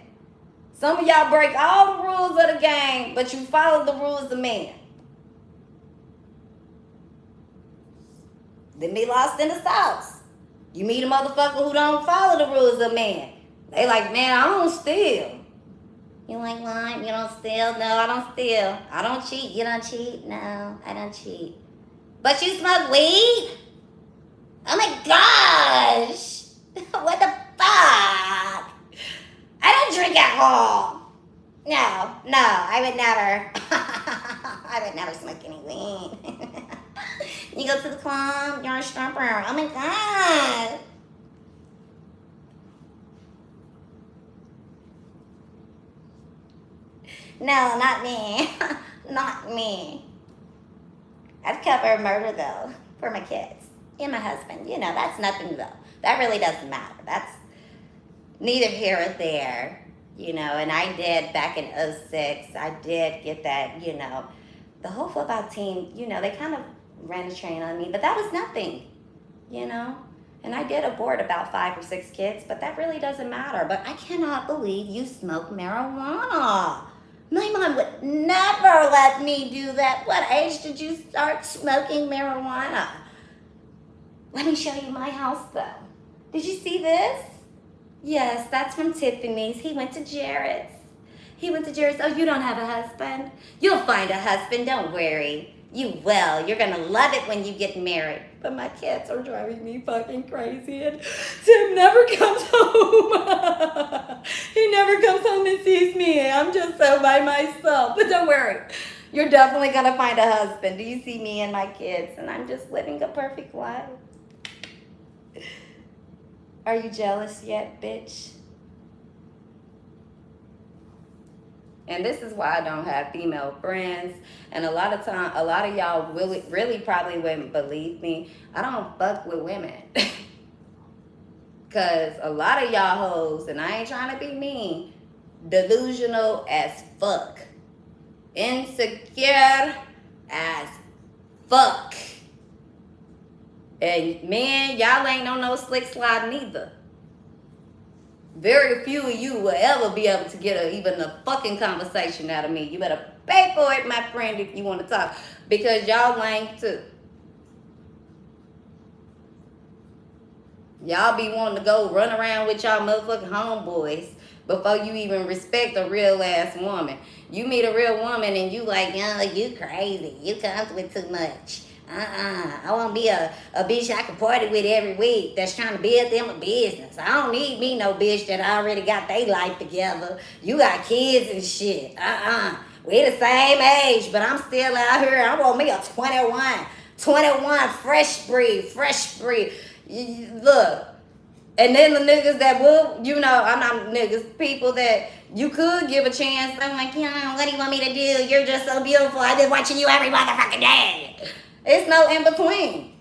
Some of y'all break all the rules of the game, but you follow the rules of men. Then be lost in the sauce. You meet a motherfucker who don't follow the rules of man. They like, man, I don't steal. You like, what? You don't steal? No, I don't steal. I don't cheat. You don't cheat? No, I don't cheat. But you smoke weed? Oh my gosh. What the fuck? I don't drink alcohol. No, I would never. I would never smoke any weed. You go to the club, you're a stripper. Oh my god. No, not me. Not me. I've covered murder though for my kids and my husband. You know, that's nothing though. That really doesn't matter. That's neither here or there. You know, and I did back in 06, I did get that, you know, the whole football team, you know, they kind of ran a train on me, but that was nothing, you know. And I did abort about 5 or 6 kids, but that really doesn't matter. But I cannot believe you smoke marijuana. My mom would never let me do that. What age did you start smoking marijuana? Let me show you my house though. Did you see this? Yes, that's from Tiffany's. He went to Jared's. Oh, you don't have a husband? You'll find a husband, don't worry. You will. You're gonna love it when you get married. But my kids are driving me fucking crazy, and Tim never comes home. He never comes home and sees me. I'm just so by myself. But don't worry. You're definitely gonna find a husband. Do you see me and my kids? And I'm just living a perfect life. Are you jealous yet, bitch? And this is why I don't have female friends. And a lot of y'all really probably wouldn't believe me. I don't fuck with women. Because a lot of y'all hoes, and I ain't trying to be mean, delusional as fuck. Insecure as fuck. And man, y'all ain't on no slick slide neither. Very few of you will ever be able to get even a fucking conversation out of me. You better pay for it, my friend, if you want to talk. Because y'all lame too. Y'all be wanting to go run around with y'all motherfucking homeboys before you even respect a real ass woman. You meet a real woman and you like, yo, you crazy. You comes with too much. I want to be a bitch I can party with every week that's trying to build them a business. I don't need me no bitch that already got their life together. You got kids and shit. We the same age, but I'm still out here. I want me a 21 fresh breed. Look. And then the niggas that will, you know, I'm not niggas, people that you could give a chance. I'm like, yeah, what do you want me to do? You're just so beautiful. I've been watching you every motherfucking day. It's no in between.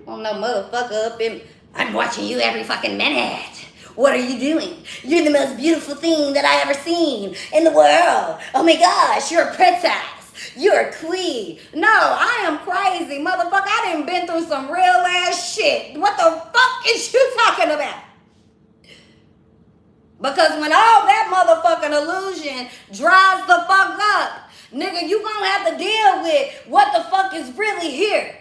Oh no motherfucker up in, I'm watching you every fucking minute. What are you doing? You're the most beautiful thing that I ever seen in the world. Oh my gosh, you're a princess. You're a queen. No, I am crazy, motherfucker. I done been through some real ass shit. What the fuck is you talking about? Because when all that motherfucking illusion dries the fuck up, nigga, you gonna have to deal with what the fuck is really here.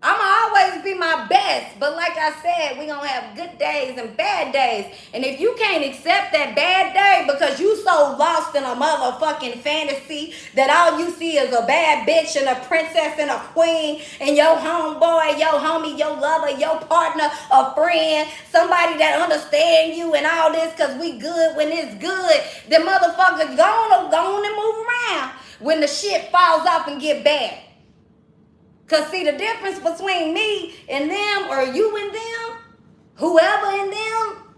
I'ma always be my best, but like I said, we gonna have good days and bad days. And if you can't accept that bad day because you so lost in a motherfucking fantasy that all you see is a bad bitch and a princess and a queen and your homeboy, your homie, your lover, your partner, a friend, somebody that understand you and all this because we good when it's good, the motherfucker gone and move around when the shit falls off and get bad. Because see, the difference between me and them, or you and them, whoever in them,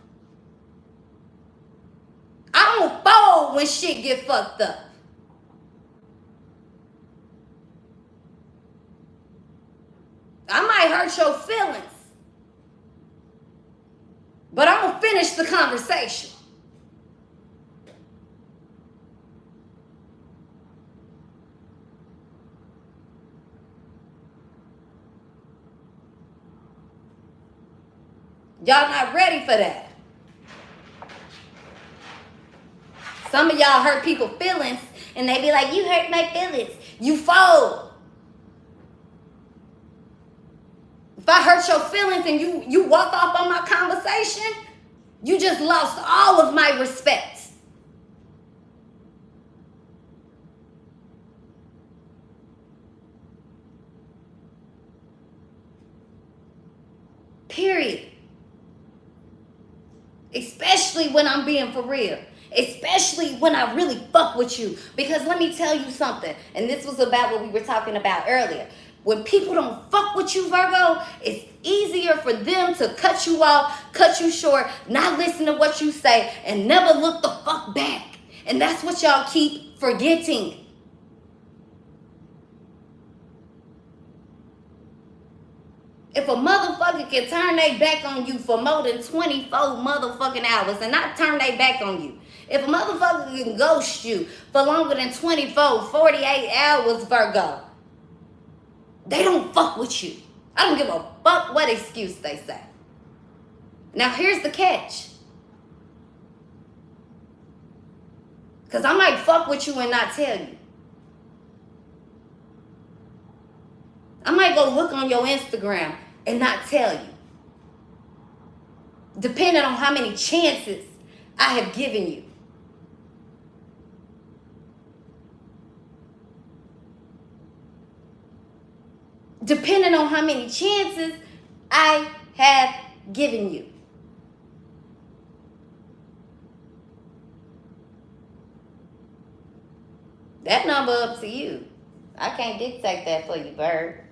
I don't fold when shit get fucked up. I might hurt your feelings, but I'm going to finish the conversation. Y'all not ready for that. Some of y'all hurt people's feelings and they be like, you hurt my feelings. You fold. If I hurt your feelings and you walk off on my conversation, you just lost all of my respect. Period. Especially when I'm being for real. Especially when I really fuck with you. Because let me tell you something. And this was about what we were talking about earlier. When people don't fuck with you, Virgo, it's easier for them to cut you off, cut you short, not listen to what you say, and never look the fuck back. And that's what y'all keep forgetting. If a motherfucker can turn their back on you for more than 24 motherfucking hours and not turn their back on you. If a motherfucker can ghost you for longer than 24, 48 hours, Virgo, they don't fuck with you. I don't give a fuck what excuse they say. Now here's the catch. Because I might fuck with you and not tell you. I might go look on your Instagram and not tell you. Depending on how many chances I have given you. Depending on how many chances I have given you. That number up to you. I can't dictate that for you, Bird.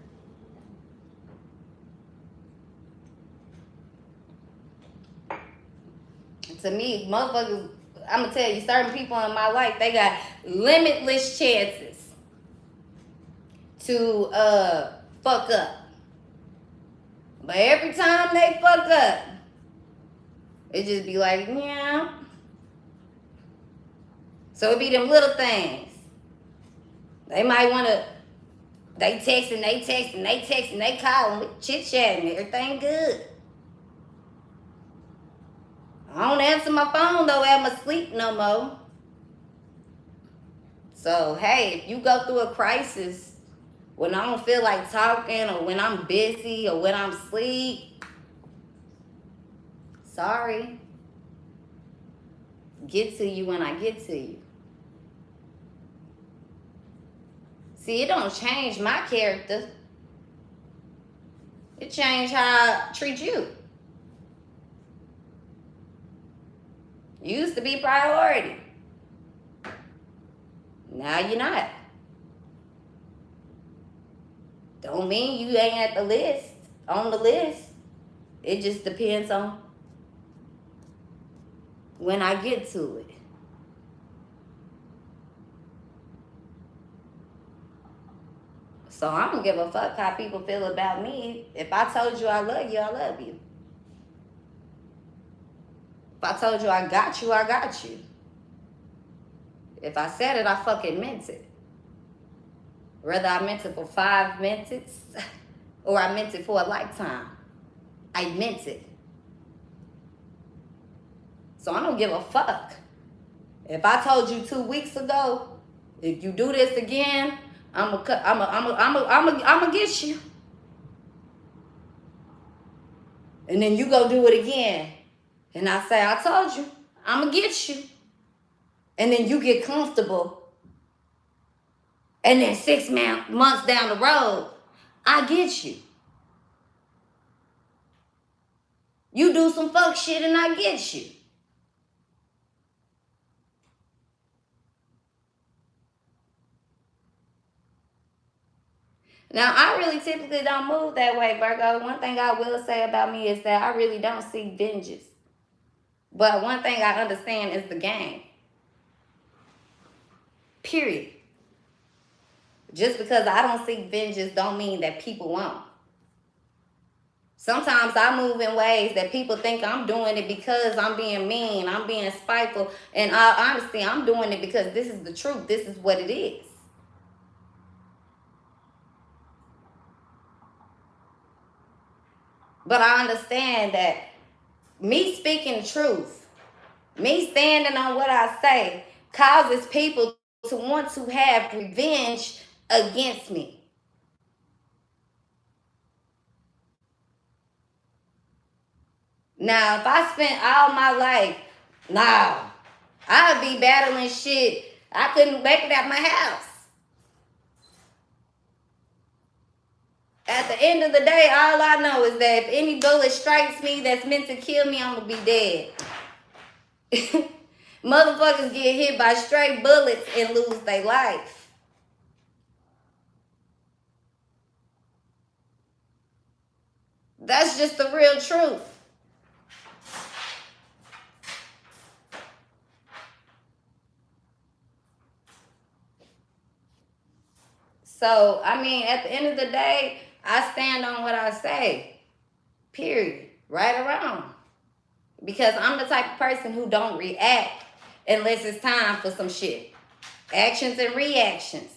To me, motherfuckers, I'm going to tell you, certain people in my life, they got limitless chances to fuck up. But every time they fuck up, it just be like, yeah. So it be them little things. They might want to, they text and they call and chit-chatting, everything good. I don't answer my phone though at my sleep no more. So, hey, if you go through a crisis when I don't feel like talking or when I'm busy or when I'm asleep, sorry. Get to you when I get to you. See, it don't change my character. It change how I treat you. You used to be priority. Now you're not. Don't mean you ain't at the list, on the list. It just depends on when I get to it. So I don't give a fuck how people feel about me. If I told you I love you, I love you. If I told you I got you, I got you. If I said it, I fucking meant it. Whether I meant it for 5 minutes or I meant it for a lifetime, I meant it. So I don't give a fuck If I told you 2 weeks ago, if you do this again, I'ma get you. And then you go do it again. And I say, I told you, I'ma get you. And then you get comfortable. And then 6 months down the road, I get you. You do some fuck shit and I get you. Now, I really typically don't move that way, Virgo. One thing I will say about me is that I really don't seek vengeance. But one thing I understand is the game. Period. Just because I don't seek vengeance don't mean that people won't. Sometimes I move in ways that people think I'm doing it because I'm being mean, I'm being spiteful. And honestly, I'm doing it because this is the truth. This is what it is. But I understand that me speaking the truth, me standing on what I say, causes people to want to have revenge against me. Now, if I spent all my life, I'd be battling shit. I couldn't make it out my house. At the end of the day, all I know is that if any bullet strikes me that's meant to kill me, I'm going to be dead. Motherfuckers get hit by straight bullets and lose their life. That's just the real truth. So, I mean, at the end of the day, I stand on what I say. Period. Right or wrong. Because I'm the type of person who don't react unless it's time for some shit. Actions and reactions.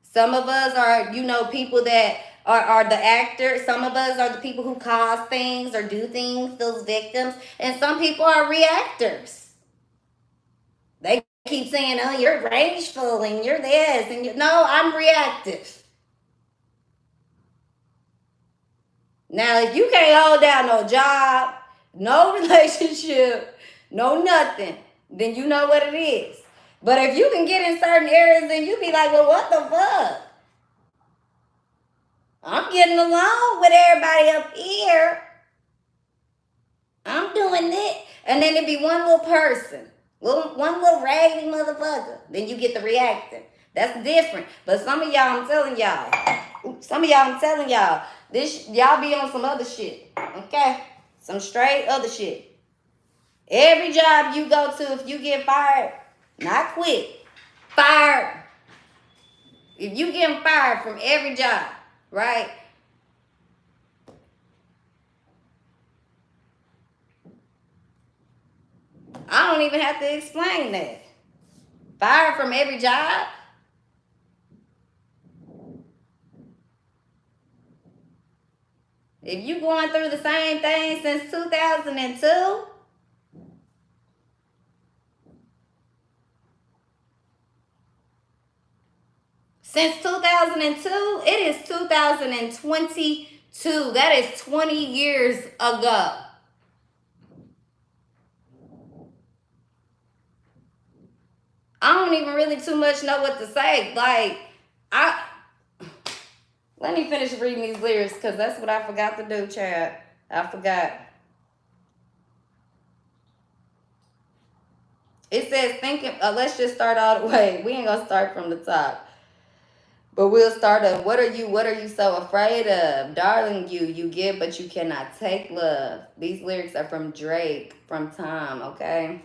Some of us are, people that are the actors. Some of us are the people who cause things or do things, those victims. And some people are reactors. They keep saying, oh, you're rageful and you're this. And no, I'm reactive. Now, if you can't hold down no job, no relationship, no nothing, then you know what it is. But if you can get in certain areas, then you be like, well, what the fuck? I'm getting along with everybody up here. I'm doing it. And then it be one little person, one little raggedy motherfucker. Then you get the reacting. That's different. But some of y'all, I'm telling y'all, y'all be on some other shit. Okay? Some straight other shit. Every job you go to, if you get fired, not quit, fired. If you getting fired from every job, right? I don't even have to explain that. Fired from every job? If you going through the same thing since 2002, since 2002, it is 2022. That is 20 years ago. I don't even really too much know what to say. Let me finish reading these lyrics because that's what I forgot to do, Chad. I forgot. It says, let's just start all the way. We ain't going to start from the top. But we'll start at, what are you so afraid of? Darling, you give, but you cannot take love. These lyrics are from Drake, from Time, okay?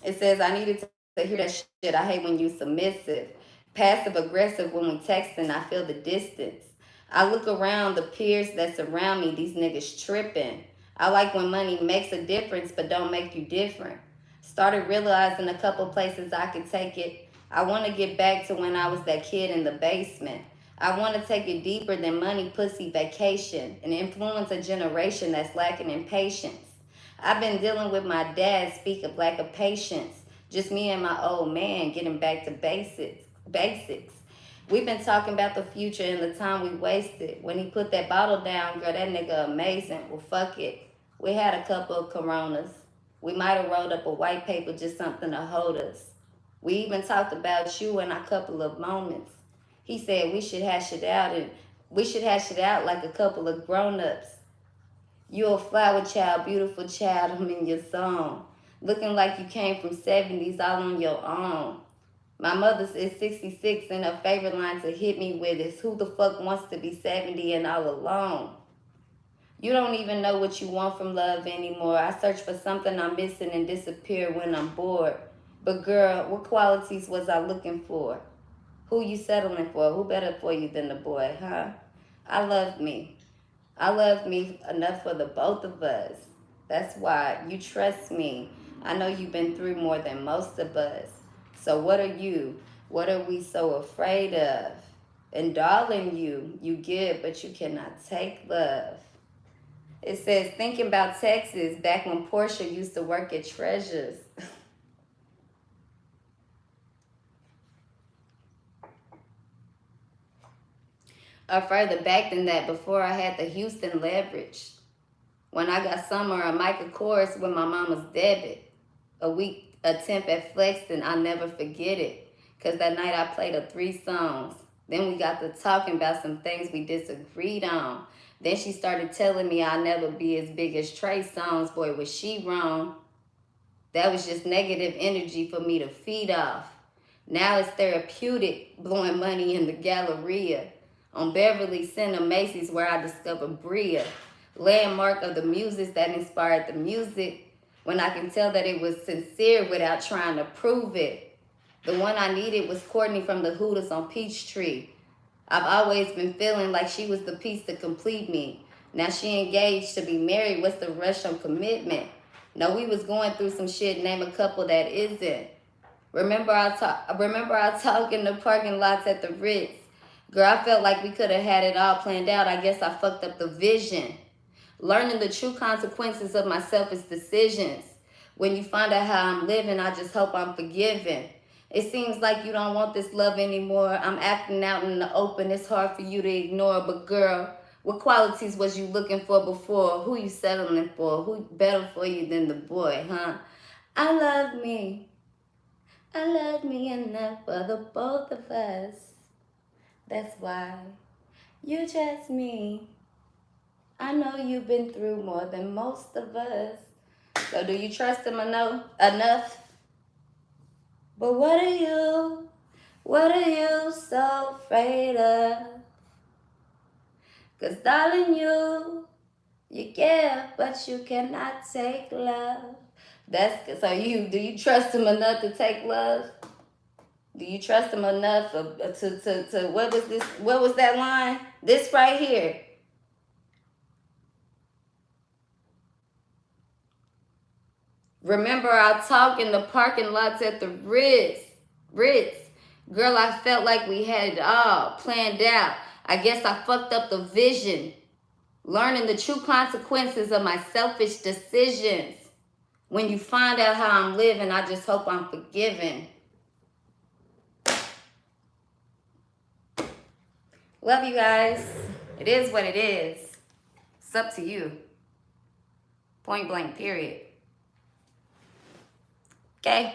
It says, I needed to hear that shit. I hate when you submissive. Passive aggressive when we texting, I feel the distance. I look around the peers that surround me, these niggas tripping. I like when money makes a difference, but don't make you different. Started realizing a couple places I could take it. I want to get back to when I was that kid in the basement. I want to take it deeper than money, pussy, vacation, and influence a generation that's lacking in patience. I've been dealing with my dad, speak of lack of patience. Just me and my old man getting back to basics. We've been talking about the future and the time we wasted. When he put that bottle down, girl, that nigga amazing. Well, fuck it. We had a couple of Coronas. We might have rolled up a white paper, just something to hold us. We even talked about you in a couple of moments. He said we should hash it out, and we should hash it out like a couple of grown-ups. You a flower child, beautiful child, I'm in your song. Looking like you came from 70s all on your own. My mother is 66 and her favorite line to hit me with is, who the fuck wants to be 70 and all alone? You don't even know what you want from love anymore. I search for something I'm missing and disappear when I'm bored. But girl, what qualities was I looking for? Who you settling for? Who better for you than the boy, huh? I love me. I love me enough for the both of us. That's why you trust me. I know you've been through more than most of us. So what are you? What are we so afraid of? And darling, you give, but you cannot take love. It says, thinking about Texas, back when Portia used to work at Treasures. Or further back than that, before I had the Houston leverage. When I got Summer a Michael Kors with my mama's debit. A week attempt at flexing, I'll never forget it. Because that night I played her 3 songs. Then we got to talking about some things we disagreed on. Then she started telling me I'll never be as big as Trey Songz. Boy, was she wrong. That was just negative energy for me to feed off. Now it's therapeutic, blowing money in the Galleria. On Beverly Center, Macy's, where I discovered Bria. Landmark of the muses that inspired the music. When I can tell that it was sincere without trying to prove it. The one I needed was Courtney from the Hooters on Peachtree. I've always been feeling like she was the piece to complete me. Now she engaged to be married. What's the rush on commitment? No, we was going through some shit. Name a couple that isn't. Remember our talk in the parking lots at the Ritz. Girl, I felt like we could have had it all planned out. I guess I fucked up the vision. Learning the true consequences of my selfish decisions. When you find out how I'm living, I just hope I'm forgiven. It seems like you don't want this love anymore. I'm acting out in the open. It's hard for you to ignore. But girl, what qualities was you looking for before? Who you settling for? Who better for you than the boy, huh? I love me. I love me enough for the both of us. That's why you just me. I know you've been through more than most of us. So do you trust him enough? But what are you so afraid of? Cause darling, you care, but you cannot take love. Do you trust him enough to take love? Do you trust him enough to what was that line? This right here. Remember our talk in the parking lots at the Ritz. Girl, I felt like we had it all planned out. I guess I fucked up the vision. Learning the true consequences of my selfish decisions. When you find out how I'm living, I just hope I'm forgiven. Love you guys. It is what it is. It's up to you. Point blank, period. Okay?